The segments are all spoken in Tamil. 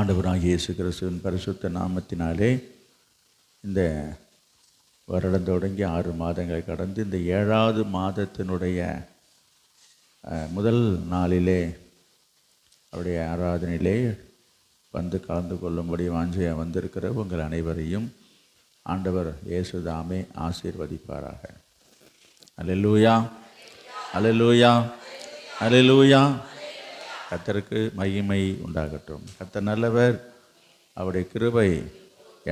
ஆண்டவராகிய இயேசு கிறிஸ்துவின் பரிசுத்த நாமத்தினாலே இந்த வருடம் தொடங்கி 6 மாதங்கள் கடந்து இந்த 7வது மாதத்தினுடைய முதல் நாளிலே அவருடைய ஆராதனையிலே வந்து கலந்து கொள்ளும்படி வாஞ்சையாக வந்திருக்கிற உங்கள் அனைவரையும் ஆண்டவர் இயேசு தாமே ஆசீர்வதிப்பாராக. அல்லேலூயா, அல்லேலூயா, அல்லேலூயா. கர்த்தருக்கு மகிமை உண்டாகட்டும். கர்த்தர் நல்லவர், அவருடைய கிருபை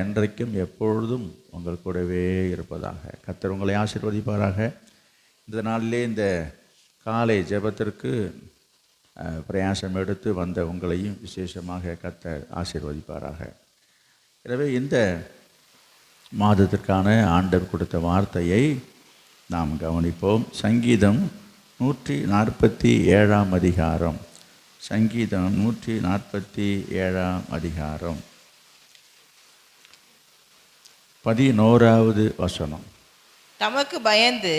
என்றைக்கும் எப்பொழுதும் உங்கள் கூடவே இருப்பதாக. கர்த்தர் உங்களை ஆசீர்வதிப்பாராக. இந்த நாளிலே இந்த காலை ஜெபத்திற்கு பிரயாசம் எடுத்து வந்த உங்களையும் விசேஷமாக கர்த்தர் ஆசீர்வதிப்பாராக. எனவே இந்த மாதத்திற்கான ஆண்டவர் கொடுத்த வார்த்தையை நாம் கவனிப்போம். சங்கீதம் 147 அதிகாரம். சங்கீதம் 147 அதிகாரம் 11வது வசனம். தமக்கு பயந்து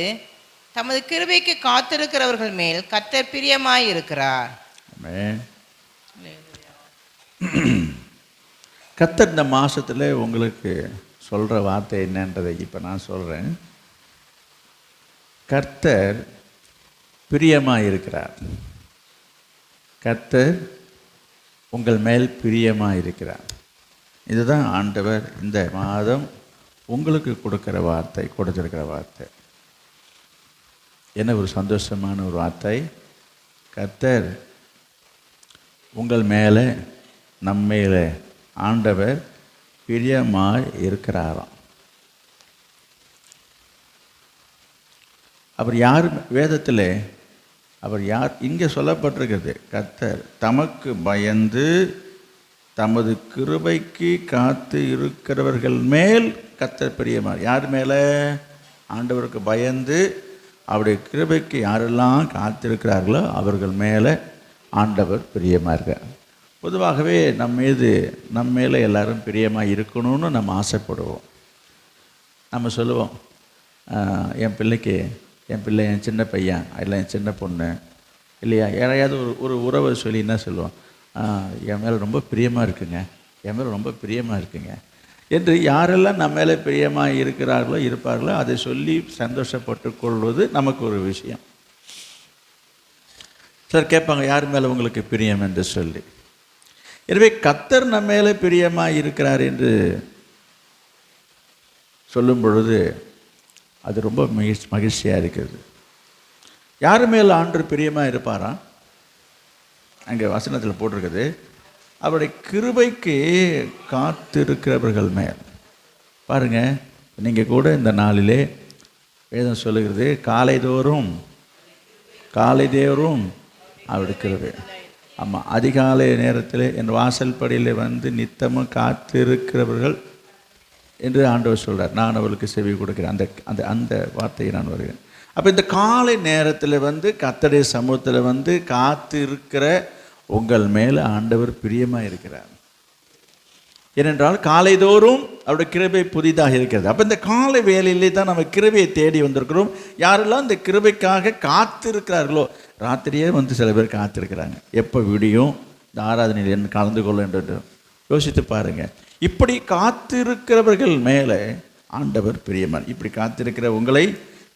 தமது கிருபைக்கு காத்திருக்கிறவர்கள் மேல் கர்த்தர் பிரியமாயிருக்கிறார். ஆமென். கர்த்தர் இந்த மாதத்தில் உங்களுக்கு சொல்கிற வார்த்தை என்னன்றதை இப்போ நான் சொல்கிறேன். கர்த்தர் பிரியமாக இருக்கிறார். கர்த்தர் உங்கள் மேல் பிரியமாக இருக்கிறார். இதுதான் ஆண்டவர் இந்த மாதம் உங்களுக்கு கொடுத்துருக்கிற வார்த்தை. என்ன ஒரு சந்தோஷமான ஒரு வார்த்தை. கர்த்தர் உங்கள் மேலே நம்மேலே ஆண்டவர் பிரியமாக இருக்கிறாராம். அவர் யார்? வேதத்தில் அவர் யார்? இங்கே சொல்லப்பட்டிருக்கிறது, கர்த்தர் தமக்கு பயந்து தமது கிருபைக்கு காத்து இருக்கிறவர்கள் மேல் கர்த்தர் பிரியமாக. யார் மேலே? ஆண்டவருக்கு பயந்து அவருடைய கிருபைக்கு யாரெல்லாம் காத்திருக்கிறார்களோ அவர்கள் மேலே ஆண்டவர் பிரியமாக இருக்கார். பொதுவாகவே நம்ம மேலே எல்லாரும் பிரியமாக இருக்கணும்னு நம்ம ஆசைப்படுவோம். நம்ம சொல்லுவோம், என் பிள்ளை என் சின்ன பையன் இல்லை என் சின்ன பொண்ணு இல்லையா, யாரையாவது ஒரு உறவை சொல்லி என்ன சொல்லுவோம், என் மேலே ரொம்ப பிரியமாக இருக்குங்க என்று யாரெல்லாம் நம்ம மேலே பிரியமாக இருப்பார்களோ அதை சொல்லி சந்தோஷப்பட்டு கொள்வது நமக்கு ஒரு விஷயம். சார் கேட்பாங்க, யார் மேலே உங்களுக்கு பிரியம் என்று சொல்லி. எனவே கர்த்தர் நம்ம மேலே பிரியமாக இருக்கிறார் என்று சொல்லும் பொழுது அது ரொம்ப மகிழ்ச்சியாக இருக்கிறது. யார் மேலே ஆண்டவர் பிரியமாக இருப்பாரா? அங்கே வசனத்தில் போட்டிருக்குது, அவருடைய கிருபைக்கு காத்திருக்கிறவர்கள் மேல். பாருங்கள், நீங்கள் கூட இந்த நாளிலே வேதம் சொல்லுகிறது, காலைதோறும் அவருடைய கிருபை. ஆமாம், அதிகாலை நேரத்தில் என் வாசல் படியில் வந்து நித்தமும் காத்திருக்கிறவர்கள் என்று ஆண்டவர் சொல்கிறார். நான் அவளுக்கு செவி கொடுக்கிறேன். அந்த அந்த வார்த்தையை நான் வருகிறேன். அப்போ இந்த காலை நேரத்தில் வந்து கர்த்தருடைய சமூகத்தில் வந்து காத்து இருக்கிற உங்கள் மேலே ஆண்டவர் பிரியமாக இருக்கிறார். ஏனென்றால் காலைதோறும் அவருடைய கிருபை புதிதாக இருக்கிறது. அப்போ இந்த காலை வேலையிலே தான் நம்ம கிருபையை தேடி வந்திருக்கிறோம். யாரெல்லாம் இந்த கிருபைக்காக காத்திருக்கிறார்களோ, ராத்திரியே வந்து சில பேர் காத்திருக்கிறாங்க, எப்போ விடியும் இந்த ஆராதனையில் என்ன கலந்து கொள்ள என்று யோசித்து பாருங்கள். இப்படி காத்திருக்கிறவர்கள் மேலே ஆண்டவர் பிரியமான். இப்படி காத்திருக்கிற உங்களை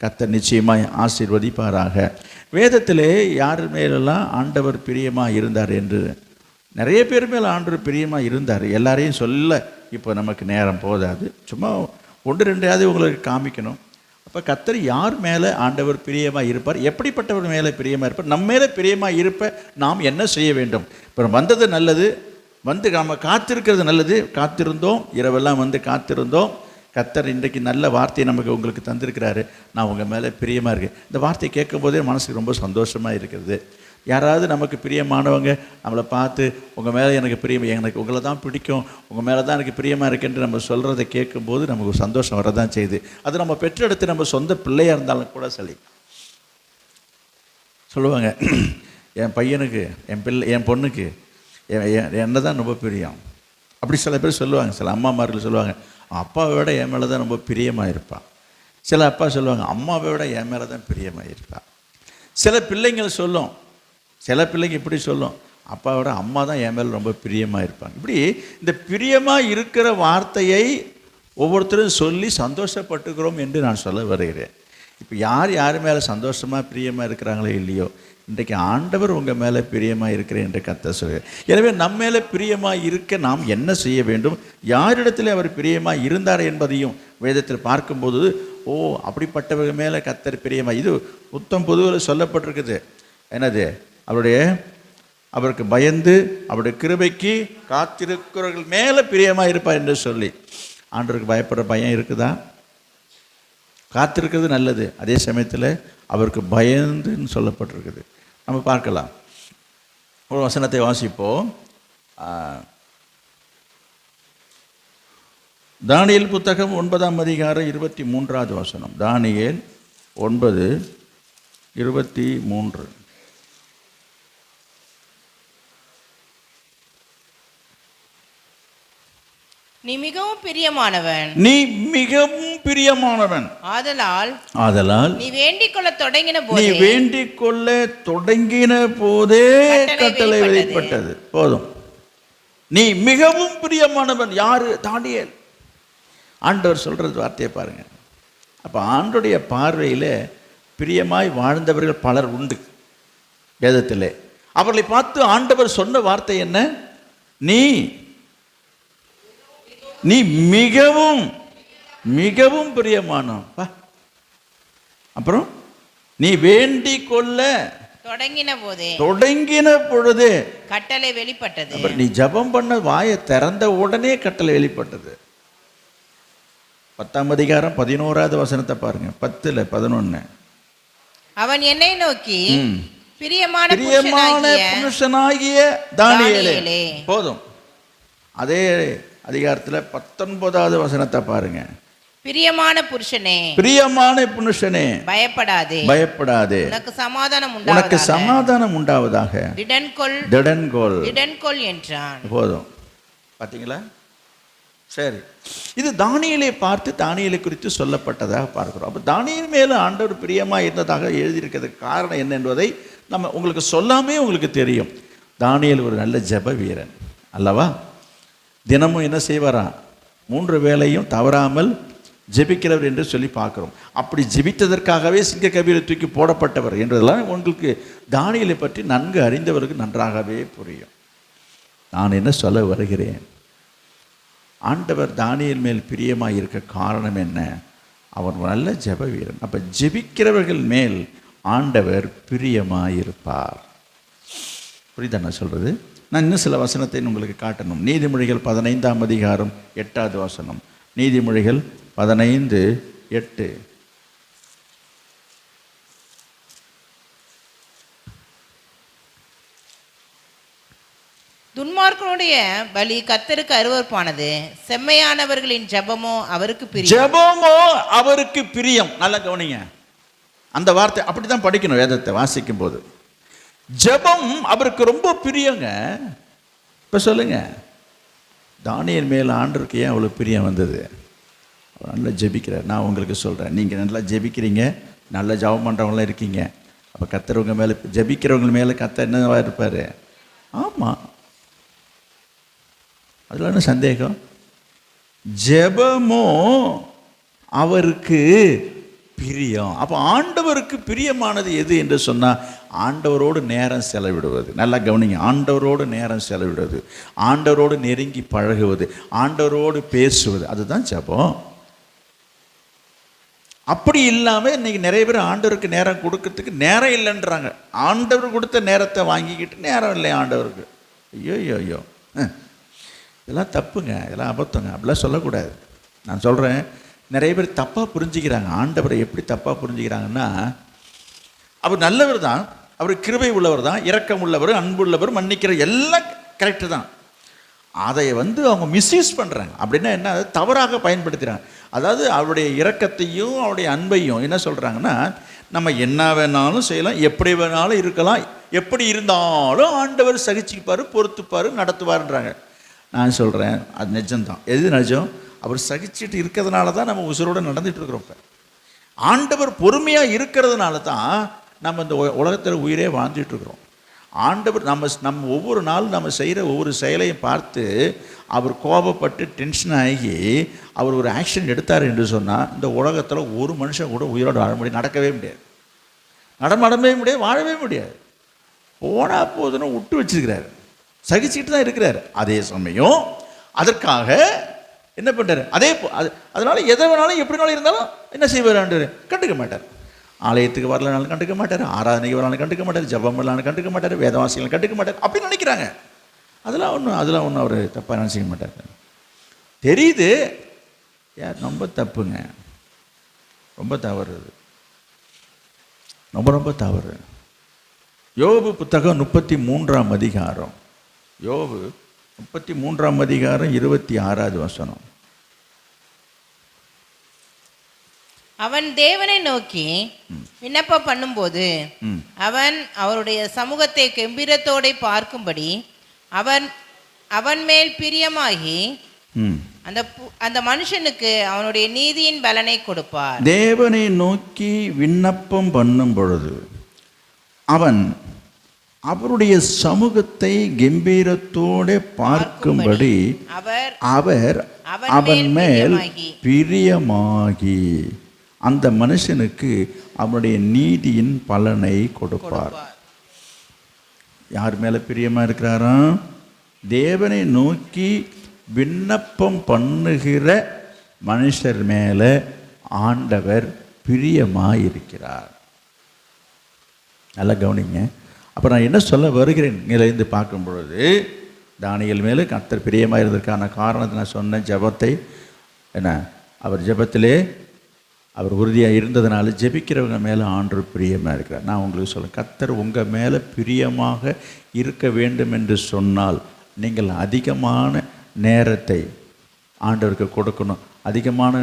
கர்த்தர் நிச்சயமாய் ஆசீர்வதிப்பாராக. வேதத்திலே யார் மேலெல்லாம் ஆண்டவர் பிரியமாக இருந்தார் என்று நிறைய பேர் மேலே ஆண்டவர் பிரியமாக இருந்தார். எல்லாரையும் சொல்ல இப்போ நமக்கு நேரம் போதாது. சும்மா 1-2 உங்களுக்கு காமிக்கணும். அப்போ கர்த்தர் யார் மேலே ஆண்டவர் பிரியமாக இருப்பார், எப்படிப்பட்டவர் மேலே பிரியமாக இருப்பார், நம்ம மேலே பிரியமாக இருப்ப நாம் என்ன செய்ய வேண்டும்? இப்போ வந்தது நல்லது, வந்து நாம் காத்திருக்கிறது நல்லது. காத்திருந்தோம், இரவெல்லாம் வந்து காத்திருந்தோம். கர்த்தர் இன்றைக்கு நல்ல வார்த்தையை உங்களுக்கு தந்திருக்கிறாரு. நான் உங்கள் மேலே பிரியமாக இருக்கேன். இந்த வார்த்தையை கேட்கும் போதே மனசுக்கு ரொம்ப சந்தோஷமாக இருக்கிறது. யாராவது நமக்கு பிரியமானவங்க நம்மளை பார்த்து உங்கள் மேலே எனக்கு பிரியம், எனக்கு உங்களை தான் பிடிக்கும், உங்கள் மேலே தான் எனக்கு பிரியமாக இருக்குன்னு நம்ம சொல்கிறத கேட்கும்போது நமக்கு ஒரு சந்தோஷம் வரதான் செய்யுது. அது நம்ம பெற்றெடுத்து நம்ம சொந்த பிள்ளையாக இருந்தாலும் கூட சொல்லுவாங்க, என் பையனுக்கு என் பொண்ணுக்கு என்ன தான் ரொம்ப பிரியம். அப்படி சில பேர் சொல்லுவாங்க. சில அம்மாமார்கள் சொல்லுவாங்க, அப்பாவை விட என் மேலே தான் ரொம்ப பிரியமாக இருப்பான். சில அப்பா சொல்லுவாங்க, அம்மாவை விட என் மேலே தான் பிரியமாக இருப்பான். சில பிள்ளைங்க இப்படி சொல்லும், அப்பாவோட அம்மா தான் என் மேலே ரொம்ப பிரியமாக இருப்பாங்க. இப்படி இந்த பிரியமாக இருக்கிற வார்த்தையை ஒவ்வொருத்தரும் சொல்லி சந்தோஷப்பட்டுக்கிறோம் என்று நான் சொல்ல வருகிறேன். இப்போ யார் யார் மேலே சந்தோஷமாக பிரியமாக இருக்கிறாங்களோ இல்லையோ, இன்றைக்கு ஆண்டவர் உங்கள் மேலே பிரியமாக இருக்கிறேன் என்று கர்த்தர் சொல்கிறார். எனவே நம்ம மேலே பிரியமாக இருக்க நாம் என்ன செய்ய வேண்டும், யாரிடத்தில் அவர் பிரியமாக இருந்தார் என்பதையும் வேதத்தில் பார்க்கும்போது, ஓ அப்படிப்பட்டவர்கள் மேலே கர்த்தர் பிரியமாக, இது புத்தம் புதுவில் சொல்லப்பட்டிருக்குது. என்னது? அவருக்கு பயந்து அவருடைய கிருபைக்கு காத்திருக்கிறவர்கள் மேலே பிரியமாக இருப்பார் என்று சொல்லி. ஆண்டவருக்கு பயப்படுற பயம் இருக்குதா? காத்திருக்கிறது நல்லது, அதே சமயத்தில் அவருக்கு பயந்துன்னு சொல்லப்பட்டிருக்குது. நம்ம பார்க்கலாம். ஒரு வசனத்தை வாசிப்போம். தானியேல் புத்தகம் 9ஆம் அதிகாரம் 23வது வசனம். தானியேல் 9:23. நீ மிகவும் பிரியமானவன், நீ மிகவும் பிரியமானவன், ஆதலால் நீ வேண்டிக் கொள்ள தொடங்கின போதே கட்டளை வெளிப்பட்டது. போதும். நீ மிகவும் பிரியமானவன். யாரு? தானியேல். ஆண்டவர் சொல்றது வார்த்தையை பாருங்க. அப்ப ஆண்டோடைய பார்வையில் பிரியமாய் வாழ்ந்தவர்கள் பலர் உண்டு வேதத்திலே. அவர்களை பார்த்து ஆண்டவர் சொன்ன வார்த்தை என்ன? நீ மிகவும் மிகவும் பிரியமானவன். அப்புறம் நீ வேண்டிக் கொள்ள தொடங்கின பொழுது கட்டளை வெளிப்பட்டது. நீ ஜெபம் பண்ண வாயை திறந்த உடனே கட்டளை வெளிப்பட்டது. 10ஆம் அதிகாரம் 11வது வசனத்தை பாருங்க. 10:11. அவன் என்னை நோக்கி, பிரியமான புருஷனாகிய தானியேலே. போதும். அதே அதிகாரத்தில் 19வது வசனத்தை பாருங்க. பிரியமான புருஷனே பயப்படாதே, உனக்கு சமாதானம் உண்டாவதாக, திடன்கொள் என்றான். போதும். பார்த்தீங்களா? சரி, இது தானியேலை பார்த்து தானியேலை குறித்து சொல்லப்பட்டதாக பார்க்கிறோம். அப்போ தானியேல் மேலே ஆண்டவர் பிரியமாக இருந்ததாக எழுதியிருக்கிறதுக்கு காரணம் என்ன என்பதை நம்ம உங்களுக்கு சொல்லாமே உங்களுக்கு தெரியும். தானியேல் ஒரு நல்ல ஜெப வீரன் அல்லவா? தினமும் என்ன செய்வாரா? 3 வேளையும் தவறாமல் ஜெபிக்கிறவர் என்று சொல்லி பார்க்குறோம். அப்படி ஜெபித்ததற்காகவே சிங்கக்கவியில் தூக்கி போடப்பட்டவர் என்றதெல்லாம் உங்களுக்கு தானியேலை பற்றி நன்கு அறிந்தவருக்கு நன்றாகவே புரியும். நான் என்ன சொல்ல வருகிறேன், ஆண்டவர் தானியேல் மேல் பிரியமாக இருக்க காரணம் என்ன? அவர் நல்ல ஜெப வீரன். அப்போ ஜெபிக்கிறவர்கள் மேல் ஆண்டவர் பிரியமாக இருப்பார். புரியுதா நான் சொல்கிறது? நான் இன்னும் சில வசனத்தை உங்களுக்கு காட்டணும். நீதிமொழிகள் 15ஆம் அதிகாரம் 8வது வசனம். நீதிமொழிகள் 15:8. துன்மார்க்கனுடைய பலி கர்த்தருக்கு அருவருப்பானது, செம்மையானவர்களின் ஜெபமோ அவருக்கு பிரியம். நல்லா கவனிங்க, அந்த வார்த்தை அப்படித்தான் படிக்கணும் வேதத்தை வாசிக்கும் போது. ஜெபம் அவருக்கு ரொம்ப பிரியங்க. இப்போ சொல்லுங்க, தானியேல் மேல் ஆண்டவருக்கு ஏன் அவ்வளோ பிரியம் வந்தது? அவர் நல்லா ஜெபிக்கிறார். நான் உங்களுக்கு சொல்கிறேன், நீங்கள் நல்லா ஜெபிக்கிறீங்க, நல்ல ஜெபம் பண்ணுறவங்களாம் இருக்கீங்க. அப்போ கர்த்தரவங்க மேலே, ஜெபிக்கிறவங்க மேலே கர்த்தர் என்னவா இருப்பார்? ஆமாம், அதில் என்ன சந்தேகம்? ஜெபமோ அவருக்கு பிரியம். அப்போ ஆண்டவருக்கு பிரியமானது எது என்று சொன்னால், ஆண்டவரோடு நேரம் செலவிடுவது. நல்லா கவனிங்க, ஆண்டவரோடு நேரம் செலவிடுவது, ஆண்டவரோடு நெருங்கி பழகுவது, ஆண்டவரோடு பேசுவது, அதுதான் ஜெபம். அப்படி இல்லாமல் இன்றைக்கி நிறைய பேர் ஆண்டவருக்கு நேரம் கொடுக்கறதுக்கு நேரம் இல்லைன்றாங்க. ஆண்டவர் கொடுத்த நேரத்தை வாங்கிக்கிட்டு நேரம் இல்லை ஆண்டவருக்கு. ஐயோ, இதெல்லாம் தப்புங்க, இதெல்லாம் அபத்தங்க, அப்படிலாம் சொல்லக்கூடாது. நான் சொல்கிறேன், நிறைய பேர் தப்பாக புரிஞ்சுக்கிறாங்க. ஆண்டவரை எப்படி தப்பாக புரிஞ்சுக்கிறாங்கன்னா, அவர் நல்லவர் தான், அவர் கிருபை உள்ளவர் தான், இரக்கம் உள்ளவர், அன்புள்ளவர், மன்னிக்கிற, எல்லாம் கரெக்டு தான். அதை அவங்க மிஸ்யூஸ் பண்ணுறாங்க. அப்படின்னா என்ன? தவறாக பயன்படுத்துகிறாங்க. அதாவது அவருடைய இரக்கத்தையும் அவருடைய அன்பையும் என்ன சொல்கிறாங்கன்னா, நம்ம என்ன வேணாலும் செய்யலாம், எப்படி வேணாலும் இருக்கலாம், எப்படி இருந்தாலும் ஆண்டவர் சகிச்சுப்பார், பொறுத்துப்பார், நடத்துவார்ன்றாங்க. நான் சொல்கிறேன், அது நிஜம்தான். எது நிஜம்? அவர் சகிச்சுட்டு இருக்கிறதுனால தான் நம்ம உசுரோடு நடந்துகிட்டு இருக்கிறோம். இப்போ ஆண்டவர் பொறுமையாக இருக்கிறதுனால தான் நம்ம இந்த உலகத்தில் உயிரே வாழ்ந்துட்டுருக்குறோம். ஆண்டவர் நம்ம ஒவ்வொரு நாளும் நம்ம செய்கிற ஒவ்வொரு செயலையும் பார்த்து அவர் கோபப்பட்டு டென்ஷன் ஆகி அவர் ஒரு ஆக்ஷன் எடுத்தார் என்று சொன்னால் இந்த உலகத்தில் ஒரு மனுஷன் கூட உயிரோடு வாழ முடியாது, நடக்கவே முடியாது, நடமாடவே முடியாது, வாழவே முடியாது. போனால் போதுன்னு விட்டு வச்சிருக்கிறார், சகிச்சுக்கிட்டு தான் இருக்கிறார். அதே சமயம் அதற்காக என்ன பண்ணுறாரு, அதனால் எதை வேணாலும் எப்படினாலும் இருந்தாலும் என்ன செய்வார் ஆண்டவர், கண்டுக்க மாட்டார். ஆலயத்துக்கு வரலனாலும் கண்டுக்க மாட்டார், ஆராதனைக்கு வரலாலும் கண்டுக்க மாட்டார், ஜபம் வரலாலும் கண்டுக்க மாட்டார், வேதவாசிகளும் கண்டுக்க மாட்டார் அப்படின்னு நினைக்கிறாங்க. அதெல்லாம் ஒன்றும் அவர் தப்பாக நினச்சிக்க மாட்டார். தெரியுது ரொம்ப தப்புங்க, ரொம்ப தவறு, ரொம்ப தவறு. யோபு புத்தகம் 33ஆம் அதிகாரம், யோபு 33ஆம் அதிகாரம் 26வது வசனம். அவன் தேவனை நோக்கி விண்ணப்பம் பண்ணும்போது அவன் அவருடைய சமூகத்தை கெம்பீரத்தோட பார்க்கும்படி அவன் மேல் பிரியமாகி அந்த மனுஷனுக்கு அவனுடைய நீதியின் பலனை கொடுப்பார். தேவனை நோக்கி விண்ணப்பம் பண்ணும் பொழுது அவன் அவருடைய சமூகத்தை கம்பீரத்தோடு பார்க்கும்படி அவர் அவன் மேல் பிரியமாகி அந்த மனுஷனுக்கு அவனுடைய நீதியின் பலனை கொடுப்பார். யார் மேலே பிரியமாக இருக்கிறாராம்? தேவனை நோக்கி விண்ணப்பம் பண்ணுகிற மனுஷர் மேலே ஆண்டவர் பிரியமாக இருக்கிறார். நல்லா கவனிங்க. அப்போ நான் என்ன சொல்ல வருகிறேன் நிலைந்து பார்க்கும் பொழுது, தானியேல் மேலே கர்த்தர் பிரியமாக இருந்ததற்கான காரணத்தை நான் சொன்னேன். ஜபத்தை என்ன, அவர் ஜபத்திலே அவர் உறுதியாக இருந்ததுனால ஜெபிக்கிறவங்க மேலே ஆண்டவர் பிரியமாக இருக்கிறார். நான் உங்களுக்கு சொல்ல, கர்த்தர் உங்கள் மேலே பிரியமாக இருக்க வேண்டும் என்று சொன்னால் நீங்கள் அதிகமான நேரத்தை ஆண்டவருக்கு கொடுக்கணும், அதிகமான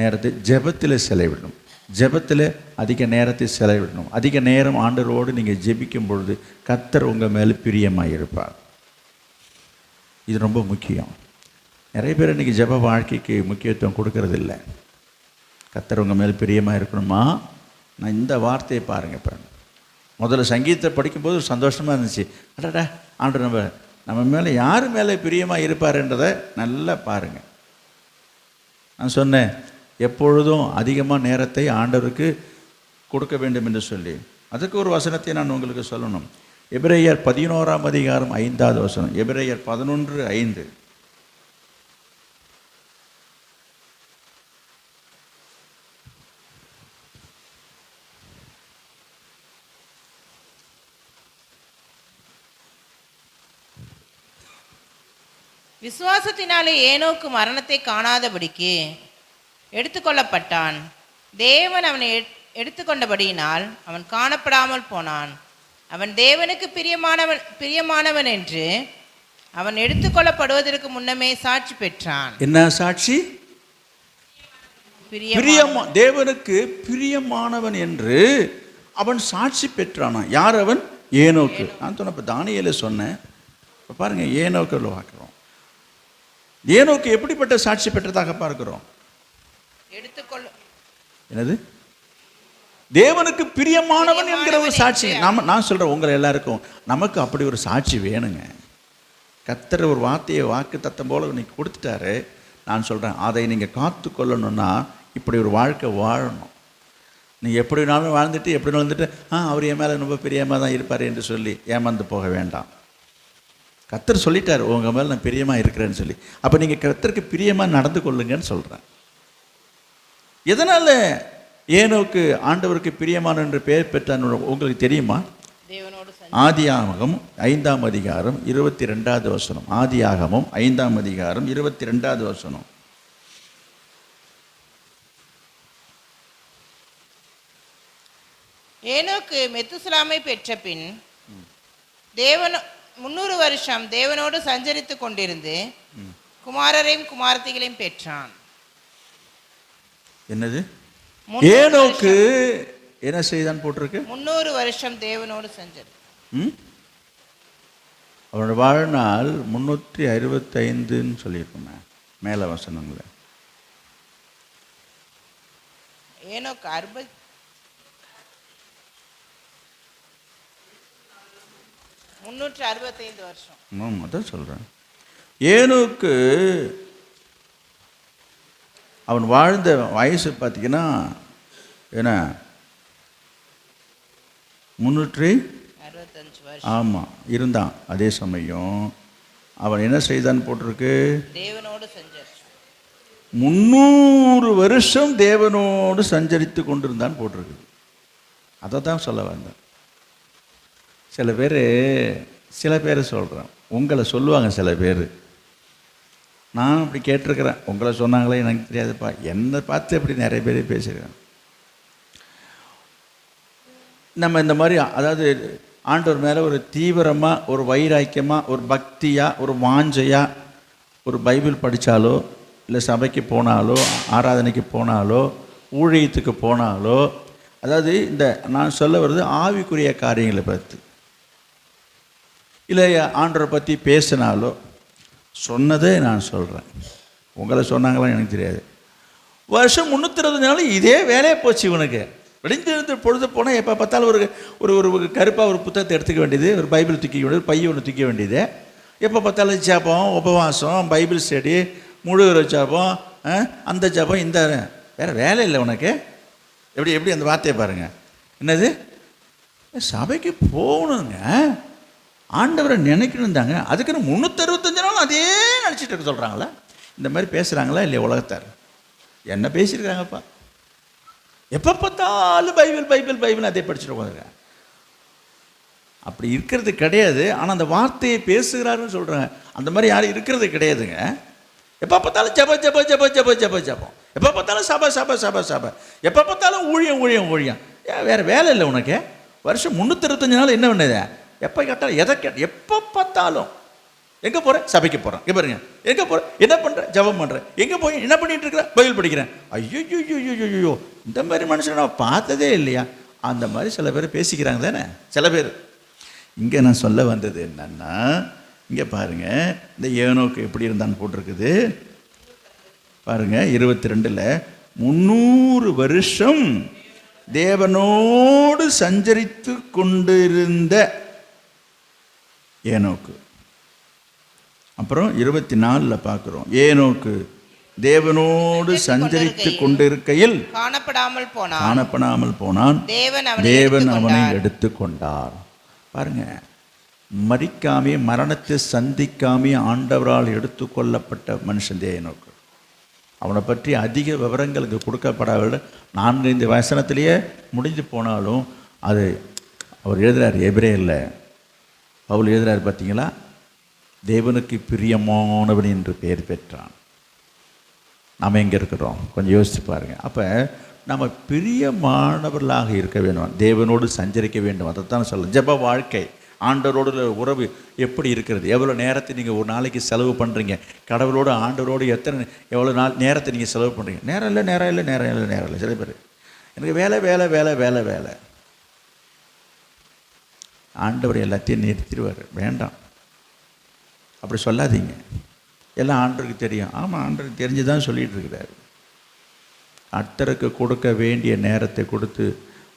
நேரத்தை ஜெபத்தில் செலவிடணும், ஜெபத்தில் அதிக நேரத்தை செலவிடணும். அதிக நேரம் ஆண்டவரோடு நீங்கள் ஜெபிக்கும் பொழுது கர்த்தர் உங்கள் மேலே பிரியமாக இருப்பார். இது ரொம்ப முக்கியம். நிறைய பேர் இன்றைக்கி ஜெப வாழ்க்கைக்கு முக்கியத்துவம் கொடுக்கறதில்ல. கர்த்தர் உங்கள் மேலே பிரியமாக இருக்கணுமா? நான் இந்த வார்த்தையை பாருங்கள். இப்போ முதல்ல சங்கீதத்தை படிக்கும்போது சந்தோஷமாக இருந்துச்சு. அடடா ஆண்டவர் நம்ம மேலே யார் மேலே பிரியமாக இருப்பார்ன்றதை நல்லா பாருங்கள். நான் சொன்னேன், எப்பொழுதும் அதிகமாக நேரத்தை ஆண்டவருக்கு கொடுக்க வேண்டும் என்று சொல்லி, அதுக்கு ஒரு வசனத்தை நான் உங்களுக்கு சொல்லணும். எபிரேயர் 11ஆம் அதிகாரம் 5வது வசனம். எபிரேயர் 11:5. விசுவாசத்தினாலே ஏனோக்கு மரணத்தை காணாதபடிக்கு எடுத்துக்கொள்ளப்பட்டான். தேவன் அவனை எடுத்துக்கொண்டபடியினால் அவன் காணப்படாமல் போனான். அவன் தேவனுக்கு பிரியமானவன் என்று அவன் எடுத்துக்கொள்ளப்படுவதற்கு முன்னமே சாட்சி பெற்றான். என்ன சாட்சி? தேவனுக்கு பிரியமானவன் என்று அவன் சாட்சி பெற்றானா? யார் அவன்? ஏனோக்கு. நான் சொன்ன தானியேலை சொன்னேன். இப்போ பாருங்க, ஏனோக்கு பார்க்குறோம். ஏனோக்கு எப்படிப்பட்ட சாட்சி பெற்றதாக பார்க்கிறோம்? என்னது? தேவனுக்கு பிரியமானவன் என்கிற ஒரு சாட்சி. நான் சொல்கிறேன் உங்களை எல்லாருக்கும், நமக்கு அப்படி ஒரு சாட்சி வேணுங்க. கர்த்தர் ஒரு வார்த்தையை வாக்கு தத்தம் போல இன்னைக்கு கொடுத்துட்டாரு. நான் சொல்கிறேன், அதை நீங்கள் காத்து கொள்ளணும்னா இப்படி ஒரு வாழ்க்கை வாழணும். நீங்கள் எப்படி வேணாலும் வாழ்ந்துட்டு எப்படி வந்துட்டு அவர் என் மேலே ரொம்ப பிரியமாக தான் இருப்பார் என்று சொல்லி ஏமாந்து போக வேண்டாம். கர்த்தர் சொல்லிட்டார், உங்கள் மேலே நான் பிரியமாக இருக்கிறேன்னு சொல்லி. அப்போ நீங்கள் கர்த்தருக்கு பிரியமாக நடந்து கொள்ளுங்கன்னு சொல்கிறேன். எதனால் ஏனோக்கு ஆண்டவருக்கு பிரியமான என்று பெயர் பெற்றான் உங்களுக்கு தெரியுமா? ஆதியாகமம் 5ஆம் அதிகாரம் 22வது வசனம். ஆதியாகமம் 5ஆம் அதிகாரம் 22வது வசனம். ஏனோக்கு மெத்துசலாமை பெற்ற பின் தேவன் 300 வருஷம் தேவனோடு சஞ்சரித்து கொண்டிருந்து குமாரரையும் குமாரத்திகளையும் பெற்றான். என்னது? ஏனோக்கு என்ன செய்தான் போட்டிருக்கு? 300 வருஷம் தேவனோடு சஞ்சரி. அவனோட வாழ்நாள் 365ன்னு சொல்லியிருக்கோமே மேல வசனங்கள. ஏனோக்கு 60 365 வருஷம். அதான் சொல்கிறேன். ஏனோக்கு அவன் வாழ்ந்த வயசு பார்த்தீங்கன்னா என்ன 365 வருஷம். ஆமாம் இருந்தான். அதே சமயம் அவன் என்ன செய்தான்னு போட்டிருக்கு, தேவனோடு சஞ்சரித்தான். 300 வருஷம் தேவனோடு சஞ்சரித்து கொண்டிருந்தான் போட்டிருக்கு. அதை தான் சொல்ல வந்தேன். சில பேர் சொல்கிறேன், உங்களை சொல்லுவாங்க சில பேர். நான் அப்படி கேட்டிருக்கிறேன், உங்களை சொன்னாங்களே எனக்கு தெரியாதுப்பா, என்னை பார்த்து அப்படி நிறைய பேர் பேசியிருக்கேன். நம்ம இந்த மாதிரி அதாவது ஆண்டவர் மேலே ஒரு தீவிரமாக, ஒரு வைராக்கியமாக, ஒரு பக்தியாக, ஒரு வாஞ்சையாக ஒரு பைபிள் படித்தாலோ, இல்லை சபைக்கு போனாலோ, ஆராதனைக்கு போனாலோ, ஊழியத்துக்கு போனாலோ, அதாவது இந்த நான் சொல்ல வர்றது ஆவிக்குரிய காரியங்களை பற்றி, இல்லை ஆண்டவரை பற்றி பேசினாலோ, சொன்னதே நான் சொல்கிறேன். உங்களை சொன்னாங்களா எனக்கு தெரியாது. வருஷம் 360 நாள் இதே வேலையே போச்சு இவனுக்கு. விடிஞ்செழுந்து பொழுது போனால் எப்போ பார்த்தாலும் ஒரு கருப்பாக ஒரு புத்தகத்தை எடுத்துக்க வேண்டியது, ஒரு பைபிள் தூக்க வேண்டியது, பைய ஒன்று தூக்க வேண்டியது. எப்போ பார்த்தாலும் ஜபம், உபவாசம், பைபிள் ஸ்டடி, முழுகிற ஜபம், அந்த ஜபம், இந்த வேறு வேலை இல்லை உனக்கு. எப்படி அந்த வார்த்தையை பாருங்கள். என்னது, சபைக்கு போகணுங்க, ஆண்டவரை நினைக்கணும் தாங்க. அதுக்குன்னு 365 நாள் அதே நினச்சிட்டு இருக்க சொல்கிறாங்களா? இந்த மாதிரி பேசுகிறாங்களா இல்லையா உலகத்தார்? என்ன பேசியிருக்காங்கப்பா? எப்போ பார்த்தாலும் பைபிள் பைபிள் பைபிள் அதே படிச்சுட்டு உட்காந்துருக்கேன். அப்படி இருக்கிறது கிடையாது. ஆனால் அந்த வார்த்தையை பேசுகிறாருன்னு சொல்கிறாங்க. அந்த மாதிரி யாரும் இருக்கிறது கிடையாதுங்க. எப்போ பார்த்தாலும் ஜப ஜப ஜப ஜப ஜப ஜபம், எப்போ பார்த்தாலும் சபை சபை சபை சபை, எப்போ பார்த்தாலும் ஊழியம் ஊழியம் ஊழியம். வேறு வேலை இல்லை உனக்கு? வருஷம் 365 நாள் என்ன பண்ணுது? எப்போ கேட்டாலும் எதை எப்போ பார்த்தாலும் எங்கே போகிறேன்? சபைக்கு போகிறேன். இங்கே பாருங்க, எங்கே போகிறேன்? என்ன பண்ணுறேன்? ஜபம் பண்ணுறேன். எங்கே போய் என்ன பண்ணிகிட்டு இருக்கிறேன்? பைபிள் படிக்கிறேன். ஐயோ, இந்த மாதிரி மனுஷனை நான் பார்த்ததே இல்லையா? அந்த மாதிரி சில பேர் பேசிக்கிறாங்க தானே சில பேர். இங்கே நான் சொல்ல வந்தது என்னன்னா, இங்கே பாருங்கள், இந்த ஏனோக்கு எப்படி இருந்தான்னு போட்டிருக்குது பாருங்கள். 22 300 வருஷம் தேவனோடு சஞ்சரித்து கொண்டிருந்த ஏனோக்கு. அப்புறம் 24 பார்க்குறோம், ஏனோக்கு தேவனோடு சஞ்சரித்து கொண்டிருக்கையில் காணப்படாமல் போனான், தேவன் அவனை எடுத்து கொண்டார். பாருங்க, மரிக்காமே, மரணத்தை சந்திக்காமே ஆண்டவரால் எடுத்து கொள்ளப்பட்ட மனுஷன் ஏனோக்கு. அவனை பற்றி அதிக விவரங்களுக்கு கொடுக்கப்படவில்லை. 4-5 வசனத்திலேயே முடிஞ்சு போனாலும் அது அவர் எழுதுகிறார். எபிரேயரில் பவுல் எழுதுகிறார் பார்த்தீங்களா, தேவனுக்கு பிரியமானவன் என்று பெயர் பெற்றான். நாம் எங்கே இருக்கிறோம் கொஞ்சம் யோசித்து பாருங்கள். அப்போ நம்ம பிரியமானவர்களாக இருக்க வேண்டும், தேவனோடு சஞ்சரிக்க வேண்டும். அதைத்தான் சொல்ல ஜெப வாழ்க்கை, ஆண்டவரோடு உறவு எப்படி இருக்கிறது? எவ்வளோ நேரத்தை நீங்கள் ஒரு நாளைக்கு செலவு பண்ணுறீங்க? கடவுளோடு ஆண்டவரோடு எவ்வளோ நேரத்தை நீங்கள் செலவு பண்ணுறீங்க? நேரம் இல்லை. சில பேர் எனக்கு வேலை வேலை வேலை வேலை வேலை. ஆண்டவர் எல்லாத்தையும் நிறுத்திடுவார். வேண்டாம், அப்படி சொல்லாதீங்க. எல்லாம் ஆண்டவருக்கு தெரியும். ஆமாம், ஆண்டவருக்கு தெரிஞ்சு தான் சொல்லிகிட்டு இருக்கிறார். கர்த்தருக்கு கொடுக்க வேண்டிய நேரத்தை கொடுத்து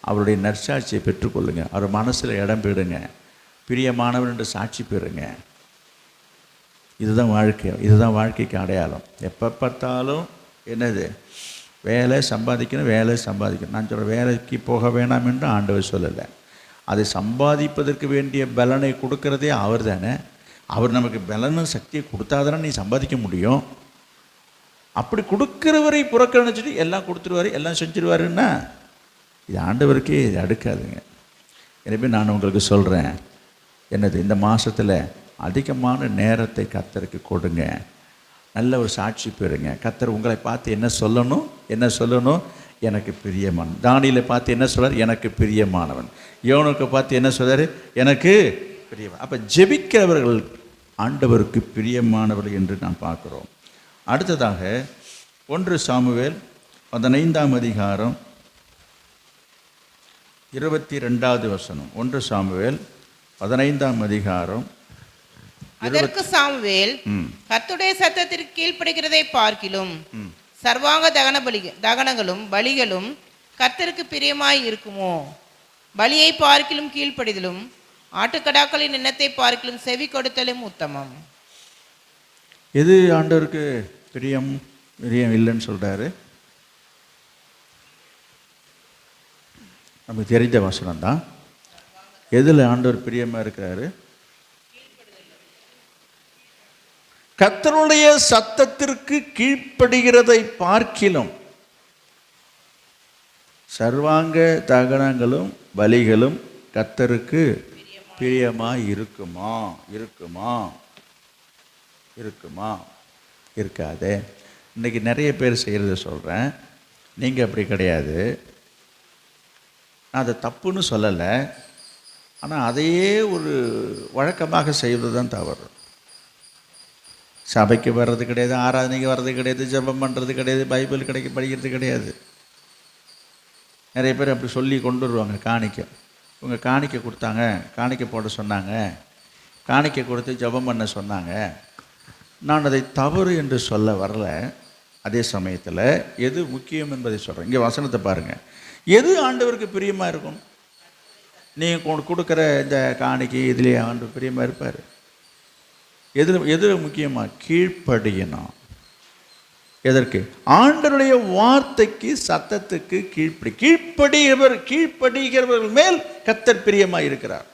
அவருடைய நற்சாட்சியை பெற்றுக்கொள்ளுங்க. அவர் மனசில் இடம் பெறுங்க. பிரியமானவர் என்று சாட்சி பெறுங்க. இதுதான் வாழ்க்கை, இதுதான் வாழ்க்கைக்கு அடையாளம். எப்போ பார்த்தாலும் என்னது, வேலை சம்பாதிக்கணும். நான் சொல்கிறேன், வேலைக்கு போக வேணாம் என்று ஆண்டவர் சொல்லலை. அதை சம்பாதிப்பதற்கு வேண்டிய பலனை கொடுக்கறதே அவர் தானே. அவர் நமக்கு பலனும் சக்தியை கொடுத்தாதானே நீ சம்பாதிக்க முடியும். அப்படி கொடுக்குறவரை புறக்கணிச்சிட்டு எல்லாம் கொடுத்துருவார், எல்லாம் செஞ்சிருவாருன்னா இது ஆண்டவருக்கே இது அடுக்காதுங்க. எனவே நான் உங்களுக்கு சொல்கிறேன், என்னது, இந்த மாதத்தில் அதிகமான நேரத்தை கர்த்தருக்கு கொடுங்க. நல்ல ஒரு சாட்சி பெறுங்க. கர்த்தர் உங்களை பார்த்து என்ன சொல்லணும்? எனக்கு பிரியமானவன். தானியேலை பார்த்து என்ன சொல்றார்? எனக்கு பிரியமானவன். யோனுக்கு பார்த்து என்ன சொல்றாரு? எனக்கு பிரியமானவன். அப்போ ஜெபிக்கிறவர்கள் ஆண்டவருக்கு பிரியமானவர்கள் என்று நாம் பார்க்குறோம். அடுத்ததாக 1 சாமுவேல் 15ஆம் அதிகாரம் 22வது வசனம். 1 சாமுவேல் 15ஆம் அதிகாரம். அதற்கு சாமுவேல், கர்த்தருடைய சத்தத்திற்கு கீழ்ப்படுகிறதை பார்க்கிலும் சர்வாங்க தகனங்களும் பலிகளும் கர்த்தருக்கு பிரியமாய் இருக்குமோ? பலியை பார்க்கிலும் கீழ்ப்படிதலும் ஆட்டுக்கடாக்களின் எண்ணத்தை பார்க்கிலும் செவி கொடுத்தலும் உத்தமம். எது ஆண்டவருக்கு பிரியம் இல்லைன்னு சொல்கிறாரு? நமக்கு தெரிந்த வசனம் தான். எதில் ஆண்டவர் பிரியமாக இருக்கிறாரு? கர்த்தருடைய சத்தத்திற்கு கீழ்ப்படுகிறதை பார்க்கிலும் சர்வாங்க தகனங்களும் பலிகளும் கர்த்தருக்கு பிரியமாக இருக்குமா? இருக்காதே. இன்றைக்கி நிறைய பேர் செய்கிறத சொல்கிறேன், நீங்கள் அப்படி கிடையாது. நான் அதை தப்புன்னு சொல்லலை, ஆனால் அதையே ஒரு வழக்கமாக செய்வது தான் தவறு. சபைக்கு வர்றது கிடையாது, ஆராதனைக்கு வர்றது கிடையாது, ஜெபம் பண்ணுறது கிடையாது, பைபிள் படிக்கிறது கிடையாது. நிறைய பேர் அப்படி சொல்லி கொண்டு வருவாங்க. காணிக்கை, இவங்க காணிக்கை கொடுத்தாங்க, காணிக்கை போட சொன்னாங்க, காணிக்கை கொடுத்து ஜெபம் பண்ண சொன்னாங்க. நான் அதை தவறு என்று சொல்ல வரல. அதே சமயத்தில் எது முக்கியம் என்பதை சொல்கிறேன். இங்கே வசனத்தை பாருங்கள். எது ஆண்டவருக்கு பிரியமாக இருக்கும்? நீங்கள் கொடுக்குற இந்த காணிக்கை இதுலேயே ஆண்டவர் பிரியமாக இருப்பார். எது முக்கியமாக? கீழ்ப்படியணும். எதற்கு? ஆண்டவருடைய வார்த்தைக்கு, சத்தத்துக்கு கீழ்ப்படிகிறவர்கள் மேல் கர்த்தர் பிரியமாக இருக்கிறார்.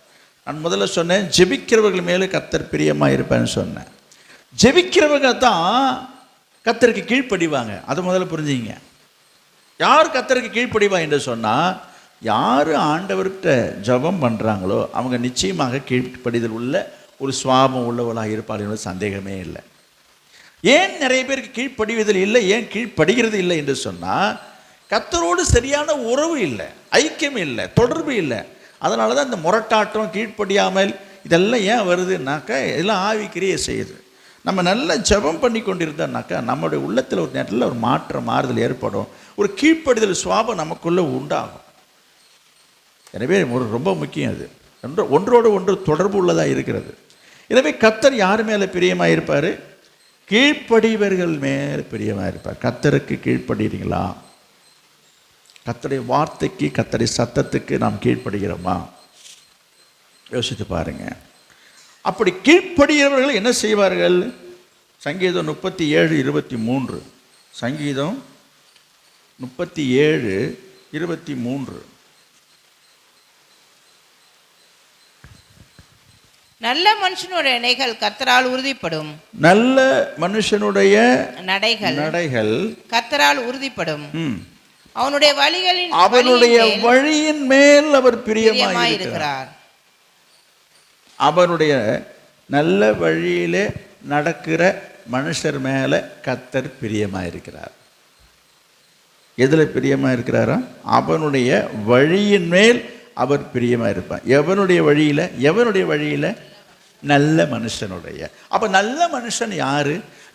நான் முதல்ல சொன்னேன், ஜெபிக்கிறவர்கள் மேலே கர்த்தர் பிரியமாக இருப்பேன்னு சொன்னேன். ஜெபிக்கிறவங்க தான் கர்த்தருக்கு கீழ்ப்படிவாங்க. அதை முதல்ல புரிஞ்சுங்க. யார் கர்த்தருக்கு கீழ்ப்படிவா என்று சொன்னால், யார் ஆண்டவர்கிட்ட ஜெபம் பண்ணுறாங்களோ அவங்க நிச்சயமாக கீழ்ப்படிதல் உள்ள ஒரு சுவாபம் உள்ளவளாக இருப்பாள் என்பது சந்தேகமே இல்லை. ஏன் நிறைய பேருக்கு கீழ்ப்படிவதில் இல்லை, ஏன் கீழ்ப்படுகிறது இல்லை என்று சொன்னால், கர்த்தரோடு சரியான உறவு இல்லை, ஐக்கியம் இல்லை, தொடர்பு இல்லை. அதனால தான் இந்த முரட்டாட்டம், கீழ்ப்படியாமல் இதெல்லாம் ஏன் வருதுன்னாக்கா, இதெல்லாம் ஆவிக்கிரியை செய்யுது. நம்ம நல்லா ஜெபம் பண்ணி கொண்டிருந்தோம்னாக்கா நம்மளுடைய உள்ளத்தில் ஒரு நல்ல ஒரு மாற்றம், மாறுதல் ஏற்படும். ஒரு கீழ்ப்படுதல் சுவாபம் நமக்குள்ளே உண்டாகும். எனவே ரொம்ப முக்கியம் அது. ஒன்றோடு ஒன்று தொடர்பு உள்ளதாக இருக்கிறது. எனவே கர்த்தர் யார் மேலே பிரியமாக இருப்பார்? கீழ்ப்படிவர்கள் மேலே பிரியமாக இருப்பார். கர்த்தருக்கு கீழ்ப்படுகிறீங்களா? கர்த்தருடைய வார்த்தைக்கு, கர்த்தருடைய சத்தத்துக்கு நாம் கீழ்ப்படுகிறோமா? யோசித்து பாருங்க. அப்படி கீழ்ப்படுகிறவர்கள் என்ன செய்வார்கள்? சங்கீதம் 37:23. சங்கீதம் 37:23. நல்ல மனுஷனுடைய நடைகள் கர்த்தரால் உறுதிப்படும். நல்ல மனுஷனுடைய நடைகள் கர்த்தரால் உறுதிப்படும். அவனுடைய வழியின் மேல் அவர் பிரியமாய் இருக்கிறார். அவருடைய நல்ல வழியிலே நடக்கிற மனுஷர் மேலே கர்த்தர் பிரியமாக இருக்கிறார். எதில் பிரியமாக இருக்கிறாரோ அவனுடைய வழியின் மேல் அவர் பிரியமாக இருப்பார். எவனுடைய வழியில்? நல்ல மனுஷனுடைய. அப்போ நல்ல மனுஷன் யார்?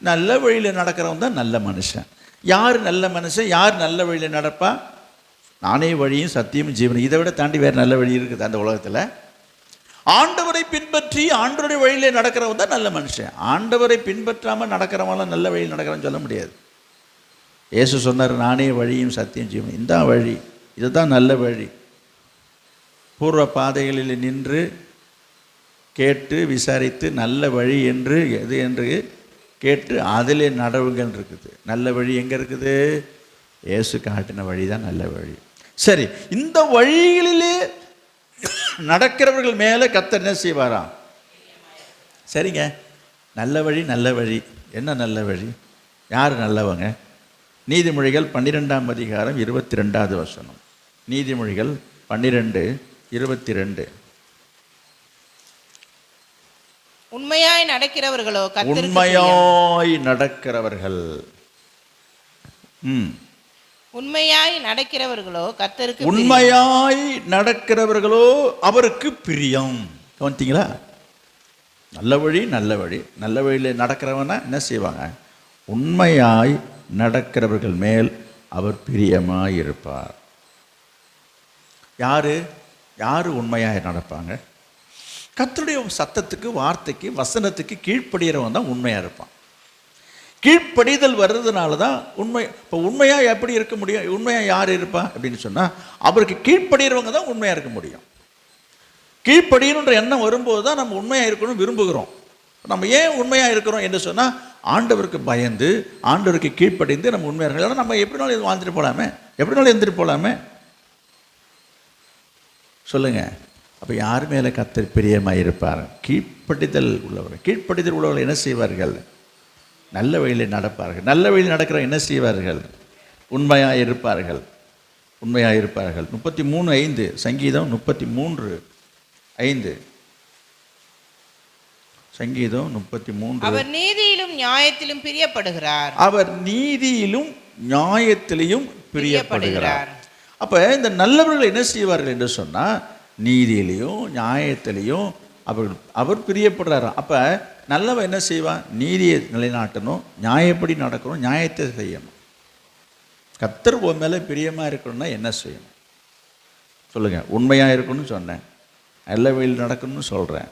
நல்ல வழியில் நடக்கிறவன் தான் நல்ல மனுஷன். யார் நல்ல மனுஷன்? யார் நல்ல வழியில் நடப்பா? நானே வழியும் சத்தியமும் ஜீவனும். இதை விட தாண்டி வேறு நல்ல வழி இருக்குது அந்த உலகத்தில்? ஆண்டவரை பின்பற்றி ஆண்டவருடைய வழியிலே நடக்கிறவன் தான் நல்ல மனுஷன். ஆண்டவரை பின்பற்றாமல் நடக்கிறவங்களாம் நல்ல வழியில் நடக்கிறவன்னு சொல்ல முடியாது. இயேசு சொன்னார், நானே வழியும் சத்தியம் ஜீவனும். இந்த வழி, இதுதான் நல்ல வழி. பூர்வ பாதைகளில் நின்று கேட்டு விசாரித்து நல்ல வழி என்று எது என்று கேட்டு அதிலே நடவுங்கள் இருக்குது. நல்ல வழி எங்கே இருக்குது? இயேசு காட்டின வழி தான் நல்ல வழி. சரி, இந்த வழிகளிலே நடக்கிறவர்கள் மேலே கர்த்தர் என்ன செய்வாராம்? சரிங்க, நல்ல வழி. என்ன நல்ல வழி? யார் நல்லவங்க? நீதிமொழிகள் 12:22. நீதிமொழிகள் 12:22. உண்மையாய் நடக்கிறவர்களோ அவருக்கு பிரியம். கவனித்தீங்களா? நல்ல வழியில் நடக்கிறவனா என்ன செய்வாங்க? உண்மையாய் நடக்கிறவர்கள் மேல் அவர் பிரியமாய் இருப்பார். யாரு உண்மையாய் நடப்பாங்க? கர்த்தருடைய சத்தத்துக்கு, வார்த்தைக்கு, வசனத்துக்கு கீழ்ப்படுகிறவன் தான் உண்மையாக இருப்பான். கீழ்ப்படிதல் வர்றதுனால தான் உண்மை. இப்போ உண்மையாக எப்படி இருக்க முடியும்? உண்மையாக யார் இருப்பா அப்படின்னு சொன்னால் அவருக்கு கீழ்ப்படுகிறவங்க தான் உண்மையாக இருக்க முடியும். கீழ்ப்படியணுன்ற எண்ணம் வரும்போது தான் நம்ம உண்மையாக இருக்கணும் விரும்புகிறோம். நம்ம ஏன் உண்மையாக இருக்கிறோம் என்று சொன்னால் ஆண்டவருக்கு பயந்து ஆண்டவருக்கு கீழ்ப்படிந்து நம்ம உண்மையாக இருக்கணும். நம்ம எப்படினாலும் இது வாழ்ந்துட்டு போகலாமே, எப்படினாலும் இருந்துட்டு போகலாமே சொல்லுங்க. அப்போ யார் மேலே கர்த்தர் பிரியமாக இருப்பார்? கீழ்ப்படிதல் உள்ளவர்கள். கீழ்ப்படிதல் உள்ளவர்கள் என்ன செய்வார்கள்? நல்ல வழியில் நடப்பார்கள். நல்ல வழியில் நடக்கிற என்ன செய்வார்கள்? உண்மையாக இருப்பார்கள். உண்மையாக இருப்பார்கள். 33:5 சங்கீதம் 33:5 சங்கீதம் 33. அவர் நீதியிலும் நியாயத்திலும் பிரியப்படுகிறார். அவர் நீதியிலும் நியாயத்திலையும் பிரியப்படுகிறார். அப்போ இந்த நல்லவர்கள் என்ன செய்வார்கள் என்று சொன்னால் நீதியிலையும் நியாயத்திலையும் அவர் பிரியப்படுறாராம். அப்போ நல்லவன் என்ன செய்வான்? நீதியை நிலைநாட்டணும், நியாயப்படி நடக்கணும், நியாயத்தை செய்யணும். கர்த்தர் உன் மேலே பிரியமாக இருக்கணும்னா என்ன செய்யணும் சொல்லுங்கள்? உண்மையாக இருக்கணும்னு சொன்னேன், நல்ல வழியில் நடக்கணும்னு சொல்கிறேன்,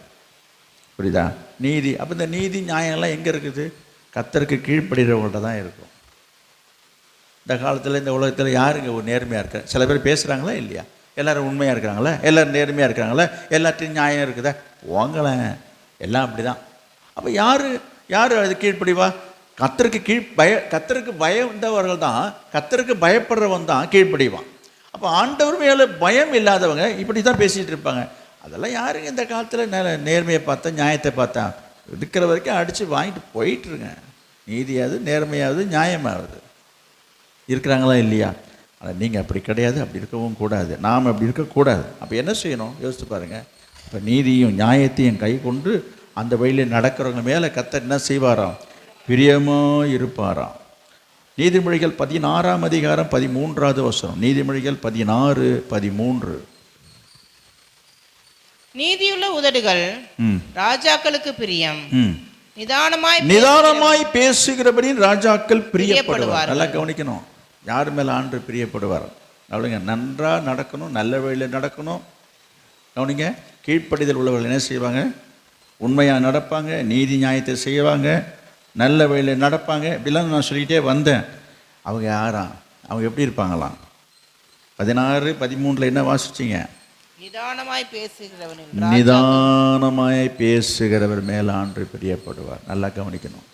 புரியுதா? நீதி. அப்போ இந்த நீதி நியாயம்லாம் எங்கே இருக்குது? கர்த்தருக்கு கீழ்ப்படுகிறவங்கள்ட்ட தான் இருக்கும். இந்த காலத்தில் இந்த உலகத்தில் யாருங்க ஒரு நேர்மையாக இருக்க? சில பேர் பேசுகிறாங்களா இல்லையா? எல்லோரும் உண்மையாக இருக்கிறாங்களா? எல்லோரும் நேர்மையாக இருக்காங்களா? எல்லாத்தையும் நியாயம் இருக்குதா? போங்களேன், எல்லாம் அப்படி தான். அப்போ யார் அது கீழ்ப்படிவா? கர்த்தருக்கு பயந்தவர்கள் தான், கர்த்தருக்கு பயப்படுறவன் தான் கீழ்ப்படிவான். அப்போ ஆண்டவர் மேலே பயம் இல்லாதவங்க இப்படி தான் பேசிகிட்டு இருப்பாங்க. அதெல்லாம் யாருங்க இந்த காலத்தில் நேர்மையை பார்த்தா நியாயத்தை பார்த்தா? இருக்கிற வரைக்கும் அடித்து வாங்கிட்டு போயிட்டுருங்க. நீதியாவது நேர்மையாவது நியாயமாவது இருக்கிறாங்களா இல்லையா? ஆனால் நீங்கள் அப்படி கிடையாது, அப்படி இருக்கவும் கூடாது, நாம் அப்படி இருக்கக்கூடாது. அப்போ என்ன செய்யணும் யோசித்து பாருங்கள். இப்போ நீதியும் நியாயத்தையும் கை கொண்டு அந்த வழியில் நடக்கிறவங்க மேலே கர்த்தர் என்ன செய்வாராம்? பிரியமாக இருப்பாராம். நீதிமொழிகள் 16:13 நீதிமொழிகள் 16:13. நீதியுள்ள உதடுகள் ராஜாக்களுக்கு பிரியம், நிதானமாய் பேசுகிறபடி ராஜாக்கள் பிரியப்படுவார். நல்லா கவனிக்கணும், யார் மேலே ஆண்டு பிரியப்படுவார்? அவளுங்க நன்றாக நடக்கணும், நல்ல வழியில் நடக்கணும். கவனிங்க, கீழ்ப்படிதல் உள்ளவர்கள் என்ன செய்வாங்க? உண்மையாக நடப்பாங்க, நீதி நியாயத்தை செய்வாங்க, நல்ல வழியில் நடப்பாங்க. இப்படிலாம் நான் சொல்லிகிட்டே வந்தேன். அவங்க யாரா? அவங்க எப்படி இருப்பாங்களாம்? 16:13 என்ன வாசிச்சிங்க? நிதானமாய் பேசுகிறவர் மேலே ஆண்டு பிரியப்படுவார். நல்லா கவனிக்கணும்.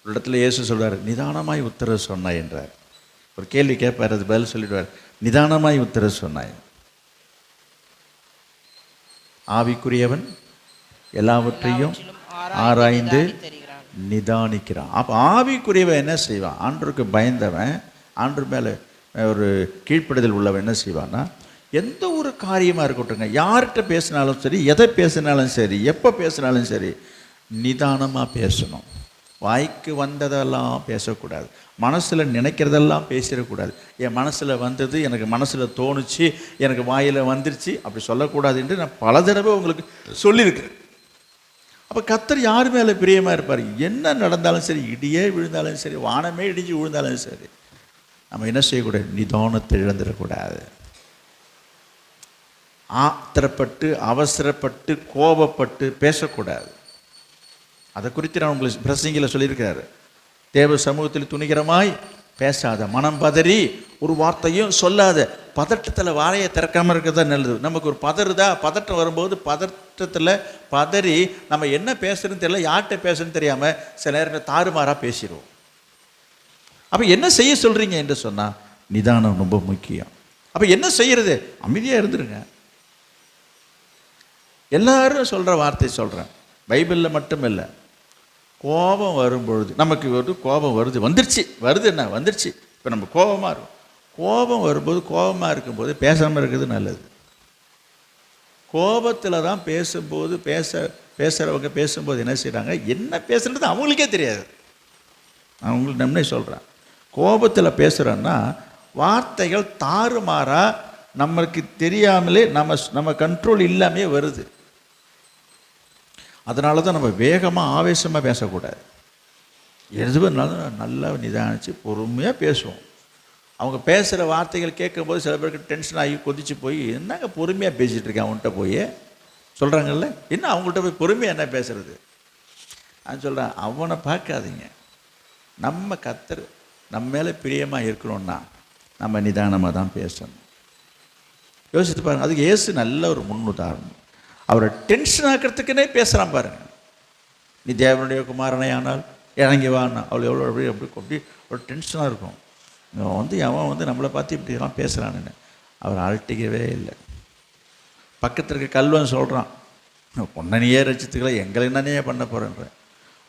ஒரு இடத்துல இயேசு சொல்றார், நிதானமாய் உத்தர சொன்னாய் என்றார். ஒரு கேள்வி கேட்பார், அது பதில் சொல்லிடுவார், நிதானமாய் உத்தர சொன்னாய். ஆவிக்குரியவன் எல்லாவற்றையும் ஆராய்ந்து நிதானிக்கிறான். அப்போ ஆவிக்குரியவன் என்ன செய்வான்? ஆண்டவருக்கு பயந்தவன், ஆண்டு மேலே ஒரு கீழ்ப்படுதல் உள்ளவன் என்ன செய்வான்னா, எந்த ஒரு காரியமாக இருக்கட்டுங்க, யார்கிட்ட பேசினாலும் சரி, எதை பேசினாலும் சரி, எப்போ பேசினாலும் சரி, நிதானமாக பேசணும். வாய்க்கு வந்ததெல்லாம் பேசக்கூடாது, மனசில் நினைக்கிறதெல்லாம் பேசிடக்கூடாது. என் மனசில் வந்தது, எனக்கு மனசில் தோணுச்சு, எனக்கு வாயில் வந்துருச்சு, அப்படி சொல்லக்கூடாது என்று நான் பல தடவை உங்களுக்கு சொல்லியிருக்கிறேன். அப்போ கர்த்தர் யார் மேலே பிரியமாக இருப்பார்? என்ன நடந்தாலும் சரி, இடியே விழுந்தாலும் சரி, வானமே இடிஞ்சு விழுந்தாலும் சரி, நம்ம என்ன செய்யக்கூடாது? நிதானத்தை இழந்துடக்கூடாது. ஆத்திரப்பட்டு அவசரப்பட்டு கோபப்பட்டு பேசக்கூடாது. அதை குறித்து நான் உங்களுக்கு பிரசங்கில சொல்லியிருக்காரு. தேவ சமூகத்தில் துணிகரமாய் பேசாத, மனம் பதறி ஒரு வார்த்தையும் சொல்லாத. பதட்டத்தில் வாழையை திறக்காமல் இருக்கிறது தான் நல்லது. நமக்கு ஒரு பதட்டம் வரும்போது பதட்டத்தில் பதறி நம்ம என்ன பேசுறதுன்னு தெரியல, யார்கிட்ட பேசுறதுன்னு தெரியாமல் சில நேரத்தில் தாறுமாறாக பேசிடுவோம். அப்போ என்ன செய்ய சொல்கிறீங்க என்று சொன்னால் நிதானம் ரொம்ப முக்கியம். அப்போ என்ன செய்கிறது? அமைதியாக இருந்துருங்க. எல்லாரும் சொல்கிற வார்த்தை சொல்கிறேன், பைபிளில் மட்டும் இல்லை. கோபம் வரும்பொழுது நமக்கு ஒரு கோபம் வருது என்ன வந்துருச்சு. இப்போ நம்ம கோபமாக இருக்கும். கோபம் வரும்போது, கோபமாக இருக்கும்போது பேசாமல் இருக்கிறது நல்லது. கோபத்தில் தான் பேசும்போது பேசுகிறவங்க பேசும்போது என்ன செய்கிறாங்க, என்ன பேசுகிறது அவங்களுக்கே தெரியாது. நான் உங்களுக்கு நன்மை சொல்கிறேன். கோபத்தில் பேசுகிறோன்னா வார்த்தைகள் தாறுமாறாக நமக்கு தெரியாமலே நம்ம கண்ட்ரோல் இல்லாமே வருது. அதனால தான் நம்ம வேகமாக ஆவேசமாக பேசக்கூடாது. எதுவானாலும் நல்லா நிதானித்து பொறுமையாக பேசுவோம். அவங்க பேசுகிற வார்த்தைகள் கேட்கும்போது சில பேருக்கு டென்ஷன் ஆகி கொதிச்சு போய், என்னங்க பொறுமையாக பேசிகிட்டு இருக்கேன் அவன்கிட்ட போய் சொல்கிறாங்கல்ல, என்ன அவங்கள்ட்ட போய் பொறுமையாக என்ன பேசுகிறது? நான் சொல்கிறேன், அவனை பார்க்காதீங்க. நம்ம கர்த்தர் நம்ம மேலே பிரியமாக இருக்கணும்னா நம்ம நிதானமாக தான் பேசணும். யோசித்து பாருங்கள். அதுக்கு இயேசு நல்ல ஒரு முன்னுதாரணம். அவரை டென்ஷன் ஆக்கிறதுக்குன்னே பேசுகிறான் பாருங்க. நீ தேவனுடைய குமாரனை ஆனால் இறங்கி வான்னா அவள் எவ்வளோ அப்படி ஒரு டென்ஷனாக இருக்கும். அவன் நம்மளை பார்த்து இப்படிலாம் பேசுகிறான்னு அவர் அழட்டிக்கவே இல்லை. பக்கத்தில் இருக்க கல்வன் சொல்கிறான், பொன்னனையே ரசித்துக்களை எங்களை என்னனையே பண்ண போகிறேன்ற.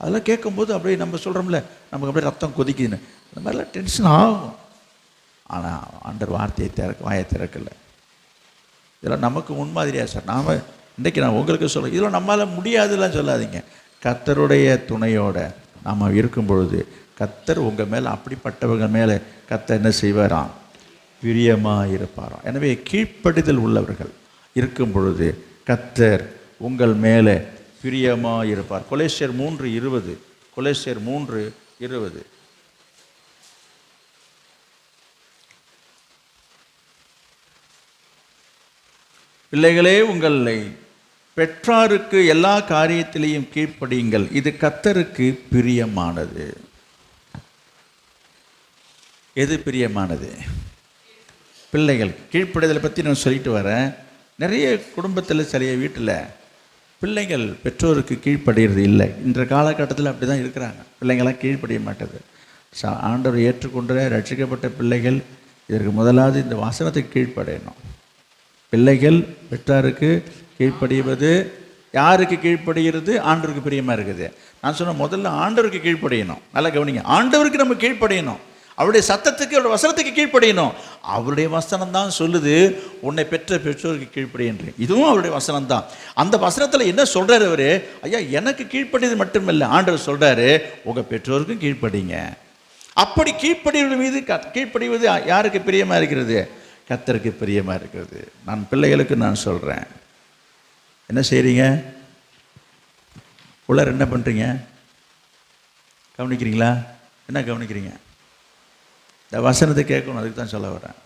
அதெல்லாம் கேட்கும்போது அப்படியே நம்ம சொல்கிறோம்ல, நமக்கு அப்படியே ரத்தம் கொதிக்குதுன்னு, இந்த மாதிரிலாம் டென்ஷன் ஆகும். ஆனால் ஆண்டவர் வாயை திறக்கலை. இதெல்லாம் நமக்கு முன்மாதிரியா சார். இன்றைக்கி நான் உங்களுக்கு சொல்கிறேன், இதெல்லாம் நம்மளால் முடியாதுலாம் சொல்லாதீங்க. கர்த்தருடைய துணையோட நாம் இருக்கும் பொழுது கர்த்தர் உங்கள் மேலே, அப்படிப்பட்டவங்க மேலே கர்த்தர் என்ன செய்வாராம்? பிரியமாக இருப்பாராம். எனவே கீழ்ப்படிதல் உள்ளவர்கள் இருக்கும் பொழுது கர்த்தர் உங்கள் மேலே பிரியமாக இருப்பார். கொலேசியர் 3:20. கொலேசியர் 3:20. பிள்ளைகளே, உங்களை பெற்றாருக்கு எல்லா காரியத்திலையும் கீழ்ப்படியுங்கள், இது கர்த்தருக்கு பிரியமானது. எது பிரியமானது? பிள்ளைகள் கீழ்ப்படிதலை பற்றி நான் சொல்லிட்டு வரேன். நிறைய குடும்பத்தில் சில வீட்டில் பிள்ளைகள் பெற்றோருக்கு கீழ்ப்படுகிறது இல்லை. இன்ற காலகட்டத்தில் அப்படி தான் இருக்கிறாங்க. பிள்ளைங்களாம் கீழ்ப்படிய மாட்டது. ஆண்டவர் ஏற்றுக்கொண்ட ரட்சிக்கப்பட்ட பிள்ளைகள் இதற்கு முதலாவது இந்த வசனத்துக்கு கீழ்ப்படையணும். பிள்ளைகள் பெற்றாருக்கு கீழ்ப்படிவது. யாருக்கு கீழ்ப்படுகிறது? ஆண்டவருக்கு பிரியமாக இருக்குது. நான் சொன்ன முதல்ல ஆண்டவருக்கு கீழ்ப்படையணும். நல்லா கவனிங்க, ஆண்டவருக்கு நம்ம கீழ்ப்படையணும். அவருடைய சத்தத்துக்கு, அவருடைய வசனத்துக்கு கீழ்ப்படையணும். அவருடைய வசனம் தான் சொல்லுது, உன்னை பெற்ற பெற்றோருக்கு கீழ்ப்படியன்று. இதுவும் அவருடைய வசனம் தான். அந்த வசனத்தில் என்ன சொல்கிறார் அவர்? ஐயா, எனக்கு கீழ்ப்படியது மட்டுமில்லை, ஆண்டவர் சொல்கிறாரு உங்கள் பெற்றோருக்கும் கீழ்ப்படிங்க. அப்படி கீழ்ப்படிவது மீது கீழ்ப்படிவது யாருக்கு பிரியமாக இருக்கிறது? கர்த்தருக்கு பிரியமாக இருக்கிறது. நான் பிள்ளைகளுக்கு நான் சொல்கிறேன், என்ன செய்கிறீங்க? உள்ளார் என்ன பண்ணுறீங்க? கவனிக்கிறீங்களா? என்ன கவனிக்கிறீங்க? இந்த வசனத்தை கேட்கணும். அதுக்கு தான் சொல்ல வரேன்.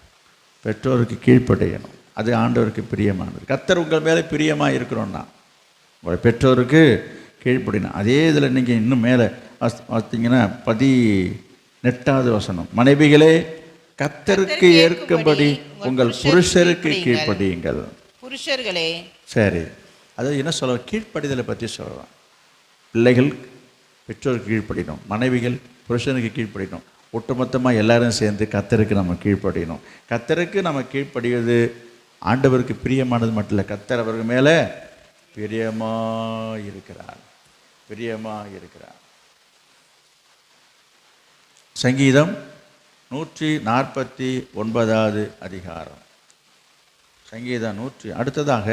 பெற்றோருக்கு கீழ்ப்படையணும், அது ஆண்டவருக்கு பிரியமானது. கர்த்தர் உங்கள் மேலே பிரியமாக இருக்கிறோன்னா உங்கள் பெற்றோருக்கு கீழ்ப்படியணும். அதே இதில் நீங்கள் இன்னும் மேலே பார்த்தீங்கன்னா 18வது வசனம், மனைவிகளே கர்த்தருக்கு ஏற்கும்படி உங்கள் புருஷருக்கு கீழ்ப்படியுங்கள். புருஷர்களே, சரி, அது என்ன சொல்ல? கீழ்ப்படிதலை பற்றி சொல்லலாம். பிள்ளைகள் பெற்றோருக்கு கீழ்ப்படியணும், மனைவிகள் புருஷனுக்கு கீழ்ப்படியணும். ஒட்டுமொத்தமாக எல்லாரும் சேர்ந்து கர்த்தருக்கு நம்ம கீழ்ப்படியணும். கர்த்தருக்கு நம்ம கீழ்ப்படிவது ஆண்டவருக்கு பிரியமானது மட்டும் இல்லை, கர்த்தர் அவர்கள் மேலே பிரியமாக இருக்கிறார். சங்கீதம் 149வது அதிகாரம். சங்கீதம் 100. அடுத்ததாக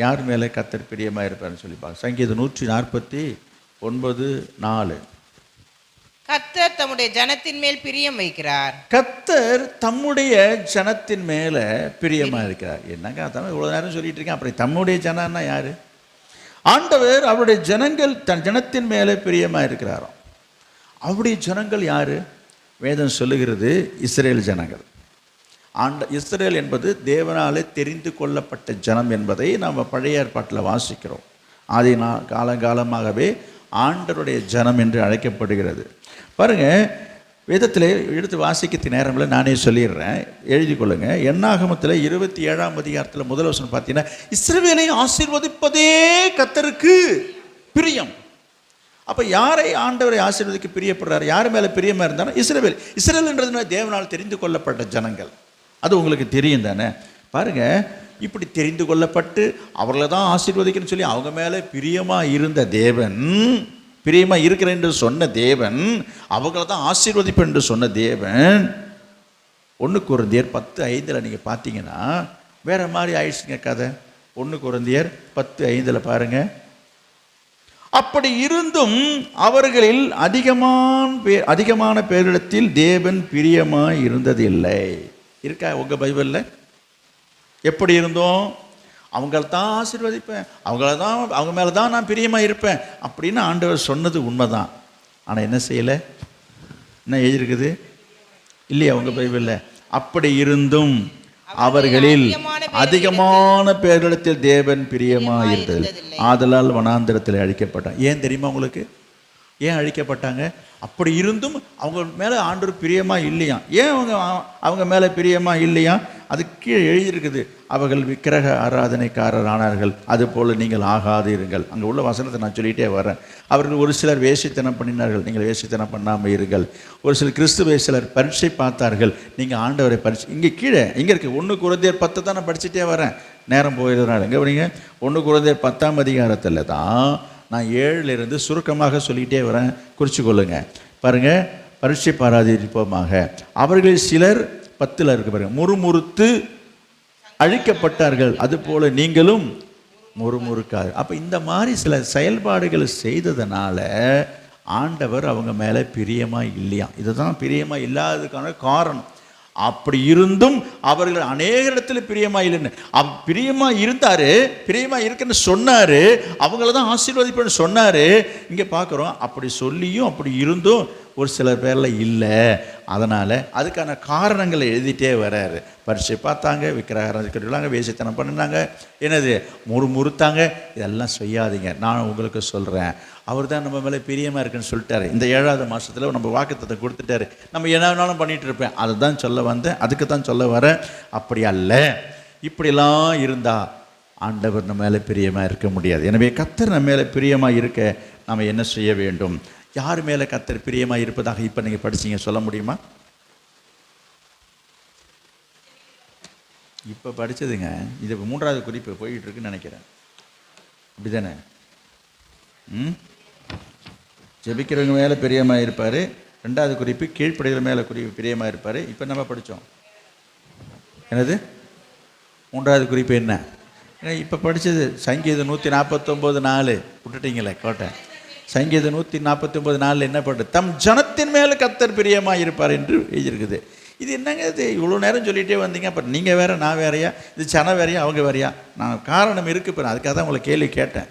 யார் மேலே கர்த்தர் பிரியமாக இருப்பார்னு சொல்லி பார்க்க. சங்கீதம் 149:4. கர்த்தர் தம்முடைய ஜனத்தின் மேல் பிரியம் வைக்கிறார். கர்த்தர் தம்முடைய ஜனத்தின் மேலே பிரியமாக இருக்கிறார். என்னங்க அதான் இவ்வளோ நேரம் சொல்லிட்டு இருக்கேன். அப்புறம் தம்முடைய ஜனம்னா யார்? ஆண்டவர் அவருடைய ஜனங்கள் தன் ஜனத்தின் மேலே பிரியமாக இருக்கிறாரோ. அவருடைய ஜனங்கள் யார்? வேதம் சொல்லுகிறது இஸ்ரேல் ஜனங்கள். இஸ்ரேல் என்பது தேவனாலே தெரிந்து கொள்ளப்பட்ட ஜனம் என்பதை நாம் பழைய ஏற்பாட்டில் வாசிக்கிறோம். ஆதி காலங்காலமாகவே ஆண்டவருடைய ஜனம் என்று அழைக்கப்படுகிறது. பாருங்கள், வேதத்தில் எடுத்து வாசிக்கிறதுக்கு நேரமில்லை, நானே சொல்லிடுறேன், எழுதி கொள்ளுங்கள். என்னாகமத்தில் 27ஆம் அதிகாரத்தில் முதல் வசனம் பார்த்தீங்கன்னா, இஸ்ரவேலை ஆசீர்வதிப்பதே கர்த்தருக்கு பிரியம். அப்போ யாரை ஆண்டவரை ஆசீர்வதிக்க பிரியப்படுறாரு? யார் மேலே பிரியமாக இருந்தாலும் இஸ்ரவேல். இஸ்ரவேல்ன்றதுனா தேவனால் தெரிந்து கொள்ளப்பட்ட ஜனங்கள். அது உங்களுக்கு தெரியும் தானே? பாருங்கள், இப்படி தெரிந்து கொள்ளப்பட்டு அவர்களை தான் ஆசீர்வதிக்கணும்னு சொல்லி அவங்க மேலே பிரியமாக இருந்த தேவன், பிரியமாக இருக்கிறேன் என்று சொன்ன தேவன், அவங்கள தான் ஆசீர்வதிப்பேன் என்று சொன்ன தேவன் 1 கொரிந்தியர் 10:5 நீங்கள் பார்த்தீங்கன்னா வேறு மாதிரி ஆயிடுச்சுங்க கதை. 1 கொரிந்தியர் 10:5 பாருங்கள். அப்படி இருந்தும் அவர்களில் அதிகமான பேரிடத்தில் தேவன் பிரியமாக இருந்ததில்லை. இருக்கா உங்கள் பைபிளில்? எப்படி இருந்தோம்? அவங்கள தான் ஆசீர்வதிப்பேன், அவங்க மேலே தான் நான் பிரியமாக இருப்பேன் அப்படின்னு ஆண்டவர் சொன்னது உண்மைதான். ஆனால் என்ன செய்யலை? என்ன எழுதியிருக்குது இல்லையா உங்கள் பைபிளில்? அப்படி இருந்தும் அவர்களில் அதிகமான பேரிடத்தில் தேவன் பிரியமாக இருந்தது, ஆதலால் வனாந்திரத்தில் அழிக்கப்பட்டான். ஏன் தெரியுமா உங்களுக்கு? ஏன் அழிக்கப்பட்டாங்க? அப்படி இருந்தும் அவங்க மேலே ஆண்டவர் பிரியமாக இல்லையா? ஏன் அவங்க மேலே பிரியமாக இல்லையா? அது கீழே எழுதியிருக்குது, அவர்கள் விக்கிரக ஆராதனைக்காரர் ஆனார்கள், அதுபோல் நீங்கள் ஆகாதீர்கள். அங்கே உள்ள வசனத்தை நான் சொல்லிகிட்டே வரேன். அவர்கள் ஒரு சிலர் வேசித்தனம் பண்ணினார்கள், நீங்கள் வேசித்தனம் பண்ணாமல் இருங்கள். ஒரு சிலர் கிறிஸ்துவை சிலர் பரீட்சை பார்த்தார்கள், நீங்கள் ஆண்டவரை பரீட்சை. இங்கே கீழே இங்கே இருக்குது 1 கொரிந்தியர் 10 தான் நான் படிச்சுட்டே வரேன், நேரம் போயிடுறதுனால. எங்கே வரீங்க? 1 கொரிந்தியர் 10ஆம் அதிகாரத்தில் தான் நான் 7லிருந்து சுருக்கமாக சொல்லிக்கிட்டே வரேன், குறித்து கொள்ளுங்க. பாருங்கள், பரீட்சை பாராதிருப்போமாக. அவர்களில் சிலர் 10ல் இருக்கு பாருங்க, முறுமுறுத்து அழிக்கப்பட்டார்கள், அதுபோல நீங்களும் முறுமுறுக்காது. அப்போ இந்த மாதிரி சில செயல்பாடுகளை செய்ததுனால ஆண்டவர் அவங்க மேலே பிரியமாக இல்லையா. இதுதான் பிரியமாக இல்லாததுக்கான காரணம். அப்படி இருந்தும் அவர்கள் அநேக இடத்துல பிரியமாக இல்லைன்னு, பிரியமாக இருந்தார், பிரியமாக இருக்குன்னு சொன்னார், அவங்கள தான் ஆசீர்வதிப்பேன்னு சொன்னார். இங்கே பார்க்குறோம், அப்படி சொல்லியும் அப்படி இருந்தும் ஒரு சிலர் பேரில் இல்லை. அதனால் அதுக்கான காரணங்களை எழுதிட்டே வர்றாரு. பரீட்சை பார்த்தாங்க, விக்கிரகாரங்க வேசித்தனம் பண்ணினாங்க, என்னது முறுமுறுத்தாங்க. இதெல்லாம் செய்யாதீங்க, நான் உங்களுக்கு சொல்கிறேன். அவர் தான் நம்ம மேலே பிரியமாக இருக்குன்னு சொல்லிட்டாரு. இந்த 7வது மாதத்தில் நம்ம வாக்குத்தத்தம் கொடுத்துட்டாரு. நம்ம என்ன வேணாலும் பண்ணிகிட்டு இருப்பேன், அதை தான் சொல்ல வந்தேன், அதுக்கு தான் சொல்ல வரேன். அப்படி அல்ல, இப்படிலாம் இருந்தால் ஆண்டவர் நம்ம மேலே பிரியமாக இருக்க முடியாது. எனவே கர்த்தர் நம்ம மேலே பிரியமாக இருக்க நம்ம என்ன செய்ய வேண்டும்? யார் மேலே கர்த்தர் பிரியமாக இருப்பதாக இப்போ நீங்கள் படிச்சீங்க, சொல்ல முடியுமா? இப்போ படித்ததுங்க, இது 3வது குறிப்பு போயிட்டு இருக்குன்னு நினைக்கிறேன், அப்படி தானே? ஜெபிக்கிறவங்க மேலே பிரியமாக இருப்பார். 2வது குறிப்பு கீழ்ப்படிகிற மேலே பிரியமாக இருப்பார். இப்போ நம்ம படித்தோம் என்னது 3வது குறிப்பு என்ன? ஏன்னா இப்போ படித்தது சங்கீதம் 149:4 விட்டுட்டீங்களே கோட்டை. சங்கீதம் 149:4 என்ன பண்ணுறது? தம் ஜனத்தின் மேலே கர்த்தர் பிரியமாக இருப்பார் என்று எழுதியிருக்குது. இது என்னங்க இது, இவ்வளோ நேரம் சொல்லிகிட்டே வந்தீங்க, அப்புறம் நீங்கள் வேறு நான் வேறையா, இது ஜனம் வேறையா அவங்க வேறையா? நான் காரணம் இருக்குது, இப்போ அதுக்காக தான் உங்களை கேள்வி கேட்டேன்,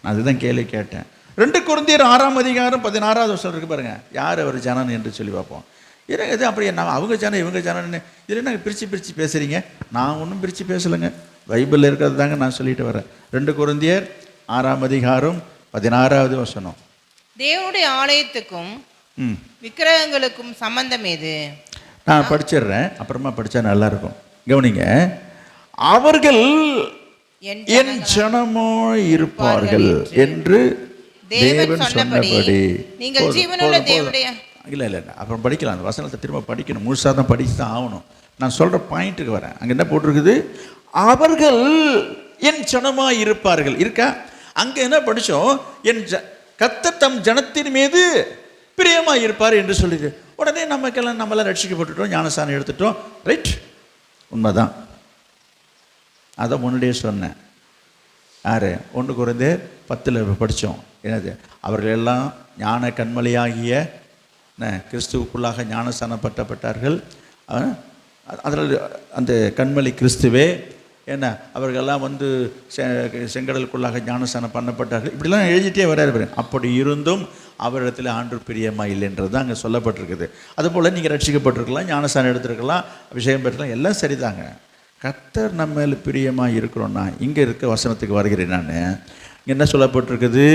நான் அதுதான் கேள்வி கேட்டேன். 2 கொரிந்தியர் 6ஆம் அதிகாரம் 16வது வசனம் இருக்குது பாருங்கள், யார் அவர் ஜனன் என்று சொல்லி பார்ப்போம். ஏன்னா இது அப்படி என்ன, அவங்க ஜனம் இவங்க ஜனன்னு இதில் என்ன பிரித்து பேசுகிறீங்க? நான் ஒன்றும் பிரித்து பேசலைங்க, பைபிளில் இருக்கிறது தாங்க நான் சொல்லிட்டு வரேன். 2 கொரிந்தியர் 6ஆம் அதிகாரம் 16வது வசனம். தேவனுடைய ஆலயத்துக்கும் விக்கிரகங்களுக்கும் சம்பந்தம் ஏது? நான் படிச்சிடுறேன், அப்புறமா படித்தா நல்லாயிருக்கும். கவனிங்க, அவர்கள் என் ஜனமோ இருப்பார்கள் என்று தேவன் சொன்னபடி. நீங்கள் ஜீவனுள்ள தேவனுடைய இல்லை அப்புறம் படிக்கலாம், அந்த வசனத்தை திரும்ப படிக்கணும், முழுசாக தான் படித்து தான் ஆகணும். நான் சொல்கிற பாயிண்ட்டுக்கு வரேன். அங்கே என்ன போட்டிருக்குது? அவர்கள் என் ஜனமாக இருப்பார்கள் இருக்கா? அங்கே என்ன படித்தோம்? என் கர்த்தர் தம் ஜனத்தின் மீது பிரியமாக இருப்பார் என்று சொல்லிடு. உடனே நம்மளாம் ரட்சிக்கப்பட்டுட்டோம், ஞானஸ்தானம் எடுத்துட்டோம், ரைட், உண்மைதான். அதை முன்னாடியே சொன்னேன். யார்? 1 கொரிந்தியர் 10 படித்தோம். என்னது? அவர்கள் எல்லாம் ஞான கண்மலையாகிய கிறிஸ்துவுக்குள்ளாக ஞானஸ்தானப்பட்டப்பட்டார்கள். அதில் அந்த கண்மலை கிறிஸ்துவே. என்ன, அவர்களெல்லாம் வந்து செங்கடலுக்குள்ளாக ஞானஸ்தானம் பண்ணப்பட்டார்கள். இப்படிலாம் எழுதிட்டே வராரு. அப்படி இருந்தும் அவரிடத்தில் ஆண்டவர் பிரியமாக இல்லைன்றது தான் அங்கே சொல்லப்பட்டிருக்குது. அதுபோல் நீங்கள் ரட்சிக்கப்பட்டிருக்கலாம், ஞானஸ்தானம் எடுத்துருக்கலாம், அபிஷேகம் பெற்றுக்கலாம், எல்லாம் சரிதாங்க. கர்த்தர் நம்ம மேலே பிரியமாக இருக்கிறோன்னா, இங்கே இருக்க வசனத்துக்கு வருகிறேன் நான். இங்கே என்ன சொல்லப்பட்டிருக்குது?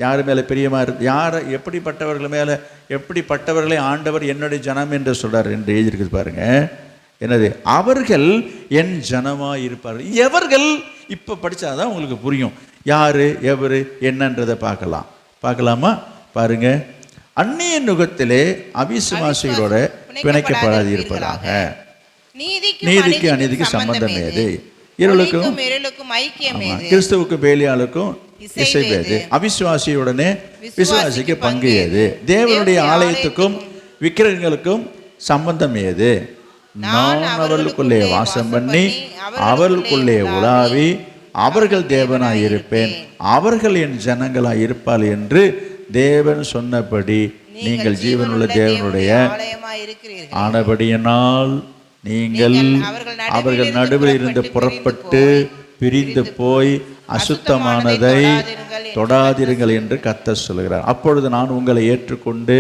யார் மேலே பிரியமாக இருக்கு, யார் எப்படிப்பட்டவர்கள் மேலே, எப்படிப்பட்டவர்களை ஆண்டவர் என்னுடைய ஜனம் என்று சொல்கிறார் என்று எழுதியிருக்குது பாருங்கள். என்னது? அவர்கள் என் ஜனமாக இருப்பார்கள். எவர்கள்? இப்போ படித்தாதான் உங்களுக்கு புரியும் யார் எவர் என்னன்றதை பார்க்கலாமா? பாருங்க, அந்நிய நுகத்திலே அவிசுவாசிகளோட பிணைக்கப்படாது இருப்பதாக. நீதிக்கு அநீதிக்கு சம்பந்தம் ஏது? இருளுக்கும் ஐக்கியம் ஏது? கிறிஸ்துவுக்கு பேலியாளுக்கும் இசைவேது? அவிசுவாசியுடனே விசுவாசிக்கு பங்கு ஏது? தேவனுடைய ஆலயத்துக்கும் விக்கிரகங்களுக்கும் சம்பந்தம் ஏது? நான் அவர்களுக்குள்ளே வாசம் பண்ணி அவர்களுக்குள்ளே உலாவி அவர்கள் தேவனாய் இருப்பேன், அவர்கள் என் ஜனங்களாய் இருப்பார் என்று தேவன் சொன்னபடி நீங்கள் ஜீவனுள்ள தேவனுடைய ஆனபடியினால் நீங்கள் அவர்கள் நடுவில் இருந்து புறப்பட்டு பிரிந்து போய் அசுத்தமானதை தொடாதிருங்கள் என்று கர்த்தர் சொல்கிறார். அப்பொழுது நான் உங்களை ஏற்றுக்கொண்டு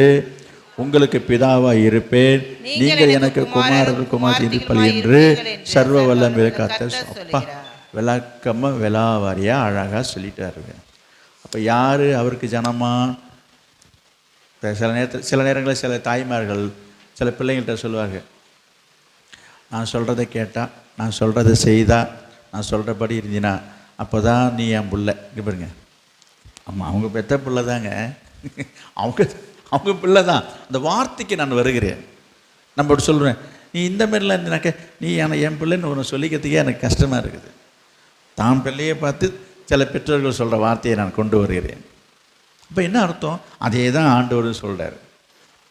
உங்களுக்கு பிதாவாய் இருப்பேன், நீங்கள் எனக்கு குமாரர் குமாரி இருப்பல் என்று சர்வ வல்லமை கர்த்தர். அப்பா, விளக்கமாக விலாவாரியாக அழகாக சொல்லிட்டாருங்க. அப்போ யார் அவருக்கு ஜனமா? சில நேரங்களில் சில தாய்மார்கள் சில பிள்ளைங்கள்ட்ட சொல்லுவாங்க, நான் சொல்கிறத கேட்டால், நான் சொல்கிறத செய்தா, நான் சொல்கிறபடி இருந்தினா, அப்போ தான் நீ என் பிள்ளை. இங்கே பாருங்க, ஆமாம், அவங்க பெற்ற பிள்ளை தாங்க, அவங்க பிள்ளை தான். அந்த வார்த்தைக்கு நான் வருகிறேன். நம்ம அப்படி சொல்கிறேன், நீ இந்த மாதிரிலாம் இருந்தினாக்க நீ என் பிள்ளைன்னு ஒன்று சொல்லிக்கிறதுக்கே எனக்கு கஷ்டமாக இருக்குது. தான் பிள்ளையை பார்த்து சில பெற்றோர்கள் சொல்கிற வார்த்தையை நான் கொண்டு வருகிறேன். இப்போ என்ன அர்த்தம்? அதே தான் ஆண்டவர் சொல்கிறார்.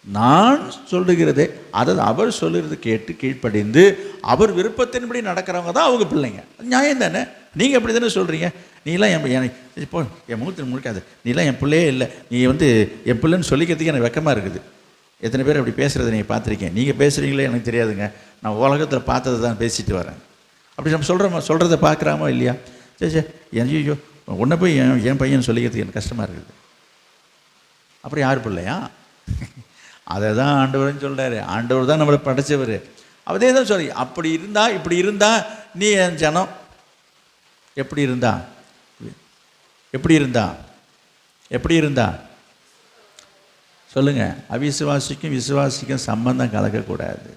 நான் சொல்லுகிறதே, அதாவது அவர் சொல்லுறது கேட்டு கீழ்ப்படிந்து அவர் விருப்பத்தின்படி நடக்கிறவங்க தான் அவங்க பிள்ளைங்க. நியாயம் தானே? நீங்கள் அப்படி தானே சொல்கிறீங்க. நீலாம் இப்போ என் முகத்தில் முழிக்காது, நீலாம் என் பிள்ளையே இல்லை, நீ என் பிள்ளைன்னு சொல்லிக்கிறதுக்கு எனக்கு வெக்கமாக இருக்குது. எத்தனை பேர் அப்படி பேசுகிறத நீங்கள் பார்த்துருக்கேன். நீங்கள் பேசுகிறீங்களே எனக்கு தெரியாதுங்க, நான் உலகத்தில் பார்த்ததை தான் பேசிட்டு வரேன். அப்படி நம்ம சொல்கிறத பார்க்குறாமோ இல்லையா? சரி ஐயோ உன்னை போய் என் பையன் சொல்லிக்கிறதுக்கு எனக்கு கஷ்டமாக இருக்குது. அப்புறம் யார் பிள்ளையா? அதை தான் ஆண்டவர்னு சொல்கிறாரு. ஆண்டவர் தான் நம்மளை படைச்சவர். அதே தான் சொல்லி, அப்படி இருந்தா இப்படி இருந்தா நீ என் ஜனம். எப்படி இருந்தா சொல்லுங்க. அவிசுவாசிக்கும் விசுவாசிக்கும் சம்பந்தம் கலக்கக்கூடாது.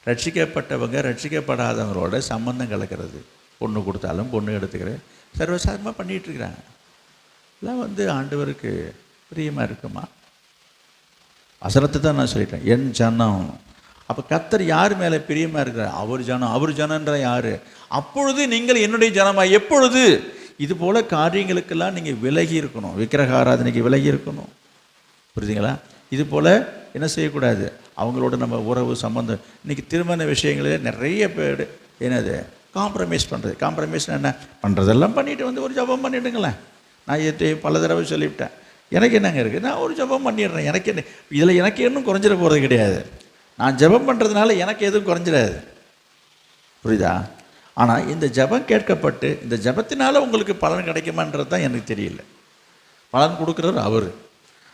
ரட்சிக்கப்பட்டவங்க ரட்சிக்கப்படாதவங்களோட சம்பந்தம் கலக்கிறது, பொண்ணு கொடுத்தாலும் பொண்ணு எடுத்துக்கிறேன் சர்வசாதாரணமாக பண்ணிகிட்ருக்குறாங்க. எல்லாம் ஆண்டவருக்கு பிரியமாக இருக்குமா? வசனத்தை தான் நான் சொல்லிட்டேன், என் ஜனம். அப்போ கர்த்தர் யார் மேலே பிரியமாக இருக்கிறார்? அவர் ஜனன்ற யார்? அப்பொழுது நீங்கள் என்னுடைய ஜனமாக. எப்பொழுது? இது போல் காரியங்களுக்கெல்லாம் நீங்கள் விலகி இருக்கணும், விக்கிரக ஆராதனைக்கு விலகி இருக்கணும். புரியுதுங்களா? இது போல் என்ன செய்யக்கூடாது, அவங்களோட நம்ம உறவு சம்பந்தம். இன்றைக்கி திருமண விஷயங்களே நிறைய பேர் என்னது காம்ப்ரமைஸ் பண்ணுறது. காம்ப்ரமைஸ் என்ன பண்ணுறதெல்லாம் பண்ணிவிட்டு ஒரு ஜபம் பண்ணிவிடுங்களேன். நான் பல தடவை சொல்லிவிட்டேன், எனக்கு என்னங்க இருக்குது, நான் ஒரு ஜபம் பண்ணிடுறேன், எனக்கு என்ன இதில், எனக்கு இன்னும் குறைஞ்சிட போகிறது கிடையாது. நான் ஜபம் பண்ணுறதுனால எனக்கு எதுவும் குறைஞ்சிடாது. புரியுதா? ஆனால் இந்த ஜபம் கேட்கப்பட்டு இந்த ஜபத்தினால உங்களுக்கு பலன் கிடைக்குமான்றது தான் எனக்கு தெரியல. பலன் கொடுக்குறவர் அவர்.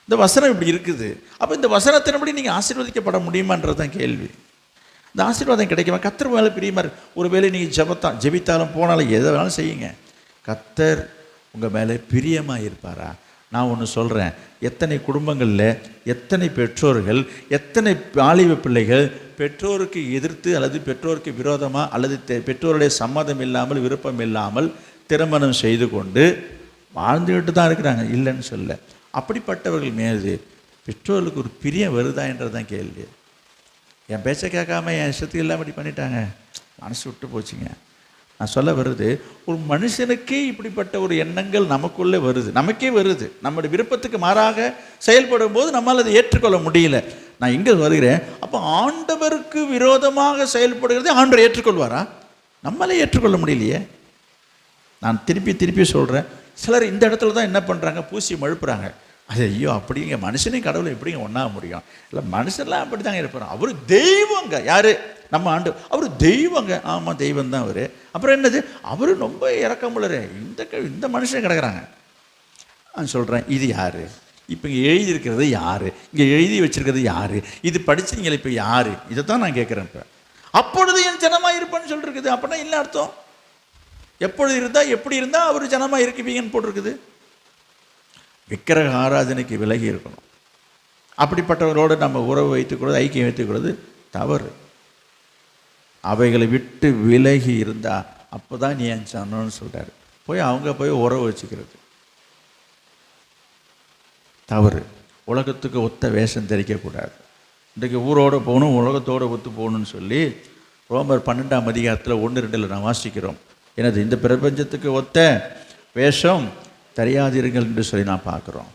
இந்த வசனம் இப்படி இருக்குது. அப்போ இந்த வசனத்தின்படி நீங்கள் ஆசீர்வதிக்கப்பட முடியுமான்றது தான் கேள்வி. இந்த ஆசீர்வாதம் கிடைக்குமா? கர்த்தர் மேலே பிரியமாக இருக்கு. ஒருவேளை நீங்கள் ஜெபித்தாலும் போனாலும் எதை வேணாலும் செய்யுங்க, கர்த்தர் உங்கள் மேலே பிரியமாக இருப்பாரா? நான் ஒன்று சொல்கிறேன், எத்தனை குடும்பங்களில் எத்தனை பெற்றோர்கள், எத்தனை வாலிப பிள்ளைகள் பெற்றோருக்கு எதிர்த்து அல்லது பெற்றோருக்கு விரோதமாக அல்லது பெற்றோருடைய சம்மதம் இல்லாமல் விருப்பம் இல்லாமல் திருமணம் செய்து கொண்டு வாழ்ந்துக்கிட்டு தான் இருக்கிறாங்க, இல்லைன்னு சொல்ல. அப்படிப்பட்டவர்கள் மீது பெற்றோர்களுக்கு ஒரு பிரியம் வருதா என்றதான் கேள்வி. என் பேச்சை கேட்காம என் இஷ்டத்துக்கு எல்லாம் இப்படி பண்ணிட்டாங்க, மனசு விட்டு போச்சுங்க. நான் சொல்ல வருது, ஒரு மனுஷனுக்கே இப்படிப்பட்ட ஒரு எண்ணங்கள் நமக்குள்ளே வருது, நமக்கே வருது. நம்முடைய விருப்பத்துக்கு மாறாக செயல்படும் போது நம்மால் அதை ஏற்றுக்கொள்ள முடியல. நான் இங்கே வருகிறேன், அப்போ ஆண்டவருக்கு விரோதமாக செயல்படுகிறதை ஆண்டவர் ஏற்றுக்கொள்வாரா? நம்மளே ஏற்றுக்கொள்ள முடியலையே. நான் திருப்பி சொல்கிறேன், சிலர் இந்த இடத்துல தான் என்ன பண்ணுறாங்க, பூசி மழுப்புறாங்க. அது ஐயோ அப்படிங்க, மனுஷனையும் கடவுளை எப்படிங்க ஒன்றா முடியும்? இல்லை, மனுஷன்லாம் அப்படி தாங்க இருப்பார். அவர் தெய்வங்க. யார்? நம்ம ஆண்டு. அவர் தெய்வங்க. ஆமாம், தெய்வம் தான் அவர். அப்புறம் என்னது, அவர் ரொம்ப இறக்கமுள்ளரு. இந்த மனுஷன் கிடக்குறாங்க. நான் சொல்கிறேன், இது யார்? இப்போ இங்கே எழுதியிருக்கிறது யார்? இங்கே எழுதி வச்சிருக்கிறது யார்? இது படிச்சிங்களே இப்போ யார்? இதை தான் நான் கேட்குறேன். இப்போ அப்பொழுது என் ஜனமாக இருப்பேன்னு சொல்லிருக்குது. அப்படின்னா இல்லை அர்த்தம், எப்பொழுது இருந்தால் எப்படி இருந்தால் அவர் ஜனமாக இருக்குவீங்கன்னு போட்டிருக்குது. விக்கிரக ஆராதனைக்கு விலகி இருக்கணும். அப்படிப்பட்டவரோடு நம்ம உறவு வைத்துக்கூடாது, ஐக்கியம் வைத்துக்கூடாது, தவறு. அவைகளை விட்டு விலகி இருந்தால் அப்போ தான் நீ என் சொன்னு சொல்கிறாரு. போய் உறவு வச்சுக்கிறது தவறு. உலகத்துக்கு ஒத்த வேஷம் தெரிக்கக்கூடாது. இன்றைக்கு ஊரோடு போகணும், உலகத்தோடு ஒத்து போகணும்னு சொல்லி ரோமர் 12ஆம் அதிகாரத்தில் 1-2 நான் வாசிக்கிறோம். எனது இந்த பிரபஞ்சத்துக்கு ஒத்த வேஷம் தெரியாதீர்கள் என்று சொல்லி நான் பார்க்குறோம்.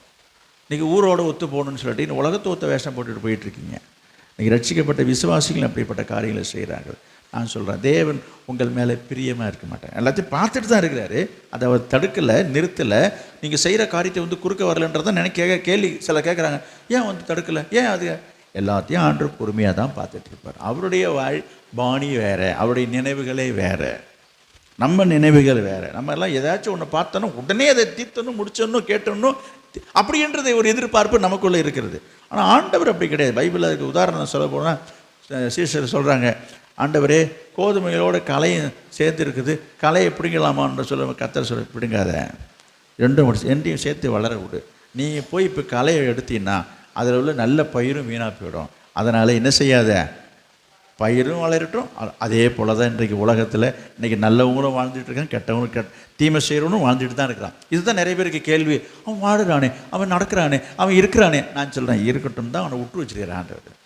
இன்றைக்கி ஊரோடு ஒத்து போகணுன்னு சொல்லிட்டு இன்னும் உலகத்தை ஒத்த வேஷம் போட்டுட்டு போயிட்டுருக்கீங்க. இன்றைக்கி ரட்சிக்கப்பட்ட விசுவாசிகள் அப்படிப்பட்ட காரியங்களை செய்கிறார்கள். நான் சொல்கிறேன், தேவன் உங்கள் மேலே பிரியமாக இருக்க மாட்டேன். எல்லாத்தையும் பார்த்துட்டு தான் இருக்கிறாரு, அதை அவர் தடுக்கலை, நிறுத்தலை. நீங்கள் செய்கிற காரியத்தை குறுக்க வரலன்றதான் கேள்வி சில கேட்குறாங்க, ஏன் தடுக்கலை, ஏன் அது? எல்லாத்தையும் ஆண்டவர் பொறுமையாக தான் பார்த்துட்டு இருப்பார். அவருடைய பாணி வேறு, அவருடைய நினைவுகளே வேறு, நம்ம நினைவுகள் வேறு. நம்ம எல்லாம் ஏதாச்சும் ஒன்று பார்த்தோன்னா உடனே அதை தீர்த்தணும், முடிச்சோன்னு, கேட்டணும், அப்படின்றத ஒரு எதிர்பார்ப்பு நமக்குள்ளே இருக்கிறது. ஆனால் ஆண்டவர் அப்படி கிடையாது. பைபிளில் அதுக்கு உதாரணம் சொல்ல போனால், சீஷர் சொல்கிறாங்க, ஆண்டவரே கோதுமைகளோட கலையும் சேர்த்து இருக்குது, கலையை பிடிங்கலாமான்னு சொல்ல கர்த்தர் சொல்ல, பிடுங்காத, ரெண்டையும் சேர்த்து வளர விடு. நீ போய் இப்போ கலையை எடுத்தீங்கன்னா அதில் உள்ள நல்ல பயிரும் வீணாக போயிடும். அதனால் என்ன செய்யாத, பயிரும் வளரட்டும். அதே போல் தான் இன்றைக்கு உலகத்தில் இன்றைக்கி நல்லவங்களும் வாழ்ந்துட்டு இருக்காங்க, கெட்டவங்களும் தீமை செய்கிறவனும் வாழ்ந்துட்டு தான் இருக்கிறான். இதுதான் நிறைய பேருக்கு கேள்வி. அவன் வாடுறானே, அவன் நடக்கிறானே, அவன் இருக்கிறானே. நான் சொல்கிறேன், இருக்கட்டும் தான் அவனை விட்டு வச்சுருக்கிறான்.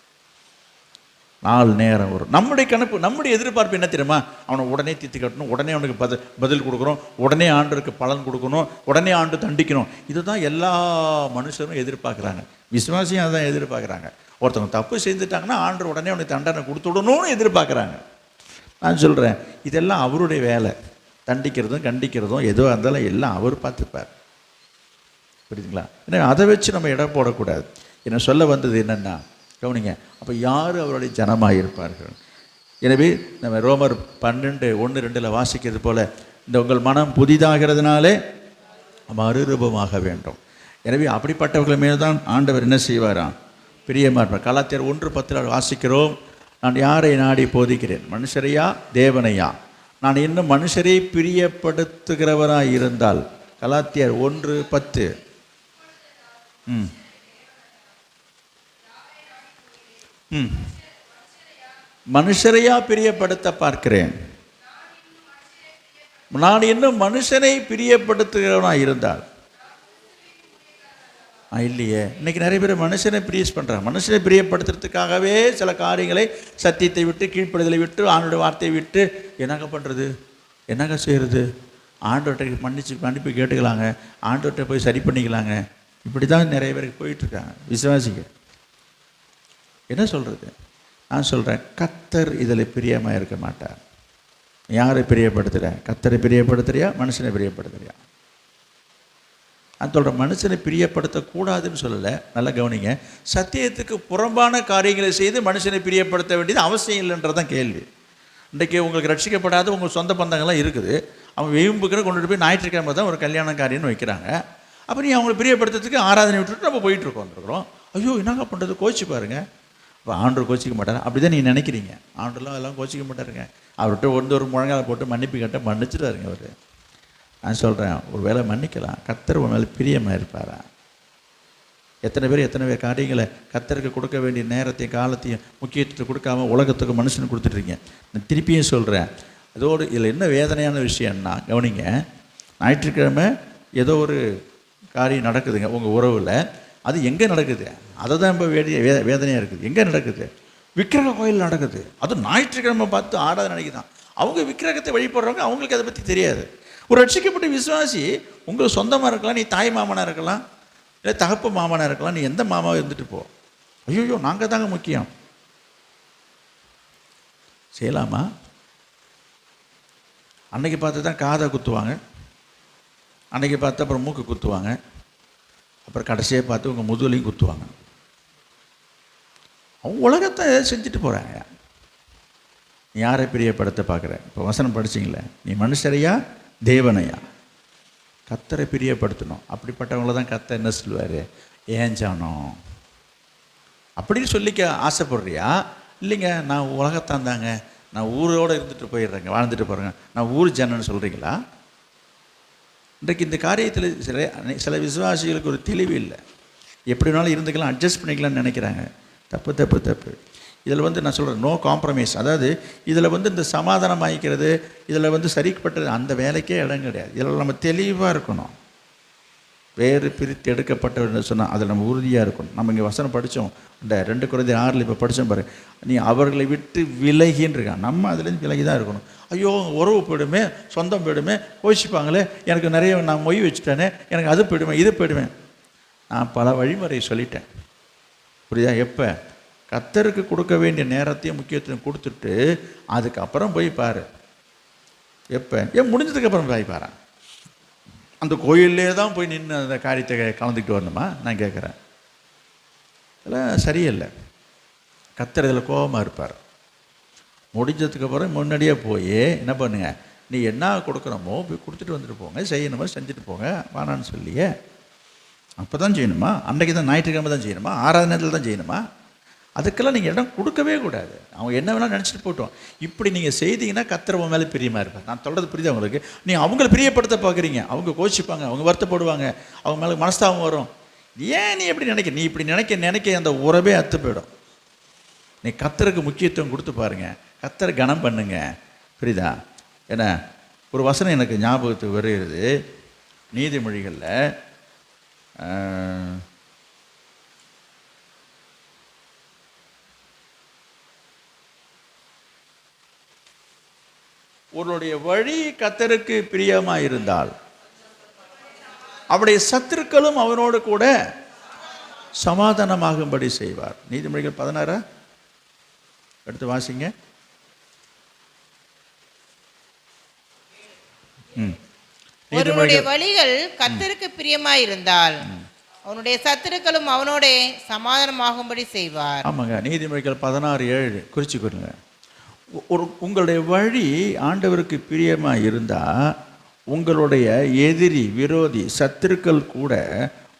நாலு நேரம் வரும். நம்முடைய கணப்பு, நம்முடைய எதிர்பார்ப்பு என்ன தெரியுமா? அவனை உடனே தீர்த்து கட்டணும், உடனே அவனுக்கு பதில் கொடுக்கணும், உடனே ஆண்டருக்கு பலன் கொடுக்கணும், உடனே ஆண்டு தண்டிக்கணும். இதுதான் எல்லா மனுஷரும் எதிர்பார்க்குறாங்க. விசுவாசியும் அதான் எதிர்பார்க்குறாங்க. ஒருத்தவங்க தப்பு செஞ்சுட்டாங்கன்னா ஆண்டு உடனே அவனுக்கு தண்டனை கொடுத்துடணும்னு எதிர்பார்க்குறாங்க. நான் சொல்கிறேன், இதெல்லாம் அவருடைய வேலை. தண்டிக்கிறதும் கண்டிக்கிறதும் எதுவாக இருந்தாலும் எல்லாம் அவர் பார்த்துப்பார். புரியுதுங்களா? ஏன்னா அதை வச்சு நம்ம இடம் போடக்கூடாது. என்ன சொல்ல வந்தது என்னென்னா, கவனிங்க, அப்போ யார் அவருடைய ஜனமாக இருப்பார்கள்? எனவே நம்ம ரோமர் 12:1-2 வாசிக்கிறது போல், இந்த உங்கள் மனம் புதிதாகிறதுனாலே மறுரூபமாக வேண்டும். எனவே அப்படிப்பட்டவர்கள் மேல் தான் ஆண்டவர் என்ன செய்வாராம்? பிரியமாக இருப்பார். கலாத்தியர் 1:10 வாசிக்கிறோம், நான் யாரை நாடி போதிக்கிறேன்? மனுஷரையா தேவனையா? நான் இன்னும் மனுஷரை பிரியப்படுத்துகிறவராக இருந்தால். கலாத்தியர் 1:10. மனுஷரையா பிரியப்படுத்த பார்க்கிறேன்? நான் இன்னும் மனுஷனை பிரியப்படுத்துகிறவனாக இருந்தால். இல்லையே. இன்னைக்கு நிறைய பேர் மனுஷனை பிரியஸ் பண்ணுறாங்க. மனுஷனை பிரியப்படுத்துறதுக்காகவே சில காரியங்களை, சத்தியத்தை விட்டு, கீழ்ப்படுதலை விட்டு, ஆண்டோட வார்த்தையை விட்டு என்னங்க பண்ணுறது, என்னங்க செய்கிறது? ஆண்டோட்ட மன்னிப்பு கேட்டுக்கலாங்க, ஆண்டோட்ட போய் சரி பண்ணிக்கலாங்க. இப்படி தான் நிறைய பேருக்கு போயிட்டுருக்காங்க விசுவாசிங்க. என்ன சொல்கிறது? நான் சொல்கிறேன், கர்த்தர் இதில் பிரியமாக இருக்க மாட்டார். யாரை பிரியப்படுத்துகிற? கர்த்தரை பிரியப்படுத்துறியா, மனுஷனை பிரியப்படுத்துறியா? நான் சொல்கிறேன், மனுஷனை பிரியப்படுத்தக்கூடாதுன்னு சொல்லலை. நல்லா கவனிங்க. சத்தியத்துக்கு புறம்பான காரியங்களை செய்து மனுஷனை பிரியப்படுத்த வேண்டியது அவசியம் இல்லைன்றதான் கேள்வி. இன்றைக்கி உங்களுக்கு ரட்சிக்கப்படாத உங்கள் சொந்த பந்தங்கள்லாம் இருக்குது. அவங்க வெயும்புக்கிற கொண்டுட்டு போய் ஞாயிற்றுக்கிழமை தான் ஒரு கல்யாண காரியம்னு வைக்கிறாங்க. அப்போ நீ அவங்களை பிரியப்படுத்துறதுக்கு ஆராதனை விட்டுட்டு நம்ம போயிட்டுருக்கோம். ஐயோ என்னங்க பண்ணுறது? கோச்சு பாருங்கள். இப்போ ஆண்டவர் கோச்சிக்க மாட்டார். அப்படி தான் நீங்கள் நினைக்கிறீங்க. ஆண்டர்லாம் எல்லாம் கோச்சிக்க மாட்டாருங்க. அவர்கிட்ட ஒரு முழங்கால போட்டு மன்னிப்பு கேட்ட மன்னிச்சிட்டாருங்க அவர். நான் சொல்கிறேன், ஒரு வேளை மன்னிக்கலாம். கர்த்தர் ஒரு மேலே பிரியமாக இருப்பாரா? எத்தனை பேர் காரியங்களை கர்த்தருக்கு கொடுக்க வேண்டிய நேரத்தையும் காலத்தையும் முக்கியத்துவத்தை கொடுக்காம உலகத்துக்கு மனுஷனுக்கு கொடுத்துட்ருக்கீங்க. நான் திருப்பியும் சொல்கிறேன், அதோடு இதில் என்ன வேதனையான விஷயம்னா, கவனிங்க, ஞாயிற்றுக்கிழமை ஏதோ ஒரு காரியம் நடக்குதுங்க உங்கள் உறவில். அது எங்கே நடக்குது? அதை தான் இப்போ வேதனையாக இருக்குது. எங்கே நடக்குது? விக்கிரக கோயில் நடக்குது. அது ஞாயிற்றுக்கிழமை பார்த்து ஆராதனை நினைக்குதான். அவங்க விக்கிரகத்தை வழிபடுறவங்க, அவங்களுக்கு அதை பற்றி தெரியாது. ஒரு ரட்சிக்கப்பட்ட விசுவாசி உங்களுக்கு சொந்தமாக இருக்கலாம், நீ தாய் மாமனாக இருக்கலாம், இல்லை தகப்பு மாமனாக இருக்கலாம், நீ எந்த மாமாவை இருந்துட்டு போ. ஐயோ நாங்கள் தாங்க முக்கியம். செய்யலாமா? அன்னைக்கு பார்த்து தான் காதை குத்துவாங்க, அன்னைக்கு பார்த்து அப்புறம் மூக்கு குத்துவாங்க, அப்புறம் கடைசியாக பார்த்து உங்கள் முதுகலையும் குத்துவாங்க. அவங்க உலகத்தை செஞ்சுட்டு போகிறாங்க. நீ யாரை பிரியப்படுத்த பார்க்குற? இப்போ வசனம் படிச்சிங்களே, நீ மனுஷரையா தேவனையா? கர்த்தரை பிரியப்படுத்தணும். அப்படிப்பட்டவங்கள தான் கர்த்தர் என்ன சொல்லுவார்? ஏஞ்சானோ அப்படின்னு சொல்லிக்க ஆசைப்படுறியா? இல்லைங்க நான் உலகத்தான் தாங்க, நான் ஊரோடு இருந்துட்டு போயிடுறேங்க, வாழ்ந்துட்டு போகிறேங்க, நான் ஊர் ஜனன்னு சொல்கிறீங்களா? இன்றைக்கு இந்த காரியத்தில் சில விசுவாசிகளுக்கு ஒரு தெளிவு இல்லை. எப்படி வேணாலும் இருந்துக்கலாம், அட்ஜஸ்ட் பண்ணிக்கலாம்னு நினைக்கிறாங்க. தப்பு. இதில் நான் சொல்கிறேன், நோ காம்ப்ரமைஸ். அதாவது இதில் இந்த சமாதானம் ஆகிக்கிறது, இதில் சரிப்பட்டது, அந்த வேலைக்கே இடம் கிடையாது. இதில் நம்ம தெளிவாக இருக்கணும். வேறு பிரித்து எடுக்கப்பட்டவர் சொன்னால் அதில் நம்ம உறுதியாக இருக்கணும். நம்ம இங்கே வசனம் படித்தோம், இந்த 2 Corinthians 6 இப்போ படித்தோம் பாரு, நீ அவர்களை விட்டு விலகின்னு இருக்கான். நம்ம அதுலேருந்து விலகி தான் இருக்கணும். ஐயோ உறவு போயிடுமே, சொந்தம் போயிடுமே, கோச்சிப்பாங்களே, எனக்கு நிறைய நான் மொய் வச்சுட்டேனே, எனக்கு அது போயிடுவேன், இது போயிடுவேன். நான் பல வழிமுறை சொல்லிட்டேன். புரியுதா? எப்போ கர்த்தருக்கு கொடுக்க வேண்டிய நேரத்தையும் முக்கியத்துவம் கொடுத்துட்டு அதுக்கப்புறம் போய் பாரு. எப்போ முடிஞ்சதுக்கப்புறம் போய் பாரு. அந்த கோயிலே தான் போய் நின்று அந்த காரியத்தை கலந்துக்கிட்டு வரணுமா? நான் கேட்குறேன். இதெல்லாம் சரியில்லை. கர்த்தர் இதில் கோபமாக இருப்பார். முடிஞ்சதுக்கப்புறம் முன்னாடியே போய் என்ன பண்ணுங்க, நீ என்ன கொடுக்குறோமோ போய் கொடுத்துட்டு வந்துட்டு போங்க, செய்யணுமோ செஞ்சுட்டு போங்க, வானான்னு சொல்லியே. அப்போ தான் செய்யணுமா? அன்றைக்கி தான் ஞாயிற்றுக்கிழமை தான் செய்யணுமா? ஆராதனையில் தான் செய்யணுமா? அதுக்கெல்லாம் நீங்கள் இடம் கொடுக்கவே கூடாது. அவங்க என்ன வேணாலும் நினச்சிட்டு போட்டோம். இப்படி நீங்கள் செய்தீங்கன்னா கர்த்தர் உன் மேலே பிரியமாக இருப்பார். நான் சொல்கிறது புரியுது அவங்களுக்கு? நீங்கள் அவங்கள பிரியப்படுத்த பார்க்குறீங்க, அவங்க கோச்சிப்பாங்க, அவங்க வருத்தப்படுவாங்க, அவங்க மேலே மனஸ்தாபம் வரும். ஏன் நீ எப்படி நினைக்க? நீ இப்படி நினைக்க அந்த உறவே அத்து போயிடும். நீ கர்த்தருக்கு முக்கியத்துவம் கொடுத்து பாருங்க, கர்த்தரை கனம் பண்ணுங்க. புரியுதா? ஏன்னா ஒரு வசனம் எனக்கு ஞாபகத்துக்கு வருகிறது. நீதிமொழிகளில் உன்னுடைய வழி கர்த்தருக்கு பிரியமாக இருந்தால் அவருடைய சத்துருக்களும் அவனோடு கூட சமாதானமாகும்படி செய்வார். நீதிமொழிகள் 16 எடுத்து வாசிங்க. ஒருவனுடைய வழிகள் கர்த்தருக்கு பிரியமாயிருந்தால் அவனுடைய சத்துருக்களும் அவனோட சமாதானமாகும்படி செய்வார். ஆமாங்க, நீதிமொழிகள் 16:7 குறிச்சுக்கொள்ளுங்க. உங்களுடைய வழி ஆண்டவருக்கு பிரியமாக இருந்தால் உங்களுடைய எதிரி, விரோதி, சத்துருக்கள் கூட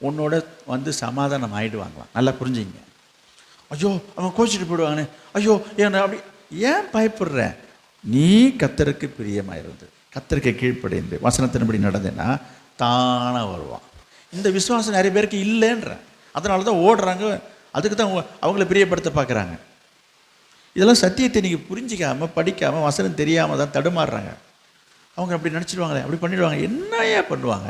உன்னோட வந்து சமாதானம் ஆகிடுவாங்களாம். நல்லா புரிஞ்சுங்க. ஐயோ அவன் கோச்சிட்டு போயிடுவாங்கன்னு, ஐயோ ஏன் அப்படி ஏன் பயப்படுற? நீ கர்த்தருக்கு பிரியமாக இருந்து கர்த்தருக்கு கீழ்ப்படைந்து வசனத்தின்படி நடந்தேன்னா தானாக வருவான். இந்த விசுவாசம் நிறைய பேருக்கு இல்லைன்ற, அதனால தான் ஓடுறாங்க, அதுக்கு தான் அவங்கள பிரியப்படுத்த பார்க்குறாங்க. இதெல்லாம் சத்தியத்தை நீங்கள் புரிஞ்சிக்காமல் படிக்காமல் வசனம் தெரியாமல் தான் தடுமாறுறாங்க. அவங்க அப்படி நினச்சிடுவாங்களே, அப்படி பண்ணிடுவாங்க. என்னையா பண்ணுவாங்க?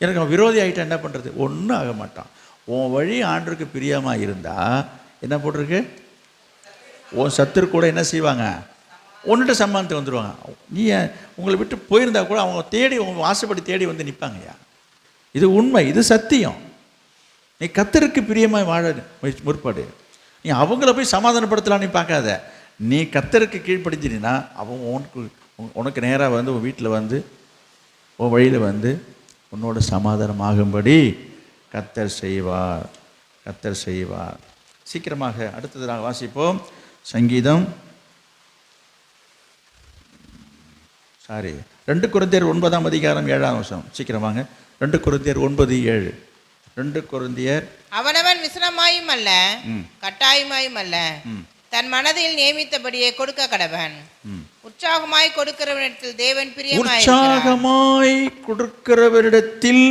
எனக்கு அவன் விரோதி ஆகிட்டா என்ன பண்ணுறது? ஒன்றும் ஆக மாட்டான். உன் வழி ஆண்டருக்கு பிரியமாக இருந்தால் என்ன போட்டிருக்கு? உன் சத்துரு கூட என்ன செய்வாங்க? ஒன்றுட்ட சம்மானத்துக்கு வந்துடுவாங்க. நீ உங்களை விட்டு போயிருந்தா கூட அவங்க தேடி, உங்கள் வாசப்படி தேடி வந்து நிற்பாங்கய்யா. இது உண்மை, இது சத்தியம். நீ கர்த்தருக்கு பிரியமாக வாழ முற்படு. நீ அவங்கள போய் சமாதானப்படுத்தலாம் நீ பார்க்காத. நீ கர்த்தருக்கு கீழ்ப்படுத்தினா அவன் உனக்கு நேராக வந்து உன் வீட்டில் வந்து உன் வழியில் வந்து உன்னோட சமாதானம் ஆகும்படி கர்த்தர் செய்வார். கர்த்தர் செய்வார். சீக்கிரமாக அடுத்தது நாங்கள் வாசிப்போம். சங்கீதம் 2 கொரிந்தியர் 9:7. சீக்கிரமாங்க. 2 கொரிந்தியர் 9:7. 2 கொரிந்தியர். அவனவன் விசனமாயும் அல்ல கட்டாயமாயும் அல்ல, தன் மனதில் நியமித்தபடியே கொடுக்க கடவன். உற்சாகமாய் கொடுக்கிறவனிடத்தில் தேவன் பிரியமாய் உற்சாகமாய் கொடுக்கிறவரிடத்தில்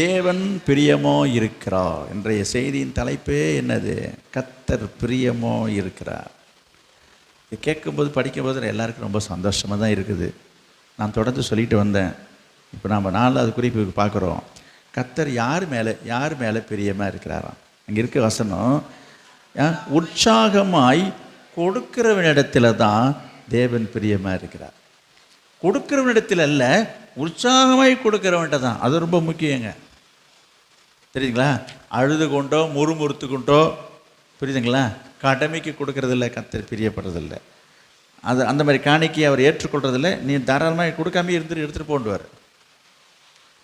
தேவன் பிரியமோ இருக்கிறார். இன்றைய செய்தியின் தலைப்பே என்னது? கர்த்தர் பிரியமோ இருக்கிறார். இது கேட்கும்போது படிக்கும்போது எல்லாருக்கும் ரொம்ப சந்தோஷமாக தான் இருக்குது. நான் தொடர்ந்து சொல்லிட்டு வந்தேன். இப்போ நம்ம 4வது குறிப்பு பார்க்குறோம். கர்த்தர் யார் மேலே பிரியமாக இருக்கிறாராம். அங்கே இருக்க வசனம், உற்சாகமாய் கொடுக்கிறவனிடத்தில் தான் தேவன் பிரியமாக இருக்கிறார். கொடுக்கிறவனிடத்தில் அல்ல, உற்சாகமாய் கொடுக்கிறவன்கிட்ட தான். அது ரொம்ப முக்கியங்க. தெரியுதுங்களா? அழுது கொண்டோ முறுமுறுத்து கொண்டோ, புரியுதுங்களா, கடமைக்கு கொடுக்கறதில்ல கர்த்தர் பிரியப்படுறதில்லை. அது அந்த மாதிரி காணிக்கை அவர் ஏற்றுக்கொள்றதில்லை. நீ தாராளமாக கொடுக்காமே எடுத்துகிட்டு போண்டுவார்.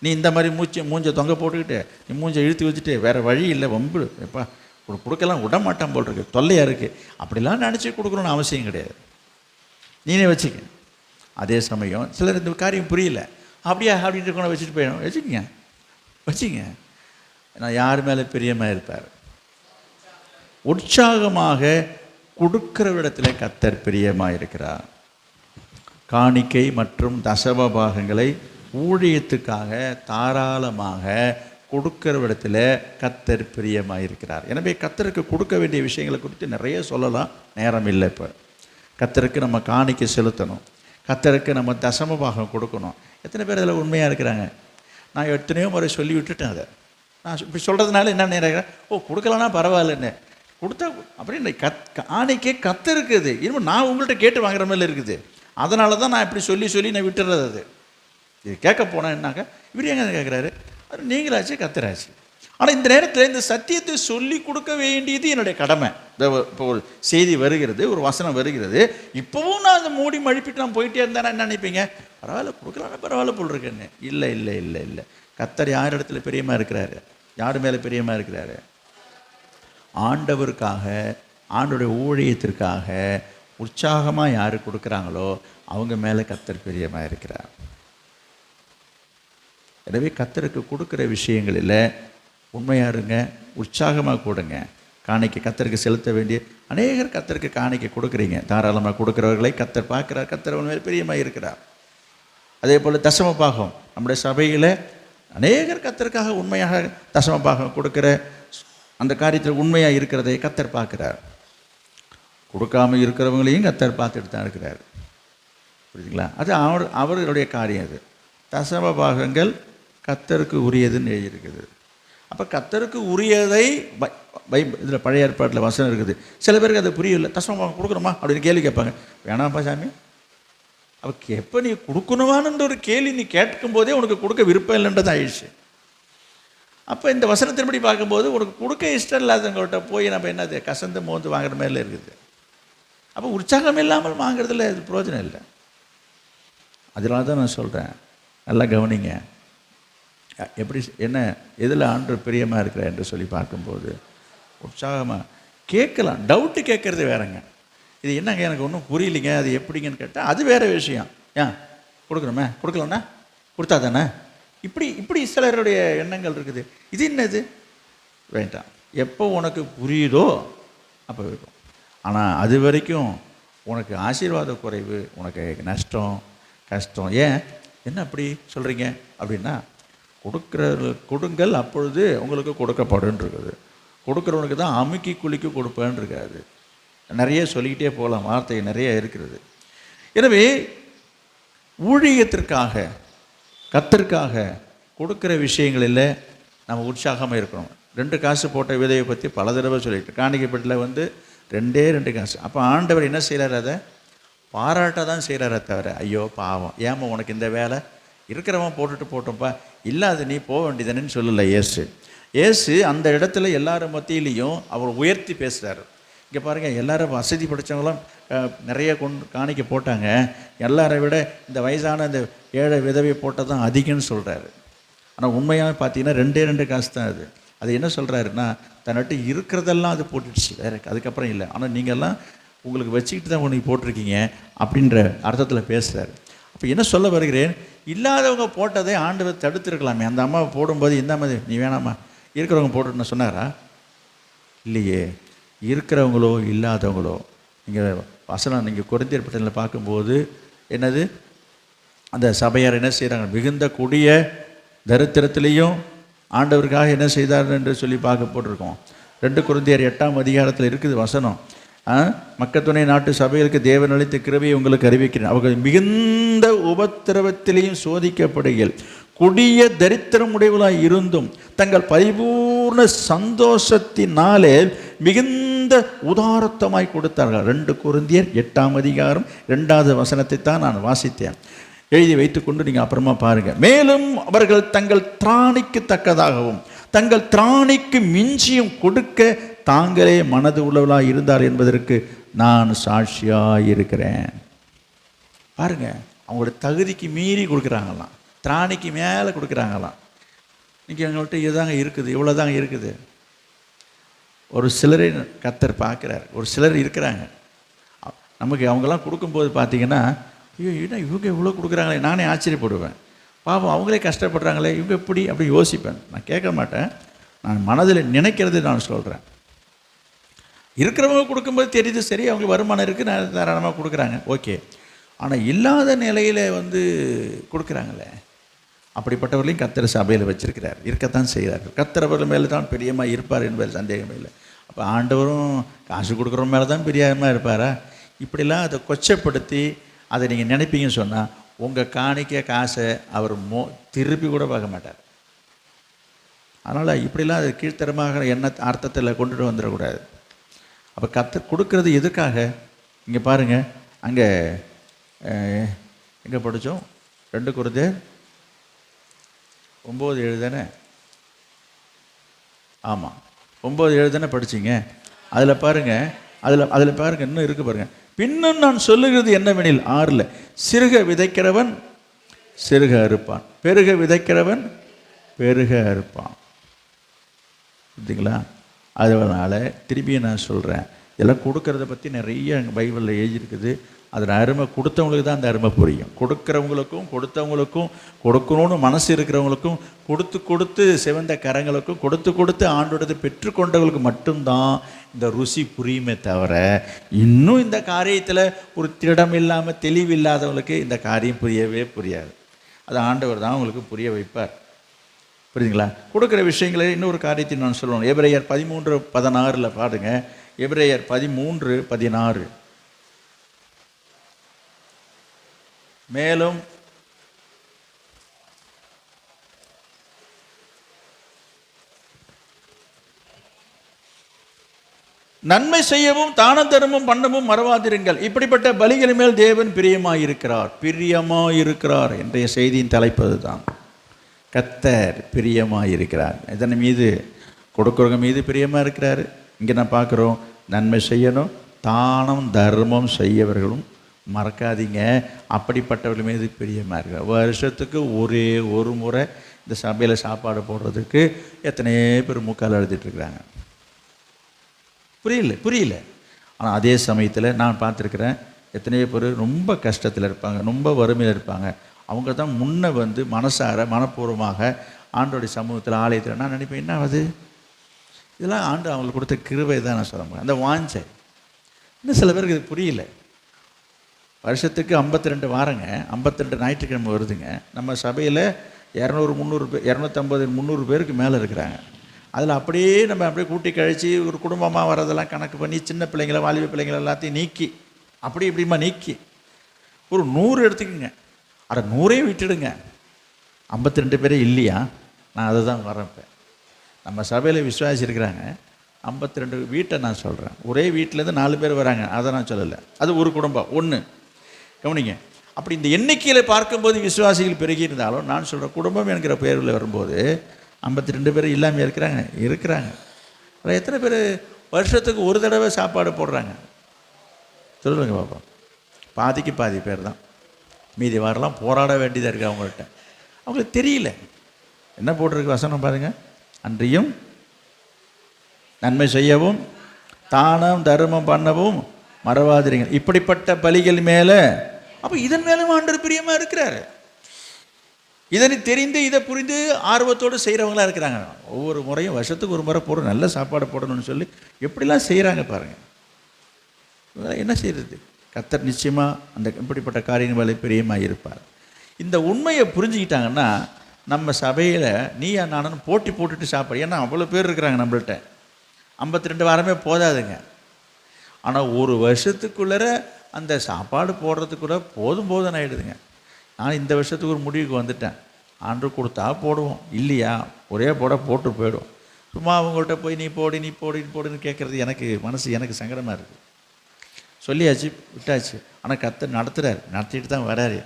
நீ இந்த மாதிரி மூஞ்சை தொங்க போட்டுக்கிட்டு நீ மூஞ்சை இழுத்து வச்சுட்டு வேறு வழி இல்லை, வம்பு எப்பா கொடுக்கலாம் விட மாட்டான் போல் இருக்குது, தொல்லையாக இருக்குது, அப்படிலாம் நினச்சி கொடுக்கணும்னு அவசியம் கிடையாது. நீனே வச்சுக்க. அதே சமயம் சிலர் இந்த காரியம் புரியல, அப்படியா அப்படின்ட்டு கொண்டு வச்சுட்டு போயிடும். வச்சுங்க. ஏன்னா யார் மேலே பிரியமாக இருப்பார்? உற்சாகமாக கொடுக்கிறவிடத்தில் கர்த்தர் பிரியமாக இருக்கிறார். காணிக்கை மற்றும் தசம பாகங்களை ஊழியத்துக்காக தாராளமாக கொடுக்கிறவிடத்தில் கர்த்தர் பிரியமாக இருக்கிறார். எனவே கர்த்தருக்கு கொடுக்க வேண்டிய விஷயங்களை குறித்து நிறைய சொல்லலாம், நேரம் இல்லை. இப்போ கர்த்தருக்கு நம்ம காணிக்கை செலுத்தணும், கர்த்தருக்கு நம்ம தசம பாகம் கொடுக்கணும். எத்தனை பேர் அதில் உண்மையாக இருக்கிறாங்க? நான் எத்தனையோ முறை சொல்லி விட்டுட்டேன். அதை நான் இப்படி சொல்கிறதுனால என்ன நினைக்கிறேன், கொடுக்கலன்னா பரவாயில்லன்னு கொடுத்தா அப்படின்னு காணிக்கை கர்த்தருக்கு. அது இன்னும் நான் உங்கள்கிட்ட கேட்டு வாங்குற மாதிரி இருக்குது. அதனால தான் நான் இப்படி சொல்லி நான் விட்டுறது. அது இது கேட்க போனால் என்னாக்க இவர் எங்கே கேட்குறாரு, அது நீங்களாச்சு கர்த்தராச்சு. ஆனால் இந்த நேரத்தில் இந்த சத்தியத்தை சொல்லி கொடுக்க வேண்டியது என்னுடைய கடமை. இப்போ ஒரு செய்தி வருகிறது, ஒரு வசனம் வருகிறது, இப்போவும் நான் அந்த மூடி மழுப்பிட்டு நான் போயிட்டே இருந்தேன்னா என்ன நினைப்பீங்க? பரவாயில்ல கொடுக்கலான்னா பரவாயில்ல போல் இருக்குன்னு. இல்லை. கர்த்தர் யார் இடத்துல பிரியமாக இருக்கிறாரு? யார் மேலே பிரியமாக இருக்கிறாரு? ஆண்டவருக்காக, ஆண்டோடைய ஊழியத்திற்காக உற்சாகமாக யார் கொடுக்குறாங்களோ அவங்க மேலே கர்த்தர் பிரியமாக இருக்கிறார். எனவே கர்த்தருக்கு கொடுக்குற விஷயங்களில் உண்மையாக இருங்க, உற்சாகமாக கொடுங்க. காணிக்கை கர்த்தருக்கு செலுத்த வேண்டிய அநேகர் கர்த்தருக்கு காணிக்கை கொடுக்குறீங்க. தாராளமாக கொடுக்குறவர்களை கர்த்தர் பார்க்குறார், கர்த்தர் உண்மையில் பிரியமாக இருக்கிறார். அதே போல் தசம பாகம், நம்முடைய சபையில் அநேகர் கர்த்தருக்காக உண்மையாக தசம பாகம் கொடுக்குற அந்த காரியத்தில் உண்மையாக இருக்கிறதை கர்த்தர் பார்க்குறார். கொடுக்காமல் இருக்கிறவங்களையும் கர்த்தர் பார்த்துட்டு தான் இருக்கிறார். புரியுதுங்களா? அது அவர்களுடைய காரியம். அது தசம பாகங்கள் கர்த்தருக்கு உரியதுன்னு எழுதியிருக்குது. அப்போ கர்த்தருக்கு உரியதை இதில் பழைய ஏற்பாட்டில் வசனம் இருக்குது. சில பேருக்கு அது புரியல. தசம பாகம் கொடுக்கணுமா அப்படின்னு கேள்வி கேட்பாங்க. வேணாம்ப்பா சாமி. அப்போ எப்போ நீ கொடுக்கணுமான்னு ஒரு கேள்வி நீ கேட்கும் போதே உனக்கு கொடுக்க விருப்பம் இல்லைன்றது ஆயிடுச்சு. அப்போ இந்த வசனத்தின்படி பார்க்கும்போது உனக்கு கொடுக்க இஷ்டம் இல்லாதவங்கள்ட்ட போய் நம்ம என்னது கசந்து மோந்து வாங்குற மாதிரில இருக்குது. அப்போ உற்சாகம் இல்லாமல் வாங்குறதுல அது பிரயோஜனம் இல்லை. அதனால தான் நான் சொல்கிறேன், நல்லா கவனிங்க. எப்படி என்ன எதில் ஆண்டவர் பிரியமாக இருக்கிறார் என்று சொல்லி பார்க்கும்போது உற்சாகமாக கேட்கலாம். டவுட்டு கேட்குறது வேறங்க. இது என்னங்க எனக்கு ஒன்றும் புரியலைங்க, அது எப்படிங்கன்னு கேட்டால் அது வேறு விஷயம். ஏன் கொடுக்குறோமே, கொடுக்கலண்ணா கொடுத்தா தானே, இப்படி சிலருடைய எண்ணங்கள் இருக்குது. இது என்னது வேண்டாம். எப்போ உனக்கு புரியுதோ அப்போ இருக்கும். ஆனால் அது வரைக்கும் உனக்கு ஆசீர்வாத குறைவு, உனக்கு நஷ்டம், கஷ்டம். ஏன் என்ன அப்படி சொல்கிறீங்க அப்படின்னா, கொடுங்கள் அப்பொழுது உங்களுக்கு கொடுக்கப்படும் இருக்குது. கொடுக்குறவனுக்கு தான் அமுக்கி குளிக்கு கொடுப்பேன்னு இருக்காது. நிறைய சொல்லிக்கிட்டே போகலாம், வார்த்தை நிறைய இருக்கிறது. எனவே ஊழியத்திற்காக கர்த்தருக்காக கொடுக்குற விஷயங்களில் நம்ம உற்சாகமாக இருக்கணும். 2 காசு போட்ட விதையை பற்றி பல தடவை சொல்லிட்டு, காணிக்கைப்பட்டில் 2 காசு. அப்போ ஆண்டவர் என்ன செய்கிறார்? அதை பாராட்ட தான் செய்கிறாரே தவிர, ஐயோ பாவம் ஏமா உனக்கு இந்த வேலை, இருக்கிறவன் போட்டுட்டு போட்டோம்ப்பா, இல்லாது நீ போக வேண்டியதுன்னு சொல்லலை ஏசு அந்த இடத்துல எல்லாரும் மத்தியிலையும் அவர் உயர்த்தி பேசுகிறார். இங்கே பாருங்கள், எல்லாரும் வசதி படித்தவங்களும் நிறைய காணிக்க போட்டாங்க. எல்லாரை விட இந்த வயசான இந்த ஏழை விதவை போட்டால் தான் அதிகம்னு சொல்கிறாரு. ஆனால் உண்மையாக பார்த்தீங்கன்னா 2 காசு தான் அது என்ன சொல்கிறாருன்னா, தன்னிட்டு இருக்கிறதெல்லாம் அது போட்டுடுச்சு, வேறு அதுக்கப்புறம் இல்லை. ஆனால் நீங்கள்லாம் உங்களுக்கு வச்சுக்கிட்டு தான் உனக்கு போட்டிருக்கீங்க அப்படின்ற அர்த்தத்தில் பேசுகிறார். அப்போ என்ன சொல்ல வருகிறேன், இல்லாதவங்க போட்டதை ஆண்டவர் தடுத்துருக்கலாமே. அந்த அம்மாவை போடும்போது இந்த மாதிரி நீ வேணாமா இருக்கிறவங்க போட்டுன்னு சொன்னாரா? இல்லையே. இருக்கிறவங்களோ இல்லாதவங்களோ, நீங்கள் வசனம் நீங்கள் கொரிந்தியர் பட்டணத்தில் பார்க்கும்போது என்னது, அந்த சபையார் என்ன செய்கிறாங்க, மிகுந்த கொடிய தரித்திரத்திலையும் ஆண்டவருக்காக என்ன செய்தார் என்று சொல்லி பார்க்க போட்டிருக்கோம். 2 கொரிந்தியர் 8ஆம் அதிகாரத்தில் இருக்குது வசனம். மக்கத்துணை நாட்டு சபைகளுக்கு தேவன் அளித்த கிருபையை உங்களுக்கு அறிவிக்கிறேன். அவர்கள் மிகுந்த உபத்திரவத்திலையும் சோதிக்கப்படுகள் கொடிய தரித்திரம் உடையவர்களாய் இருந்தும் தங்கள் பரிபூர்ண சந்தோஷத்தினாலே மிகுந்த உதாரத்தமாய் கொடுத்தார்கள். 2 கொரிந்தியர் 8ஆம் அதிகாரம் 2வது வசனத்தை தான் நான் வாசித்தேன். எழுதி வைத்துக்கொண்டு நீங்கள் அப்புறமா பாருங்கள். மேலும் அவர்கள் தங்கள் திராணிக்கு தக்கதாகவும் தங்கள் திராணிக்கு மிஞ்சியும் கொடுக்க தாங்களே மனது உள்ளவர்களாக இருந்தார் என்பதற்கு நான் சாட்சியாக இருக்கிறேன். பாருங்க, அவங்களோட தகுதிக்கு மீறி கொடுக்குறாங்களாம், திராணிக்கு மேலே கொடுக்குறாங்களாம். இன்றைக்கி எங்கள்கிட்ட இதுதாங்க இருக்குது, இவ்வளோதாங்க இருக்குது. ஒரு சிலரை கர்த்தர் பார்க்குறார், ஒரு சிலர் இருக்கிறாங்க. நமக்கு அவங்கெல்லாம் கொடுக்கும்போது பார்த்தீங்கன்னா, ஐயோ என்ன இவங்க இவ்வளோ கொடுக்குறாங்களே, நானே ஆச்சரியப்படுவேன். பாவம் அவங்களே கஷ்டப்படுறாங்களே, இவங்க எப்படி அப்படி யோசிப்பேன். நான் கேட்க மாட்டேன், நான் மனதில் நினைக்கிறது நான் சொல்கிறேன். இருக்கிறவங்க கொடுக்கும்போது தெரியுது, சரி அவங்களுக்கு வருமானம் இருக்குது, நான் தாராளமாக கொடுக்குறாங்க, ஓகே. ஆனால் இல்லாத நிலையில் கொடுக்குறாங்களே, அப்படிப்பட்டவர்களையும் கர்த்தர் சபையில் வச்சிருக்கிறார், இருக்கத்தான் செய்கிறார்கள். கர்த்தர் அவர்கள் மேலே தான் பிரியமாக இருப்பார் என்பது சந்தேகமே இல்லை. அப்போ ஆண்டவரும் காசு கொடுக்குறவங்க மேலே தான் பிரியமாக இருப்பாரா? இப்படிலாம் அதை கொச்சப்படுத்தி அதை நீங்கள் நினைப்பீங்கன்னு சொன்னால் உங்கள் காணிக்க காசை அவர் திருப்பி கூட பார்க்க மாட்டார். அதனால் இப்படிலாம் அது கீழ்த்தரமாக அர்த்தத்தில் கொண்டுட்டு வந்துடக்கூடாது. அப்போ கர்த்தர் கொடுக்கறது எதுக்காக? இங்கே பாருங்கள், அங்கே எங்கே படித்தோம், 2 கொரிந்தியர் 9:7 தானே? ஆமாம், 9:7 தானே படிச்சிங்க. அதில் பாருங்கள், அதில் பாருங்கள், இன்னும் இருக்குது பாருங்கள். பின்னும் நான் சொல்லுகிறது என்னவெனில் 6 சிறுக விதைக்கிறவன் சிறுக அறுப்பான், பெருக விதைக்கிறவன் பெருக அறுப்பான். புரியுதுங்களா? அதனால் திரும்பியும் நான் சொல்கிறேன், இதெல்லாம் கொடுக்கறத பற்றி நிறைய எங்கள் பைபிளில் எழுதியிருக்குது. அதில் அருமை கொடுத்தவங்களுக்கு தான் அந்த அருமை புரியும். கொடுக்குறவங்களுக்கும் கொடுத்தவங்களுக்கும் கொடுக்கணும்னு மனசு இருக்கிறவங்களுக்கும் கொடுத்து சிவந்த கரங்களுக்கும் கொடுத்து ஆண்டோடது பெற்றுக்கொண்டவங்களுக்கு மட்டும்தான் இந்த ருசி புரியுமே தவிர, இன்னும் இந்த காரியத்தில் ஒரு திடம் இல்லாமல் தெளிவில்லாதவங்களுக்கு இந்த காரியம் புரியவே புரியாது. அது ஆண்டவர் தான் உங்களுக்கு புரிய வைப்பார். புரியுதுங்களா? கொடுக்குற விஷயங்களை இன்னொரு காரியத்தை நான் சொல்லணும். எபிரேயர் 13:16 பாருங்க, எபிரேயர் 13:16. மேலும் நன்மை செய்யவும் தான தர்மம் பண்ணவும் மறவாதிருங்கள், இப்படிப்பட்ட பலிகளின் மேல் தேவன் பிரியமாயிருக்கிறார். பிரியமாயிருக்கிறார் என்ற செய்தியின் தலைப்பது தான். கர்த்தர் பிரியமாயிருக்கிறார். இதன் மீது கொடுக்குறவங்க மீது பிரியமாக இருக்கிறாரு. இங்கே நான் பார்க்குறோம், நன்மை செய்யணும், தானம் தர்மம் செய்யவர்களும் மறக்காதீங்க, அப்படிப்பட்டவர்கள் மீது பிரியமாக இருக்கிறார். வருஷத்துக்கு ஒரே ஒரு முறை இந்த சபையில் சாப்பாடு போடுறதுக்கு எத்தனையோ பேர் முக்கால் எழுதிட்டுருக்குறாங்க. புரியல. ஆனால் அதே சமயத்தில் நான் பார்த்துருக்குறேன், எத்தனையோ பேர் ரொம்ப கஷ்டத்தில் இருப்பாங்க, ரொம்ப வறுமையில் இருப்பாங்க. அவங்க தான் முன்ன வந்து மனசார மனப்பூர்வமாக ஆண்டோடைய சமூகத்தில் ஆலயத்தில் நான் நினைப்பேன், என்ன ஆகுது இதெல்லாம் ஆண்டு அவங்களுக்கு கொடுத்த கிருபை தான் நான் சொல்ல முடியும், அந்த வாஞ்சை. இன்னும் சில பேருக்கு இது புரியல. வருஷத்துக்கு 52 வாரங்க, 52 ஞாயிற்றுக்கிழமை வருதுங்க. நம்ம சபையில் 200-300 பேர், 250-300 பேருக்கு மேலே இருக்கிறாங்க. அதில் அப்படியே நம்ம அப்படியே கூட்டி கழித்து ஒரு குடும்பமாக வரதெல்லாம் கணக்கு பண்ணி சின்ன பிள்ளைங்களை வாலிப பிள்ளைங்களை எல்லாத்தையும் நீக்கி அப்படி இப்படிமா நீக்கி ஒரு 100 எடுத்துக்கோங்க. அட 100 விட்டுடுங்க, 52 பேரே இல்லையா? நான் அதை தான் வரப்பேன். நம்ம சபையில் விசுவாசி இருக்கிறாங்க, 52 வீட்டை நான் சொல்கிறேன். ஒரே வீட்டிலேருந்து 4 பேர் வராங்க, அதை நான் சொல்லலை. அது ஒரு குடும்பம் ஒன்று, கவனிங்க. அப்படி இந்த எண்ணிக்கையில் பார்க்கும்போது விசுவாசிகள் பெருகி இருந்தாலும் நான் சொல்கிற குடும்பம் என்கிற பெயரில் வரும்போது 52 பேர் இல்லாமல் இருக்கிறாங்க. எத்தனை பேர் வருஷத்துக்கு ஒரு தடவை சாப்பாடு போடுறாங்க சொல்லுங்க பாப்பா? பாதிக்கு பாதி பேர் தான். மீதி வாரெல்லாம் போராட வேண்டியதாக இருக்குது அவங்கள்ட்ட. அவங்களுக்கு தெரியல என்ன போட்டிருக்கு வசனம் பாருங்கள். அன்றியும் நன்மை செய்யவும் தானம் தர்மம் பண்ணவும் மறவாதிருங்க, இப்படிப்பட்ட பலிகள் மேலே. அப்போ இதன் மேலும் ஆண்டவர் பிரியமாக இருக்கிறாரு. இதனை தெரிந்து இதை புரிந்து ஆர்வத்தோடு செய்கிறவங்களாம் இருக்கிறாங்க. ஒவ்வொரு முறையும் வருஷத்துக்கு ஒரு முறை போடுற நல்ல சாப்பாடு போடணும்னு சொல்லி எப்படிலாம் செய்கிறாங்க பாருங்கள். என்ன செய்கிறது? கர்த்தர் நிச்சயமாக அந்த இப்படிப்பட்ட காரியங்கள் மேலே பிரியமாக இருப்பார். இந்த உண்மையை புரிஞ்சுக்கிட்டாங்கன்னா நம்ம சபையில் நீயா நானும் போட்டி போட்டுட்டு சாப்பாடு, ஏன்னா அவ்வளோ பேர் இருக்கிறாங்க நம்மள்கிட்ட, 52 வாரமே போதாதுங்க. ஆனால் ஒரு வருஷத்துக்குள்ளே அந்த சாப்பாடு போடுறதுக்குள்ள போதும் ஆகிடுதுங்க. நான் இந்த வருஷத்துக்கு ஒரு முடிவுக்கு வந்துட்டேன், ஆண்டு கொடுத்தா போடுவோம், இல்லையா ஒரே போட்டு போயிடுவோம். சும்மா அவங்கள்ட்ட போய் நீ போடுன்னு கேட்குறது எனக்கு சங்கடமாக இருக்குது. சொல்லியாச்சு, விட்டாச்சு. ஆனால் கர்த்தர் நடத்திட்டு தான் வராரு.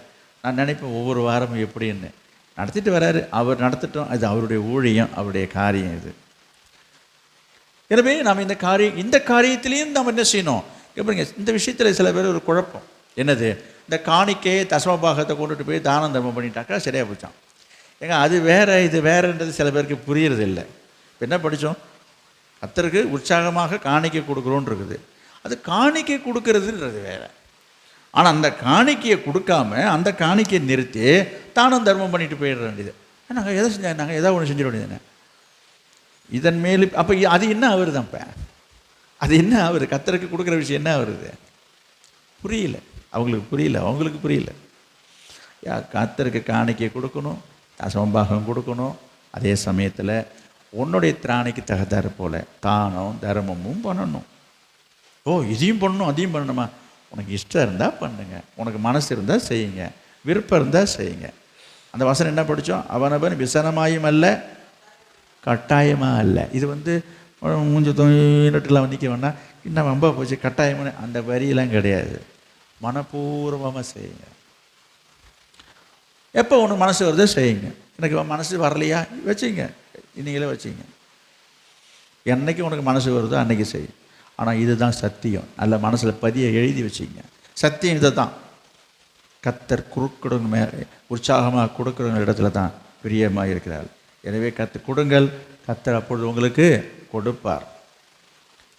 நான் நினைப்பேன் ஒவ்வொரு வாரமும் எப்படின்னு நடத்திட்டு வராரு. அவர் நடத்திட்டோம், அது அவருடைய ஊழியம், அவருடைய காரியம் இது. எனவே நாம் இந்த காரியத்திலையும் நாம் என்ன செய்யணும்? எப்படிங்க இந்த விஷயத்தில் சில பேர் ஒரு குழப்பம் என்னது, இந்த காணிக்கையை தசமபாகத்தை கொண்டுட்டு போய் தானம் தர்மம் பண்ணிட்டாக்கா சரியாக போச்சான். ஏங்க அது வேறு இது வேறுன்றது சில பேருக்கு புரியறது இல்லை. இப்போ என்ன படித்தோம்? கர்த்தருக்கு உற்சாகமாக காணிக்கை கொடுக்குறோன்னு இருக்குது. அது காணிக்கை கொடுக்கறதுன்றது வேறு. ஆனால் அந்த காணிக்கையை கொடுக்காம அந்த காணிக்கையை நிறுத்தி தானம் தர்மம் பண்ணிட்டு போயிட வேண்டியது. நாங்கள் எதை செஞ்சோம், நாங்கள் எதாவது ஒன்று செஞ்சிட வேண்டியதுன்னு இதன் மேலே. அப்போ அது என்ன ஆகுது? அப்போ அது என்ன ஆகுது? கர்த்தருக்கு கொடுக்குற விஷயம் என்ன ஆகுது? புரியல அவங்களுக்கு புரியல. கர்த்தருக்கு காணிக்கை கொடுக்கணும், தசமபாகம் கொடுக்கணும், அதே சமயத்தில் உன்னுடைய திராணிக்கு தகுந்தாறு போல் தானம் தர்மமும் பண்ணணும். இதையும் பண்ணணும் அதையும் பண்ணணுமா? உனக்கு இஷ்டம் இருந்தால் பண்ணுங்க, உனக்கு மனசு இருந்தால் செய்யுங்க, விருப்பம் இருந்தால் செய்யுங்க. அந்த வசனம் என்ன படித்தோம்? அவனவன் விசனமாயும் அல்ல கட்டாயமாக அல்ல. இது மூஞ்சி தொழிலாம் நிற்க வேணா, இன்னும் ரொம்ப போச்சு கட்டாயமான அந்த வரியெல்லாம் கிடையாது. மனப்பூர்வமாக செய்யுங்க. எப்போ உனக்கு மனசு வருதோ செய்யுங்க. எனக்கு மனசு வரலையா வச்சுங்க, நீங்களே வச்சுங்க. என்னைக்கு உனக்கு மனசு வருதோ அன்றைக்கி செய்யும். ஆனால் இதுதான் சத்தியம். நல்ல மனசில் பதிய எழுதி வச்சுங்க. சத்தியம் இதை தான். கர்த்தர் கொடுக்குறவங்க மேலே உற்சாகமாக கொடுக்குறவங்க இடத்துல தான் பிரியமாக இருக்கிறார். எனவே கொடுங்கள், கர்த்தர் அப்பொழுது உங்களுக்கு கொடுப்பார்.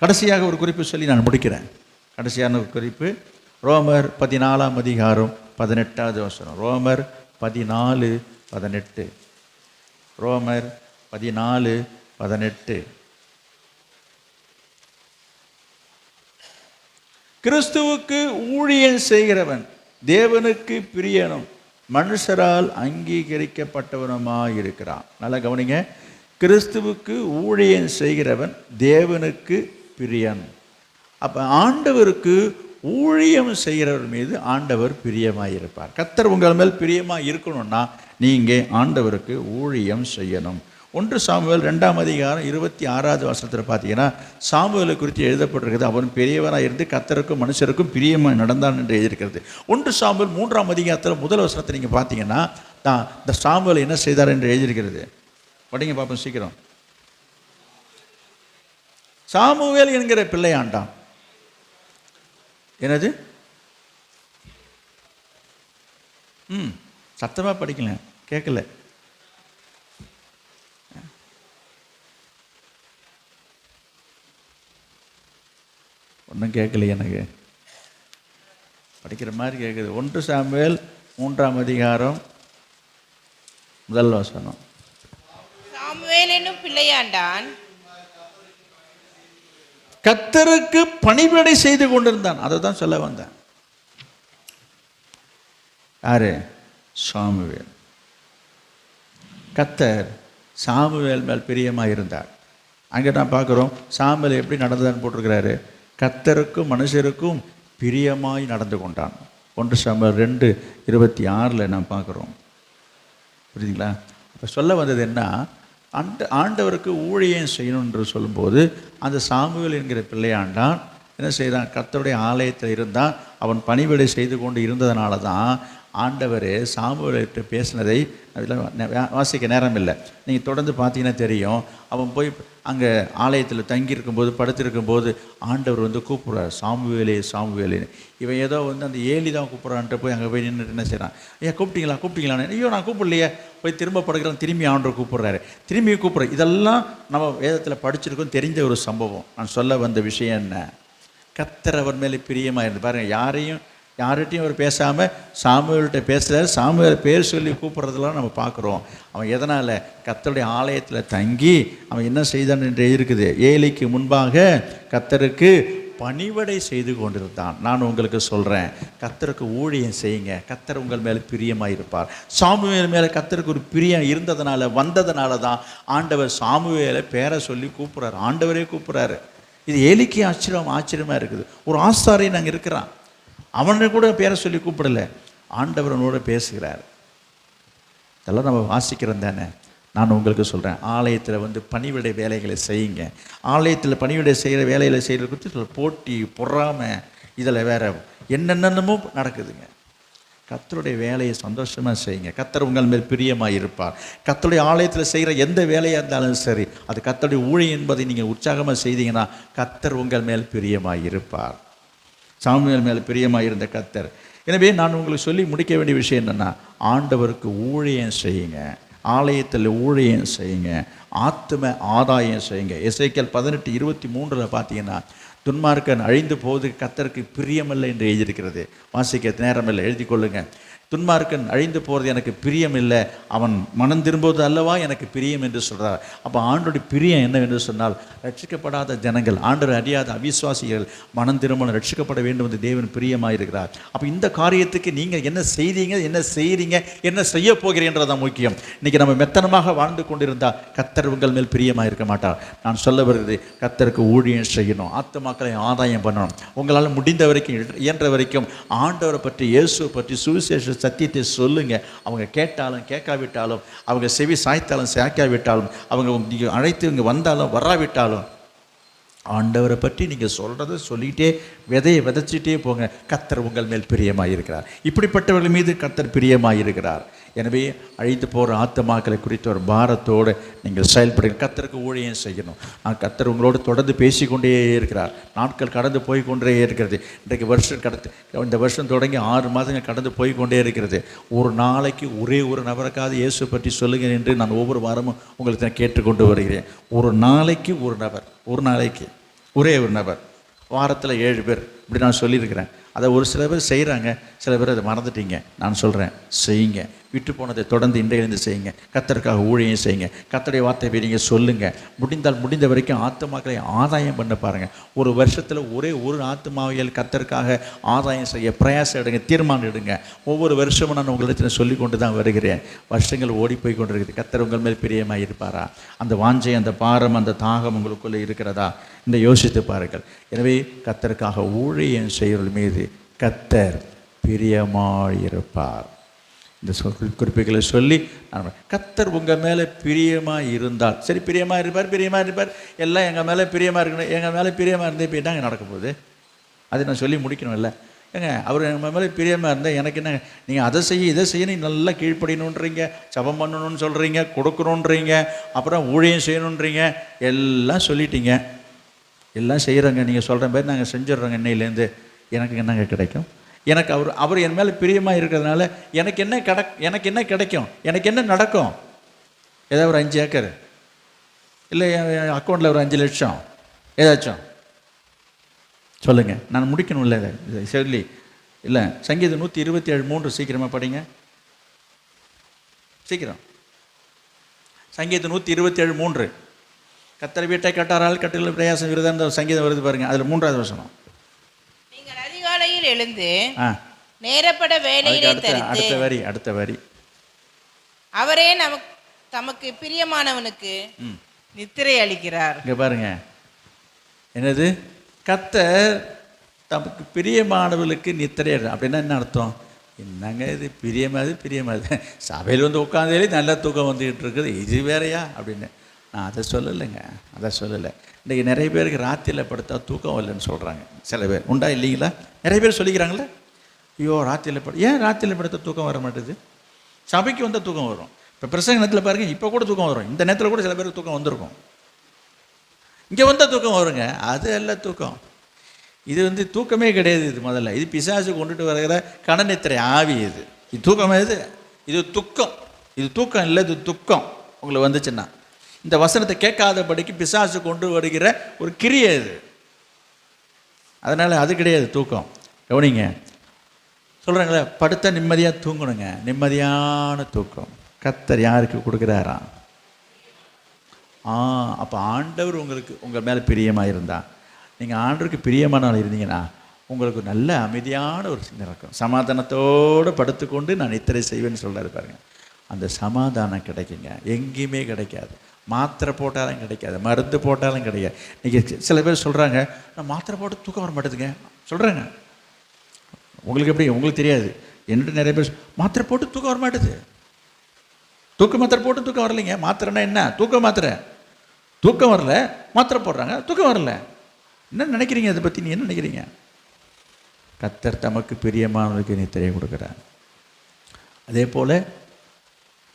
கடைசியாக ஒரு குறிப்பு சொல்லி நான் முடிக்கிறேன். கடைசியான ஒரு குறிப்பு ரோமர் 14:18 வசனம். ரோமர் 14:18. ரோமர் 14:18. கிறிஸ்துவுக்கு ஊழியம் செய்கிறவன் தேவனுக்கு பிரியனும் மனுஷரால் அங்கீகரிக்கப்பட்டவனுமாயிருக்கிறான். நல்லா கவனிங்க. கிறிஸ்துவுக்கு ஊழியம் செய்கிறவன் தேவனுக்கு பிரியன். அப்போ ஆண்டவருக்கு ஊழியம் செய்கிறவர் மீது ஆண்டவர் பிரியமாயிருப்பார். கர்த்தர் உங்கள் மேல் பிரியமாக இருக்கணும்னா நீங்கள் ஆண்டவருக்கு ஊழியம் செய்யணும். 1 சாமுவேல் 2ஆம் அதிகாரம் 26வது வசனத்தில் பார்த்தீங்கன்னா சாமுவேலை குறித்து எழுதப்பட்டிருக்கிறது. அவன் பெரியவராக இருந்து கர்த்தருக்கும் மனுஷருக்கும் பிரியமாக நடந்தான் என்று எழுதியிருக்கிறது. 1 சாமுவேல் 3ஆம் அதிகாரத்தில் முதல் வசனத்தை நீங்கள் பார்த்தீங்கன்னா இந்த சாமுவேல் என்ன செய்தார் என்று எழுதியிருக்கிறது. படிங்க பார்ப்போம் சீக்கிரம். சாமுவேல் என்கிற பிள்ளையாண்டான். என்னது? சத்தமாக படிக்கல, கேட்கல. ஒன்றும் கேட்கல, எனக்கு படிக்கிற மாதிரி கேட்குது. 1 சாமுவேல் 3ஆம் அதிகாரம் முதல் வசனம். சாமுவேல் என்னும் பிள்ளையாண்டான் கர்த்தருக்கு பணிவிடை செய்து கொண்டிருந்தான். அதை தான் சொல்ல வந்தேன். யாரு? சாமுவேல். கர்த்தர் சாமுவேல் மேல் பிரியமாக இருந்தார். அங்கே நான் பார்க்குறோம் சாமுவேல் எப்படி நடந்ததான்னு போட்டிருக்கிறாரு. கர்த்தருக்கும் மனுஷருக்கும் பிரியமாய் நடந்து கொண்டான். 1 சாமுவேல் 2:26 நாம் பார்க்குறோம். புரியுதுங்களா? இப்போ சொல்ல வந்தது என்ன, ஆண்டவருக்கு ஊழியம் செய்யணும் என்று சொல்லும்போது அந்த சாமுவேல் என்கிற பிள்ளையாண்டான் என்ன செய்தான்? கர்த்தருடைய ஆலயத்தில் இருந்தான். அவன் பணிவிடை செய்து கொண்டு இருந்ததுனால தான் ஆண்டவர் சாமுவேல்கிட்ட பேசினதை வாசிக்க நேரம் இல்லை. நீங்கள் தொடர்ந்து பார்த்தீங்கன்னா தெரியும். அவன் போய் அங்கே ஆலயத்தில் தங்கியிருக்கும்போது படுத்திருக்கும்போது ஆண்டவர் வந்து கூப்பிட்றாரு, சாமுவேலே சாமுவேலேன்னு. இவன் ஏதோ வந்து அந்த ஏலி தான் கூப்பிட்றான்ட்டு போய் அங்கே போய் நின்றுட்டு என்ன செய்கிறான்? ஐயா கூப்பிட்டீங்களான்னு. ஐயோ நான் கூப்பிடலையே. போய் திரும்ப படுக்கிறான். திரும்பி ஆண்டவர் கூப்பிட்றாரு, திரும்பி கூப்பிட்றாரு. இதெல்லாம் நம்ம வேதத்தில் படிச்சிருக்கோம், தெரிஞ்ச ஒரு சம்பவம். நான் சொல்ல வந்த விஷயம் என்ன, கர்த்தர் அவர் மேலே பிரியமாக இருந்து பாருங்கள். யார்கிட்டையும் அவர் பேசாமல் சாமுவேல்கிட்ட பேசுகிறார். சாமுவேல் பேர் சொல்லி கூப்பிட்றதெல்லாம் நம்ம பார்க்குறோம். அவன் எதனால்? கர்த்தருடைய ஆலயத்தில் தங்கி அவன் என்ன செய்தான் என்று இருக்குது. ஏலிக்கு முன்பாக கர்த்தருக்கு பணிவிடை செய்து கொண்டிருந்தான். நான் உங்களுக்கு சொல்கிறேன், கர்த்தருக்கு ஊழியம் செய்யுங்க, கர்த்தர் உங்கள் மேலே பிரியமாக இருப்பார். சாமுவேல் மேலே கர்த்தருக்கு ஒரு பிரியம் வந்ததுனால தான் ஆண்டவர் சாமுவேலை பேரை சொல்லி கூப்பிட்றாரு. ஆண்டவரே கூப்பிட்றாரு. இது ஏலிக்கு ஆச்சரியமாக இருக்குது. ஒரு ஆசாரியன் அங்கே இருக்கிறான், அவனை கூட பேரை சொல்லி கூப்பிடலை, ஆண்டவரனோட பேசுகிறார். இதெல்லாம் நம்ம வாசிக்கிறோம் தானே. நான் உங்களுக்கு சொல்கிறேன், ஆலயத்தில் வந்து பணிவிடை வேலைகளை செய்யுங்க. ஆலயத்தில் பணிவிடை செய்கிற வேலைகளை செய்கிற குறித்து போட்டி பொறாமை இதில் வேற என்னென்னமோ நடக்குதுங்க. கர்த்தருடைய வேலையை சந்தோஷமாக செய்யுங்க. கர்த்தர் உங்கள் மேல் பிரியமாக இருப்பார். கர்த்தருடைய ஆலயத்தில் செய்கிற எந்த வேலையாக இருந்தாலும் சரி, அது கர்த்தருடைய ஊழியம் என்பதை நீங்கள் உற்சாகமாக செய்தீங்கன்னா கர்த்தர் உங்கள் மேல் பிரியமாக இருப்பார். சாமுவேல் மேல் பிரியமாக இருந்த கர்த்தர். எனவே நான் உங்களுக்கு சொல்லி முடிக்க வேண்டிய விஷயம் என்னென்னா, ஆண்டவருக்கு ஊழியம் செய்யுங்க, ஆலயத்தில் ஊழியம் செய்யுங்க, ஆத்தும ஆதாயம் செய்யுங்க. எசேக்கியேல் 18:23 பார்த்தீங்கன்னா, துன்மார்க்கன் அழிந்து போவது கர்த்தருக்கு பிரியமில்லை என்று எழுதியிருக்கிறது. வாசிக்க நேரமில்லை, எழுதி கொள்ளுங்க. துன்மார்க்கன் அழிந்து போகிறது எனக்கு பிரியம் இல்லை, அவன் மனம் திரும்புவது அல்லவா எனக்கு பிரியம் என்று சொல்கிறார். அப்போ ஆண்டோடைய பிரியம் என்னவென்று சொன்னால், ரட்சிக்கப்படாத ஜனங்கள், ஆண்டவர் அறியாத அவிசுவாசிகள் மனம் திரும்பணும், ரட்சிக்கப்பட வேண்டும் என்று தேவன் பிரியமாக இருக்கிறார். அப்போ இந்த காரியத்துக்கு நீங்கள் என்ன செய்தீங்க, என்ன செய்கிறீங்க, என்ன செய்ய போகிறீன்றதான் முக்கியம். இன்றைக்கி நம்ம மெத்தனமாக வாழ்ந்து கொண்டிருந்தால் கர்த்தர் உங்கள் மேல் பிரியமாக இருக்க மாட்டார். நான் சொல்ல வருகிறது, கர்த்தருக்கு ஊழியம் செய்யணும், ஆத்துமாக்களை ஆதாயம் பண்ணணும். உங்களால் முடிந்த வரைக்கும், இயன்ற வரைக்கும் ஆண்டவரை பற்றி, இயேசுவை பற்றி, சுவிசேஷ சத்தியத்தை சொல்லுங்க. அவங்க கேட்டாலும் கேட்காவிட்டாலும், அவங்க செவி சாய்த்தாலும் சாய்க்காவிட்டாலும், அவங்க நீங்கள் அழைத்து இங்கே வந்தாலும் வராவிட்டாலும், ஆண்டவரை பற்றி நீங்கள் சொல்கிறத சொல்லிகிட்டே விதையை விதைச்சிட்டே போங்க. கர்த்தர் உங்கள் மேல் பிரியமாக இருக்கிறார். இப்படிப்பட்டவர்கள் மீது கர்த்தர் பிரியமாக இருக்கிறார். எனவே அழித்து போகிற ஆத்துமாக்களை குறித்த ஒரு பாரத்தோடு நீங்கள் செயல்படுங்க. கர்த்தருக்கு ஊழியம் செய்யணும். கர்த்தர் உங்களோடு தொடர்ந்து பேசிக்கொண்டே இருக்கிறார். நாட்கள் கடந்து போய்கொண்டே இருக்கிறது. இன்றைக்கு இந்த வருஷம் தொடங்கி 6 மாதங்கள் கடந்து போய்கொண்டே இருக்கிறது. ஒரு நாளைக்கு ஒரே ஒரு நபருக்காவது இயேசு பற்றி சொல்லுங்கள் என்று நான் ஒவ்வொரு வாரமும் உங்களுக்கு நான் கேட்டுக்கொண்டு வருகிறேன். ஒரு நாளைக்கு ஒரு நபர், ஒரு நாளைக்கு ஒரே ஒரு நபர், வாரத்தில் 7 பேர் இப்படி நான் சொல்லியிருக்கிறேன். அதை ஒரு சில பேர் செய்கிறாங்க, சில பேர் அதை மறந்துட்டீங்க. நான் சொல்கிறேன், செய்யுங்க. விட்டு போனதை தொடர்ந்து இன்றையிலிருந்து செய்யுங்க. கர்த்தருக்காக ஊழியம் செய்யுங்க. கர்த்தருடைய வார்த்தை நீங்கள் சொல்லுங்கள். முடிந்த வரைக்கும் ஆத்துமாக்களை ஆதாயம் பண்ண பாருங்கள். ஒரு வருஷத்தில் ஒரே ஒரு ஆத்துமாவியல் கர்த்தருக்காக ஆதாயம் செய்ய பிரயாசம் எடுங்க, தீர்மானம் எடுங்க. ஒவ்வொரு வருஷமும் நான் உங்களிடத்தில் சொல்லி கொண்டு தான் வருகிறேன். வருஷங்கள் ஓடி போய் கொண்டு இருக்குது. கர்த்தர் உங்கள் மேல் பிரியமாக இருப்பாரா? அந்த வாஞ்சை, அந்த பாரம், அந்த தாகம் உங்களுக்குள்ளே இருக்கிறதா? இந்த யோசித்து பாருங்கள். எனவே கர்த்தருக்காக ஊழியம் செய்வர்கள் மீது கர்த்தர் பிரியமாயிருப்பார். இந்த குறிப்புகளை சொல்லி கர்த்தர் உங்கள் மேலே பிரியமாக இருந்தால் சரி, பிரியமாக இருப்பார். எல்லாம் எங்கள் மேலே பிரியமாக இருக்கணும். எங்கள் மேலே பிரியமாக இருந்தால் இப்போ என்னங்க நடக்க போகுது? அது நான் சொல்லி முடிக்கணும் இல்லை ஏங்க. அவர் எங்கள் மேலே பிரியமாக இருந்தால் எனக்கு என்ன? நீங்கள் அதை செய்ய இதை செய்ய, நீங்கள் நல்லா கீழ்ப்படியணுன்றீங்க, ஜெபம் பண்ணணும்னு சொல்கிறீங்க, கொடுக்கணுன்றீங்க, அப்புறம் ஊழியம் செய்யணுன்றீங்க, எல்லாம் சொல்லிட்டீங்க, எல்லாம் செய்கிறோங்க. நீங்கள் சொல்கிற மாதிரி நாங்கள் செஞ்சிடறோங்க. இன்னையிலேருந்து எனக்கு என்னங்க கிடைக்கும்? எனக்கு அவர் என் மேலே பிரியமாக இருக்கிறதுனால எனக்கு என்ன கிடைக்கும்? எனக்கு என்ன நடக்கும்? ஏதாவது ஒரு 5 ஏக்கர் இல்லை என் அக்கௌண்ட்டில் ஒரு 5 லட்சம் ஏதாச்சும் சொல்லுங்கள். நான் முடிக்கணும் இல்லை இதை சொல்லி இல்லை. சங்கீதம் 127:3 சீக்கிரமாக படிங்க, சீக்கிரம். சங்கீதம் 127:3 கர்த்தர் வீட்டை கட்டாரால் கட்டுகள் பிரயாசம் விருதான சங்கீதம் வருது பாருங்க. அதில் 3வது வசனம். நீங்கள் அதிகாலையில் எழுந்து நேரப்பட வேலையிலே தரித்து அடுத்த வரி அவரே தமக்கு பிரியமானவனுக்கு நித்திரை அளிக்கிறார். இங்கே பாருங்க, என்னது? கர்த்தர் தமக்கு பிரியமானவர்களுக்கு நித்திரை. அப்படின்னா என்ன அர்த்தம்? என்னங்க இது பிரியமாது சபையில் வந்து உட்காந்தாலே நல்ல தூக்கம் வந்துக்கிட்டு இருக்குது, இது வேறையா அப்படின்னு. நான் அதை சொல்லலைங்க, அதை சொல்லலை. இன்றைக்கி நிறைய பேருக்கு ராத்திரியில் படுத்தா தூக்கம் வரலன்னு சொல்கிறாங்க. சில பேர் உண்டா இல்லைங்களா? நிறைய பேர் சொல்லிக்கிறாங்களே, ஐயோ ராத்திரியில் ஏன் ராத்திரியில் படுத்தா தூக்கம் வர மாட்டேது? சபைக்கு வந்தால் தூக்கம் வரும். இப்போ பிரசங்க நேரத்தில் பாருங்கள், இப்போ கூட தூக்கம் வரும். இந்த நேரத்தில் கூட சில பேருக்கு தூக்கம் வந்திருக்கும். இங்கே வந்தால் தூக்கம் வருங்க. அது எல்லாம் தூக்கம். இது வந்து தூக்கமே கிடையாது. இது முதல்ல இது பிசாசு கொண்டுட்டு வருகிற கணநித்திரை ஆவி. இது தூக்கம். இது துக்கம். இது தூக்கம் இல்லை, இது துக்கம். உங்களுக்கு வந்துச்சுன்னா இந்த வசனத்தை கேட்காதபடிக்கு பிசாசு கொண்டு வருகிற ஒரு கிரியை இது. அதனால் அது கிடையாது தூக்கம். கவனிங்க, சொல்கிறாங்களே படுத்த நிம்மதியாக தூங்கணுங்க. நிம்மதியான தூக்கம் கர்த்தர் யாருக்கு கொடுக்குறாராம்? அப்போ ஆண்டவர் உங்கள் மேலே பிரியமாக இருந்தால், நீங்கள் ஆண்டவருக்கு பிரியமானால் இருந்தீங்கன்னா உங்களுக்கு நல்ல அமைதியான ஒரு சிந்தனை இருக்கும். சமாதானத்தோடு படுத்துக்கொண்டு நான் நித்திரை செய்வேன்னு சொல்கிறாரு பாருங்க. அந்த சமாதானம் கிடைக்குங்க, எங்கேயுமே கிடைக்காது. மாத்திரை போட்டாலும் கிடைக்காது, மருந்து போட்டாலும் கிடைக்காது. நீங்கள் சில பேர் சொல்கிறாங்க, நான் மாத்திரை போட்டு தூக்கம் வர மாட்டேதுங்க சொல்கிறாங்க. உங்களுக்கு எப்படி? உங்களுக்கு தெரியாது. என்னட்டு நிறைய பேர் மாத்திரை போட்டு தூக்கம் வர மாட்டேது. தூக்க மாத்திரை போட்டு தூக்கம் வரலைங்க. மாத்திரைன்னா என்ன? தூக்க மாத்திரை. தூக்கம் வரல, மாத்திரை போடுறாங்க, தூக்கம் வரல. என்ன நினைக்கிறீங்க? அதை பற்றி நீ என்ன நினைக்கிறீங்க? கர்த்தர் தமக்கு பிரியமானவர்களுக்கு நித்திரை கொடுக்குறார். அதே போல்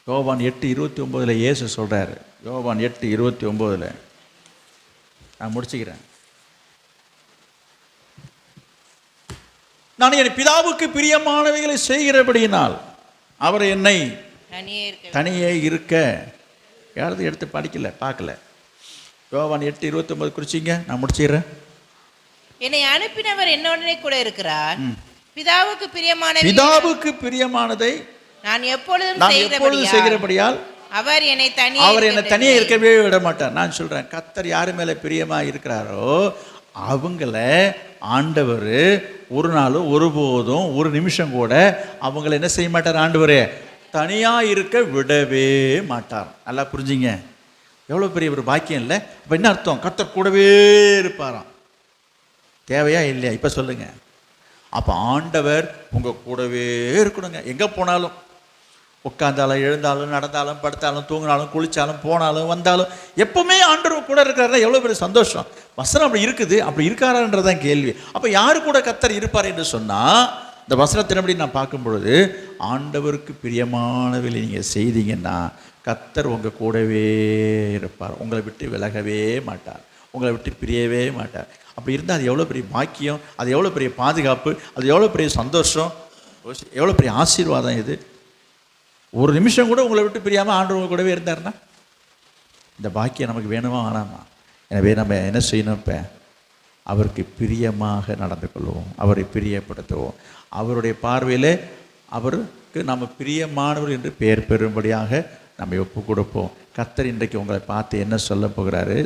யோவான் 8:29 இயேசு சொல்கிறார். யோவான் 8:29 நான் முடிச்சுக்கிறேன். நான் என் பிதாவுக்கு பிரியமானவைகளை செய்கிறபடியினால் அவர் என்னை தனியே இருக்க யாராவது எடுத்து படிக்கல பார்க்கல. யோவான் 8:29 குறிச்சிங்க, நான் முடிச்சுக்கிறேன். என்னை அனுப்பினவர் என்னுடனே கூட இருக்கிறார். பிதாவுக்கு பிரியமானதை நான் எப்பொழுதும் செய்கிறபடியால் அவர் என்னை தனியே இருக்கவே விட மாட்டார். நான் சொல்றேன், கர்த்தர் யாரு மேல பிரியமா இருக்கிறாரோ அவங்கள ஆண்டவர் ஒரு நாளும் ஒருபோதும் ஒரு நிமிஷம் கூட அவங்கள என்ன செய்ய மாட்டார்? ஆண்டவரே தனியா இருக்க விடவே மாட்டார். நல்லா புரிஞ்சுங்க, எவ்வளவு பெரிய ஒரு பாக்கியம் இல்லை? அப்ப என்ன அர்த்தம்? கர்த்தர் கூடவே இருப்பாராம். தேவையா இல்லையா? இப்ப சொல்லுங்க. அப்ப ஆண்டவர் உங்க கூடவே இருக்கணுங்க. எங்க போனாலும், உட்காந்தாலும் எழுந்தாலும் நடந்தாலும் படுத்தாலும் தூங்கினாலும் குளிச்சாலும் போனாலும் வந்தாலும் எப்பவுமே ஆண்டவர் கூட இருக்கிறாரா? எவ்வளோ பெரிய சந்தோஷம். வசனம் அப்படி இருக்குது. அப்படி இருக்காரான்றதான் கேள்வி. அப்போ யாரு கூட கர்த்தர் இருப்பார் என்று சொன்னால், இந்த வசனத்தின்படி நான் பார்க்கும் பொழுது ஆண்டவருக்கு பிரியமானவர்களை நீங்கள் செய்தீங்கன்னா கர்த்தர் உங்கள் கூடவே இருப்பார். உங்களை விட்டு விலகவே மாட்டார், உங்களை விட்டு பிரியவே மாட்டார். அப்படி இருந்தால் அது எவ்வளோ பெரிய பாக்கியம், அது எவ்வளோ பெரிய பாதுகாப்பு, அது எவ்வளோ பெரிய சந்தோஷம், எவ்வளோ பெரிய ஆசீர்வாதம் இது. ஒரு நிமிஷம் கூட உங்களை விட்டு பிரியாமல் ஆண்டவர் கூடவே இருந்தாருன்னா இந்த பாக்கியம் நமக்கு வேணுமா வேணாமா? எனவே நம்ம என்ன செய்யணும்? இப்போ அவருக்கு பிரியமாக நடந்து கொள்வோம், அவரை பிரியப்படுத்துவோம். அவருடைய பார்வையில் அவருக்கு நம்ம பிரியமானவர் என்று பெயர் பெறும்படியாக நம்ம ஒப்பு கொடுப்போம். கர்த்தர் இன்றைக்கு உங்களை பார்த்து என்ன சொல்ல போகிறாரு?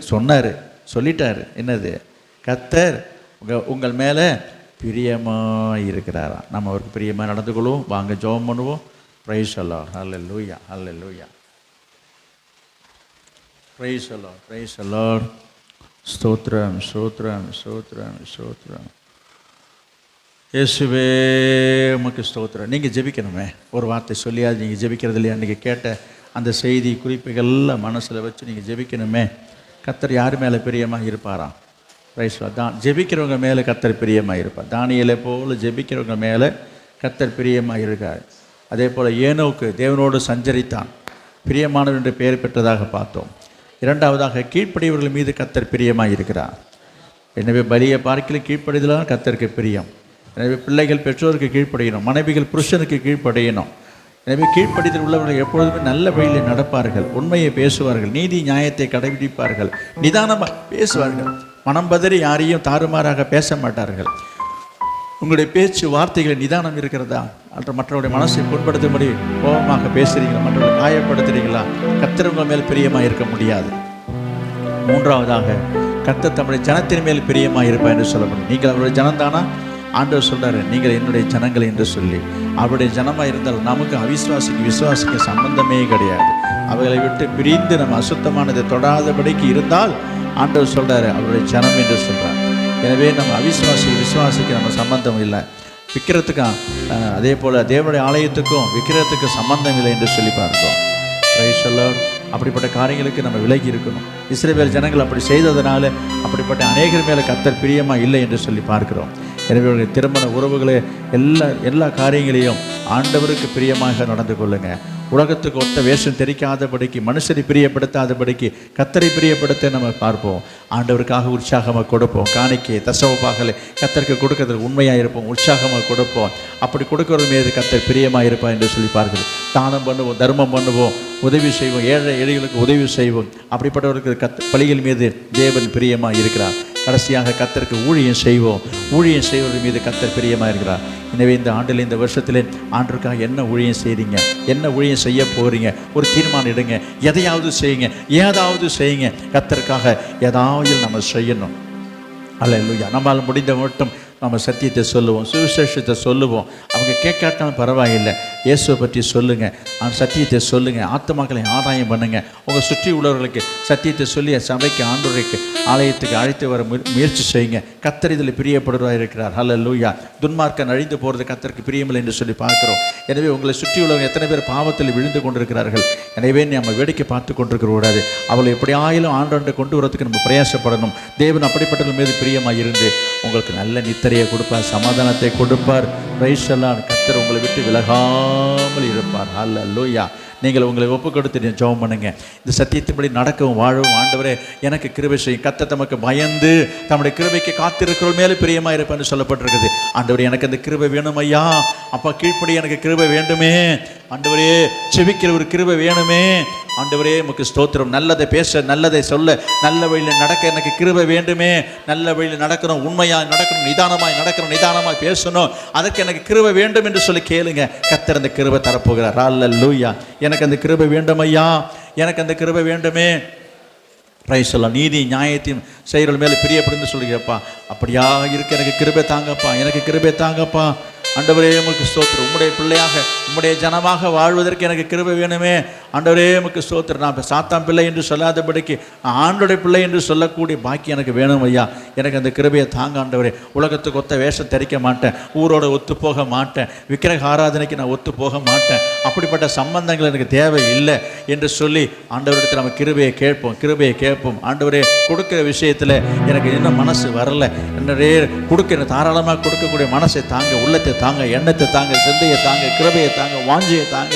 சொல்லிட்டாரு. என்னது? கர்த்தர் உங்கள் மேலே பிரியமாக இருக்கிறாரா? நம்ம அவருக்கு பிரியமாக நடந்து கொள்வோம். வாங்க ஜெபம் பண்ணுவோம். Price the Lord. Hallelujah, hallelujah. Price the Lord, price the Lord. ஸ்தோத்திரம், ஸ்தோத்திரம், ஸ்தோத்திரம், ஸ்தோத்திரம். இயேசுவே உமக்கு ஸ்தோத்திரம். நீங்கள் ஜெபிக்கணுமே, ஒரு வார்த்தை சொல்லியாவது நீங்கள் ஜெபிக்கிறது இல்லையா? அன்றைக்கி கேட்ட அந்த செய்தி குறிப்புகள்லாம் மனசில் வச்சு நீங்கள் ஜெபிக்கணுமே. கர்த்தர் யார் மேலே பிரியமாக இருப்பாராம்? தான் ஜெபிக்கிறவங்க மேலே கர்த்தர் பிரியமாக இருப்பார். தானியேலை போல் ஜெபிக்கிறவங்க மேலே கர்த்தர் பிரியமாக இருக்கார். அதே போல் ஏனோக்கு தேவனோடு சஞ்சரித்தான், பிரியமானவர் என்று பெயர் பெற்றதாக பார்த்தோம். இரண்டாவதாக கீழ்ப்படியவர்கள் மீது கர்த்தர் பிரியமாக இருக்கிறார். எனவே பலியை பார்க்கல கீழ்ப்படிதலான கர்த்தருக்கு பிரியம். எனவே பிள்ளைகள் பெற்றோருக்கு கீழ்ப்படியணும், மனைவிகள் புருஷனுக்கு கீழ்ப்படியணும். எனவே கீழ்ப்படிதல் உள்ளவர்கள் எப்பொழுதுமே நல்ல வழியில் நடப்பார்கள், உண்மையை பேசுவார்கள், நீதி நியாயத்தை கடைபிடிப்பார்கள், நிதானமாக பேசுவார்கள், மனம் பதறி யாரையும் தாறுமாறாக பேச மாட்டார்கள். உங்களுடைய பேச்சு வார்த்தைகள் நிதானம் இருக்கிறதா? அல்லது மற்றவருடைய மனசை புண்படுத்தும்படி கோபமாக பேசுகிறீங்களா? மற்றவர்களை காயப்படுத்துறீங்களா? கர்த்தர் உங்கள் மேல் பிரியமாக இருக்க முடியாது. மூன்றாவதாக கர்த்தர் தம்முடைய ஜனத்தின் மேல் பிரியமாக இருப்பார் என்று சொல்லப்படும். நீங்கள் அவருடைய ஜனம்தானா? ஆண்டவர் சொல்கிறாரு, நீங்கள் என்னுடைய ஜனங்கள் என்று சொல்லி. அவருடைய ஜனமாக இருந்தால் நமக்கு விசுவாசிக்கு சம்பந்தமே கிடையாது. அவைகளை விட்டு பிரிந்து நம்ம அசுத்தமானதை தொடாதபடிக்கு இருந்தால் ஆண்டவர் சொல்கிறாரு அவருடைய ஜனம் என்று சொல்கிறார். எனவே நம்ம விசுவாசிக்கு நம்ம சம்பந்தம் இல்லை. விக்கிரத்துக்கும் அதே போல் தேவனுடைய ஆலயத்துக்கும் விக்கிரத்துக்கும் சம்பந்தம் இல்லை என்று சொல்லி பார்க்கிறோம். Price the Lord. அப்படிப்பட்ட காரியங்களுக்கு நம்ம விலகி இருக்கணும். இஸ்ரவேல் ஜனங்கள் அப்படி செய்ததுனால அப்படிப்பட்ட அநேகர் மேலே கர்த்தர் பிரியமாக இல்லை என்று சொல்லி பார்க்கிறோம். எனவே திருமண உறவுகளை எல்லா காரியங்களையும் ஆண்டவருக்கு பிரியமாக நடந்து கொள்ளுங்க. உலகத்துக்கு ஒத்த வேஷம் தெரிக்காதபடிக்கு, மனுஷரை பிரியப்படுத்தாதபடிக்கு கர்த்தரை பிரியப்படுத்த நம்ம பார்ப்போம். ஆண்டவருக்காக உற்சாகமாக கொடுப்போம். காணிக்கை தசமபாகலை கர்த்தருக்கு கொடுக்கறதுக்கு உண்மையாக இருப்போம், உற்சாகமாக கொடுப்போம். அப்படி கொடுக்கறது மீது கர்த்தர் பிரியமாக இருப்பார் என்று சொல்லி பார்க்குது. தானம் பண்ணுவோம், தர்மம் பண்ணுவோம், உதவி செய்வோம், ஏழை எளிகளுக்கு உதவி செய்வோம். அப்படிப்பட்டவருக்கு பலிகள் மீது தேவன் பிரியமாக இருக்கிறார். கடைசியாக கர்த்தருக்கு ஊழியம் செய்வோம். ஊழியம் செய்வதன் மீது கர்த்தர் பிரியமாக இருக்கிறார். எனவே இந்த ஆண்டில், இந்த வருஷத்தில் ஆண்டவருக்காக என்ன ஊழியம் செய்கிறீங்க? என்ன ஊழியம் செய்ய போகிறீங்க? ஒரு தீர்மானம் எடுங்க. எதையாவது செய்யுங்க, ஏதாவது செய்யுங்க. கர்த்தருக்காக ஏதாவது நம்ம செய்யணும். அல்லேலூயா. நம்மால் முடிந்த மட்டும் நம்ம சத்தியத்தை சொல்லுவோம், சுவிசேஷத்தை சொல்லுவோம். அவங்க கேட்காட்டாலும் பரவாயில்லை, இயேசுவை பற்றி சொல்லுங்கள், சத்தியத்தை சொல்லுங்கள், ஆத்துமாக்களை ஆதாயம் பண்ணுங்கள். உங்கள் சுற்றி உள்ளவர்களுக்கு சத்தியத்தை சொல்லி சபைக்கு, ஆண்டவருக்கு, ஆலயத்துக்கு அழைத்து வர முயற்சி செய்யுங்க. கர்த்தர் இதில் பிரியப்படுவதாக இருக்கிறார். ஹல்லேலூயா. துன்மார்க்கன் அழிந்து போகிறது கர்த்தருக்கு பிரியமில்லை என்று சொல்லி பார்க்கிறோம். எனவே உங்களை சுற்றி உள்ளவங்க எத்தனை பேர் பாவத்தில் விழுந்து கொண்டிருக்கிறார்கள். எனவே நம்ம வேடிக்கை பார்த்து கொண்டிருக்க கூடாது. அவளை எப்படியாயிலும் ஆண்டவரை கொண்டு வரதுக்கு நம்ம பிரயாசப்படணும். தேவன் அப்படிப்பட்டவர்கள் மீது பிரியமாக இருந்து உங்களுக்கு நல்ல நித்திரையை கொடுப்பார், சமாதானத்தை கொடுப்பார். Price the Lord. கர்த்தர் உங்களை விட்டு விலகாமல் இருப்பார். ஹல்லேலூயா. நீங்கள் உங்களை ஒப்பு கொடுத்து ஜெபம் பண்ணுங்க. இந்த சத்தியத்தின்படி நடக்கவும் வாழவும் ஆண்டவரே எனக்கு கிருபை செய்யும். கர்த்தர் தமக்கு பயந்து தம்முடைய கிருபைக்கு காத்திருக்கிறவர்கள் மேலே பிரியமாக இருப்பான்னு சொல்லப்பட்டிருக்குது. ஆண்டவரே எனக்கு அந்த கிருபை வேணும் ஐயா. அப்பா கீழ்ப்படி எனக்கு கிருபை வேண்டுமே. ஆண்டவரே செபிக்கிற ஒரு கிருபை வேணுமே. ஆண்டவரே உமக்கு ஸ்தோத்திரம். நல்லதை பேச, நல்லதை சொல்ல, நல்ல வழியில் நடக்க எனக்கு கிருபை வேண்டுமே. நல்ல வழியில் நடக்கணும், உண்மையாக நடக்கணும், நிதானமாய் நடக்கணும், நிதானமாய் பேசணும். அதற்கு எனக்கு கிருபை வேண்டும் என்று சொல்லி கேளுங்க. கர்த்தர் அந்த கிருபை தரப்போகிறார். அல்லேலூயா. எனக்கு அந்த கிருபை வேண்டும் ஐயா, எனக்கு அந்த கிருபை வேண்டுமே. Price the Lord. நீதி நியாயத்தையும் செய்கிறவர்கள் மேலே பிரியப்படுன்னு சொல்லுகிறப்பா. அப்படியா இருக்க எனக்கு கிருபை தாங்கப்பா, எனக்கு கிருபை தாங்கப்பா. ஆண்டவரே உமக்கு ஸ்தோத்திரம். உம்முடைய பிள்ளையாக, உம்முடைய ஜனமாக வாழ்வதற்கு எனக்கு கிருபை வேணுமே. ஆண்டவரே உமக்கு ஸ்தோத்திரம். நான் சாத்தான் பிள்ளை என்று சொல்லாதபடிக்கு ஆண்டோடைய பிள்ளை என்று சொல்லக்கூடிய பாக்கி எனக்கு வேணும் ஐயா. எனக்கு அந்த கிருபையை தாங்க ஆண்டவரே. உலகத்துக்கு ஒத்த வேஷம் தரிக்க மாட்டேன், ஊரோட ஒத்து போக மாட்டேன், விக்கிரக ஆராதனைக்கு நான் ஒத்து போக மாட்டேன். அப்படிப்பட்ட சம்பந்தங்கள் எனக்கு தேவை இல்லை என்று சொல்லி ஆண்டவரிடத்தில் நம்ம கிருபையை கேட்போம், கிருபையை கேட்போம். ஆண்டவரே கொடுக்குற விஷயத்தில் எனக்கு இன்னும் மனசு வரல, என்னடே கொடுக்க தாராளமாக கொடுக்கக்கூடிய மனசை தாங்க, உள்ளத்தை தாங்க, எண்ணத்தை தாங்க, சிந்தையை தாங்க, கிருபையை தாங்க, வாஞ்சியை தாங்க.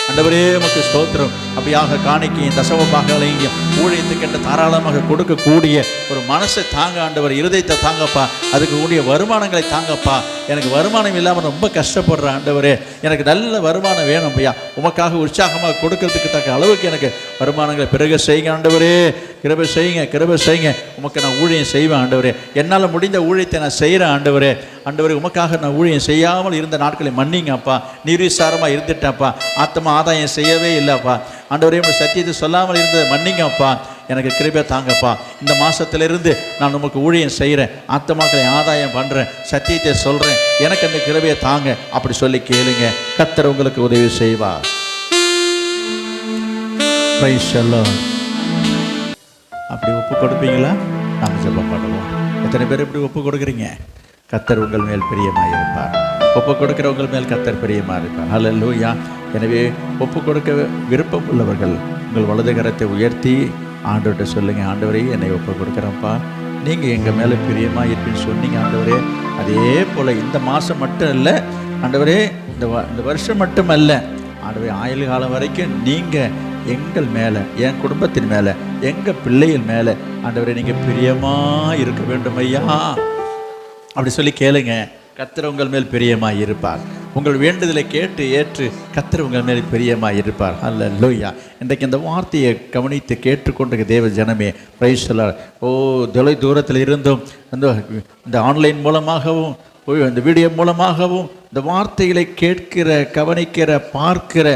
ஆண்டவரே உமக்கு ஸ்தோத்திரம். அப்படியாக காணிக்கையும் தசமபாகங்களையும் ஊழியத்துக்கென்று தாராளமாக கொடுக்கக்கூடிய ஒரு மனசை தாங்க ஆண்டவர். இருதயத்தை தாங்கப்பா. அதுக்கு கூடிய வருமானங்களை தாங்கப்பா. எனக்கு வருமானம் இல்லாமல் ரொம்ப கஷ்டப்படுற ஆண்டவரே, எனக்கு நல்ல வருமானம் வேணும் ஐயா. உமக்காக உற்சாகமாக கொடுக்கறதுக்கு தக்க அளவுக்கு எனக்கு வருமானங்களை பிறகு செய்யுங்க ஆண்டவரே. கிருபை செய்யுங்க, கிருபை செய்யுங்க. உமக்கு நான் ஊழியம் செய்வேன் ஆண்டவரே. என்னால் முடிந்த ஊழியத்தை நான் செய்கிறேன் ஆண்டவரே. ஆண்டவரே, உமக்காக நான் ஊழியம் செய்யாமல் இருந்த நாட்களை மன்னிங்கப்பா. நிர்விசாரமாக இருந்துட்டேன்ப்பா. ஆத்மா ஆதாயம் செய்யவே இல்லைப்பா. ஆண்டவரே, உங்கள் சத்தியத்தை சொல்லாமல் இருந்ததை மன்னிங்கப்பா. எனக்கு கிருபை தாங்கப்பா. இந்த மாதத்திலிருந்து நான் உமக்கு ஊழியம் செய்கிறேன், ஆத்மாக்களை ஆதாயம் பண்ணுறேன், சத்தியத்தை சொல்கிறேன், எனக்கு அந்த கிருபையை தாங்க. அப்படி சொல்லி கேளுங்க. கர்த்தர் உங்களுக்கு உதவி செய்வார். Price the Lord. அப்படி ஒப்பு கொடுப்பீங்களா? நாம் ஜெபம் பண்ணுவோம். எத்தனை பேர் இப்படி ஒப்பு கொடுக்குறீங்க? கர்த்தர் உங்கள் மேல் பிரியமாக இருப்பார். ஒப்பு கொடுக்கிற உங்கள் மேல் கர்த்தர் பிரியமாக இருப்பார். ஹல்லேலூயா. எனவே ஒப்பு கொடுக்க விருப்பம் உள்ளவர்கள் உங்கள் வலது கரத்தை உயர்த்தி ஆண்டவர்கிட்ட சொல்லுங்கள், ஆண்டவரே என்னை ஒப்பு கொடுக்குறேன்ப்பா, நீங்கள் எங்கள் மேலே பிரியமாக இருப்பீன்னு சொன்னீங்க ஆண்டவரே. அதே போல் இந்த மாதம் மட்டும் இல்லை ஆண்டவரே, இந்த வருஷம் மட்டும் அல்ல ஆண்டவரே, ஆயுள் காலம் வரைக்கும் நீங்கள் எங்கள் மேலே, என் குடும்பத்தின் மேலே, எங்கள் பிள்ளைகள் மேலே ஆண்டவரே நீங்கள் பிரியமாக இருக்க வேண்டும் ஐயா. அப்படி சொல்லி கேளுங்க. கர்த்தர் உங்கள் மேல் பிரியமாக இருப்பார். உங்கள் வேண்டுதலை கேட்டு ஏற்று கர்த்தர் உங்கள் மேல் பிரியமாக இருப்பார். ஹல்லேலூயா. இன்றைக்கு இந்த வார்த்தையை கவனித்து கேட்டுக்கொண்டு தேவ ஜனமே, பிரைஸ் தி லார்ட். தொலை தூரத்தில் இருந்தும் இந்த ஆன்லைன் மூலமாகவும் இந்த வீடியோ மூலமாகவும் இந்த வார்த்தைகளை கேட்கிற, கவனிக்கிற, பார்க்கிற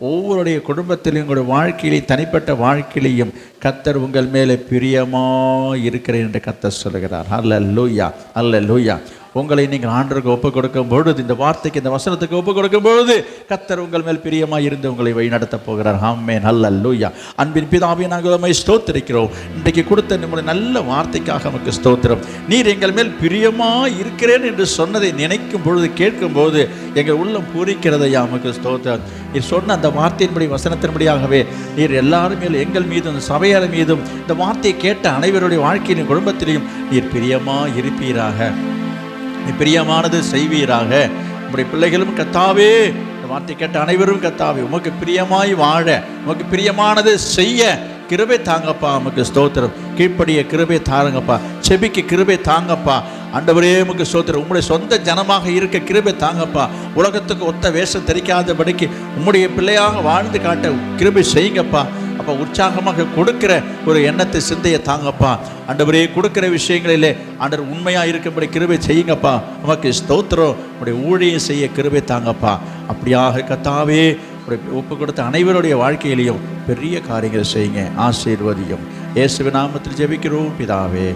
ஒவ்வொருடைய குடும்பத்திலையும், உங்களுடைய வாழ்க்கையிலையும், தனிப்பட்ட வாழ்க்கையிலையும் கர்த்தர் உங்கள் மேலே பிரியமாக இருக்கிறேன் என்று கர்த்தர் சொல்கிறார். ஹல்லேலூயா, ஹல்லேலூயா. உங்களை நீங்கள் ஆண்டவருக்கு ஒப்புக் கொடுக்கும் பொழுது, இந்த வார்த்தைக்கு, இந்த வசனத்துக்கு ஒப்புக் கொடுக்கும் பொழுது கர்த்தர் உங்கள் மேல் பிரியமாக இருந்து உங்களை வழிநடத்தப் போகிறார். ஆமென், ஹல்லேலூயா. அன்பின் பிதாவே, நாங்கள் உம்மை ஸ்தோத்திரிக்கிறோம். இன்றைக்கு கொடுத்த நம்முடைய நல்ல வார்த்தைக்காக நமக்கு ஸ்தோத்திரம். நீர் எங்கள் மேல் பிரியமாக இருக்கிறேன் என்று சொன்னதை நினைக்கும் பொழுது, கேட்கும் போது எங்கள் உள்ளம் பூரிக்கிறதையா நமக்கு ஸ்தோத்திரம். நீர் சொன்ன அந்த வார்த்தையின்படி, வசனத்தின்படியாகவே நீர் எல்லாரும் மேல், எங்கள் மீதும், இந்த சபையார் மீதும், இந்த வார்த்தையை கேட்ட அனைவருடைய வாழ்க்கையிலும் குடும்பத்திலையும் நீர் பிரியமாக இருப்பீராக, பிரியமானது செய்வீராக. உங்களுடைய பிள்ளைகளும் கர்த்தாவே, இந்த வார்த்தை கேட்ட அனைவரும் கர்த்தாவே உமக்கு பிரியமாய் வாழ, உமக்கு பிரியமானது செய்ய கிருபை தாங்கப்பா. உமக்கு ஸ்தோத்திரம். கீழ்ப்படிய கிருபை தாருங்கப்பா. செபிக்க கிருபை தாங்கப்பா. ஆண்டவரே உமக்கு ஸ்தோத்திரம். உம்முடைய சொந்த ஜனமாக இருக்க கிருபை தாங்கப்பா. உலகத்துக்கு ஒத்த வேஷம் தெரிக்காதபடிக்கு உம்முடைய பிள்ளையாக வாழ்ந்து காட்ட கிருபை செய்யுங்கப்பா. அப்போ உற்சாகமாக கொடுக்கிற ஒரு எண்ணத்தை, சிந்தையை தாங்கப்பா. ஆண்டவரே, கொடுக்கிற விஷயங்களிலே ஆண்டவர் உண்மையாக இருக்கும்படி கிருபை செய்யுங்கப்பா. உமக்கு ஸ்தோத்திரம். உடைய ஊழியம் செய்ய கிருபை தாங்கப்பா. அப்படியாக கர்த்தாவே ஒப்பு கொடுத்த அனைவருடைய வாழ்க்கையிலையும் பெரிய காரியங்கள் செய்யுங்க. ஆசீர்வதியும். இயேசுவின் நாமத்தில் ஜெபிக்கிறோம் பிதாவே,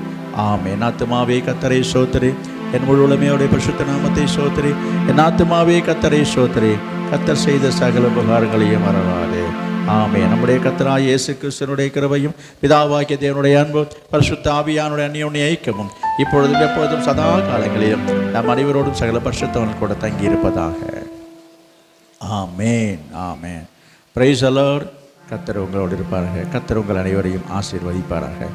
ஆமென். என் ஆத்துமாவே கர்த்தரை ஸ்தோத்திரி, என் முழு உலமையோடைய பரிசுத்த நாமத்தை ஸ்தோத்திரி. என் ஆத்துமாவே கர்த்தரை ஸ்தோத்திரி, கர்த்தர் செய்த சகல உபகாரங்களையும் மறவாதே. ஆமென். நம்முடைய கர்த்தராகிய இயேசு கிறிஸ்துவினுடைய கிருபையும், பிதாவாகிய தேவனுடைய அன்பும், பரிசுத்த ஆவியானுடைய அந்யோன்ய ஐக்கியமும் இப்பொழுதும் எப்பொழுதும் சதா காலங்களிலும் நம் அனைவரோடும் சகல பரிசுத்தவர்கள் கூட தங்கி இருப்பதாக. ஆமென், ஆமென். Praise the Lord. கர்த்தர் உங்களோடு இருப்பார்கள். கர்த்தர் உங்கள் அனைவரையும் ஆசீர்வதிப்பார்கள்.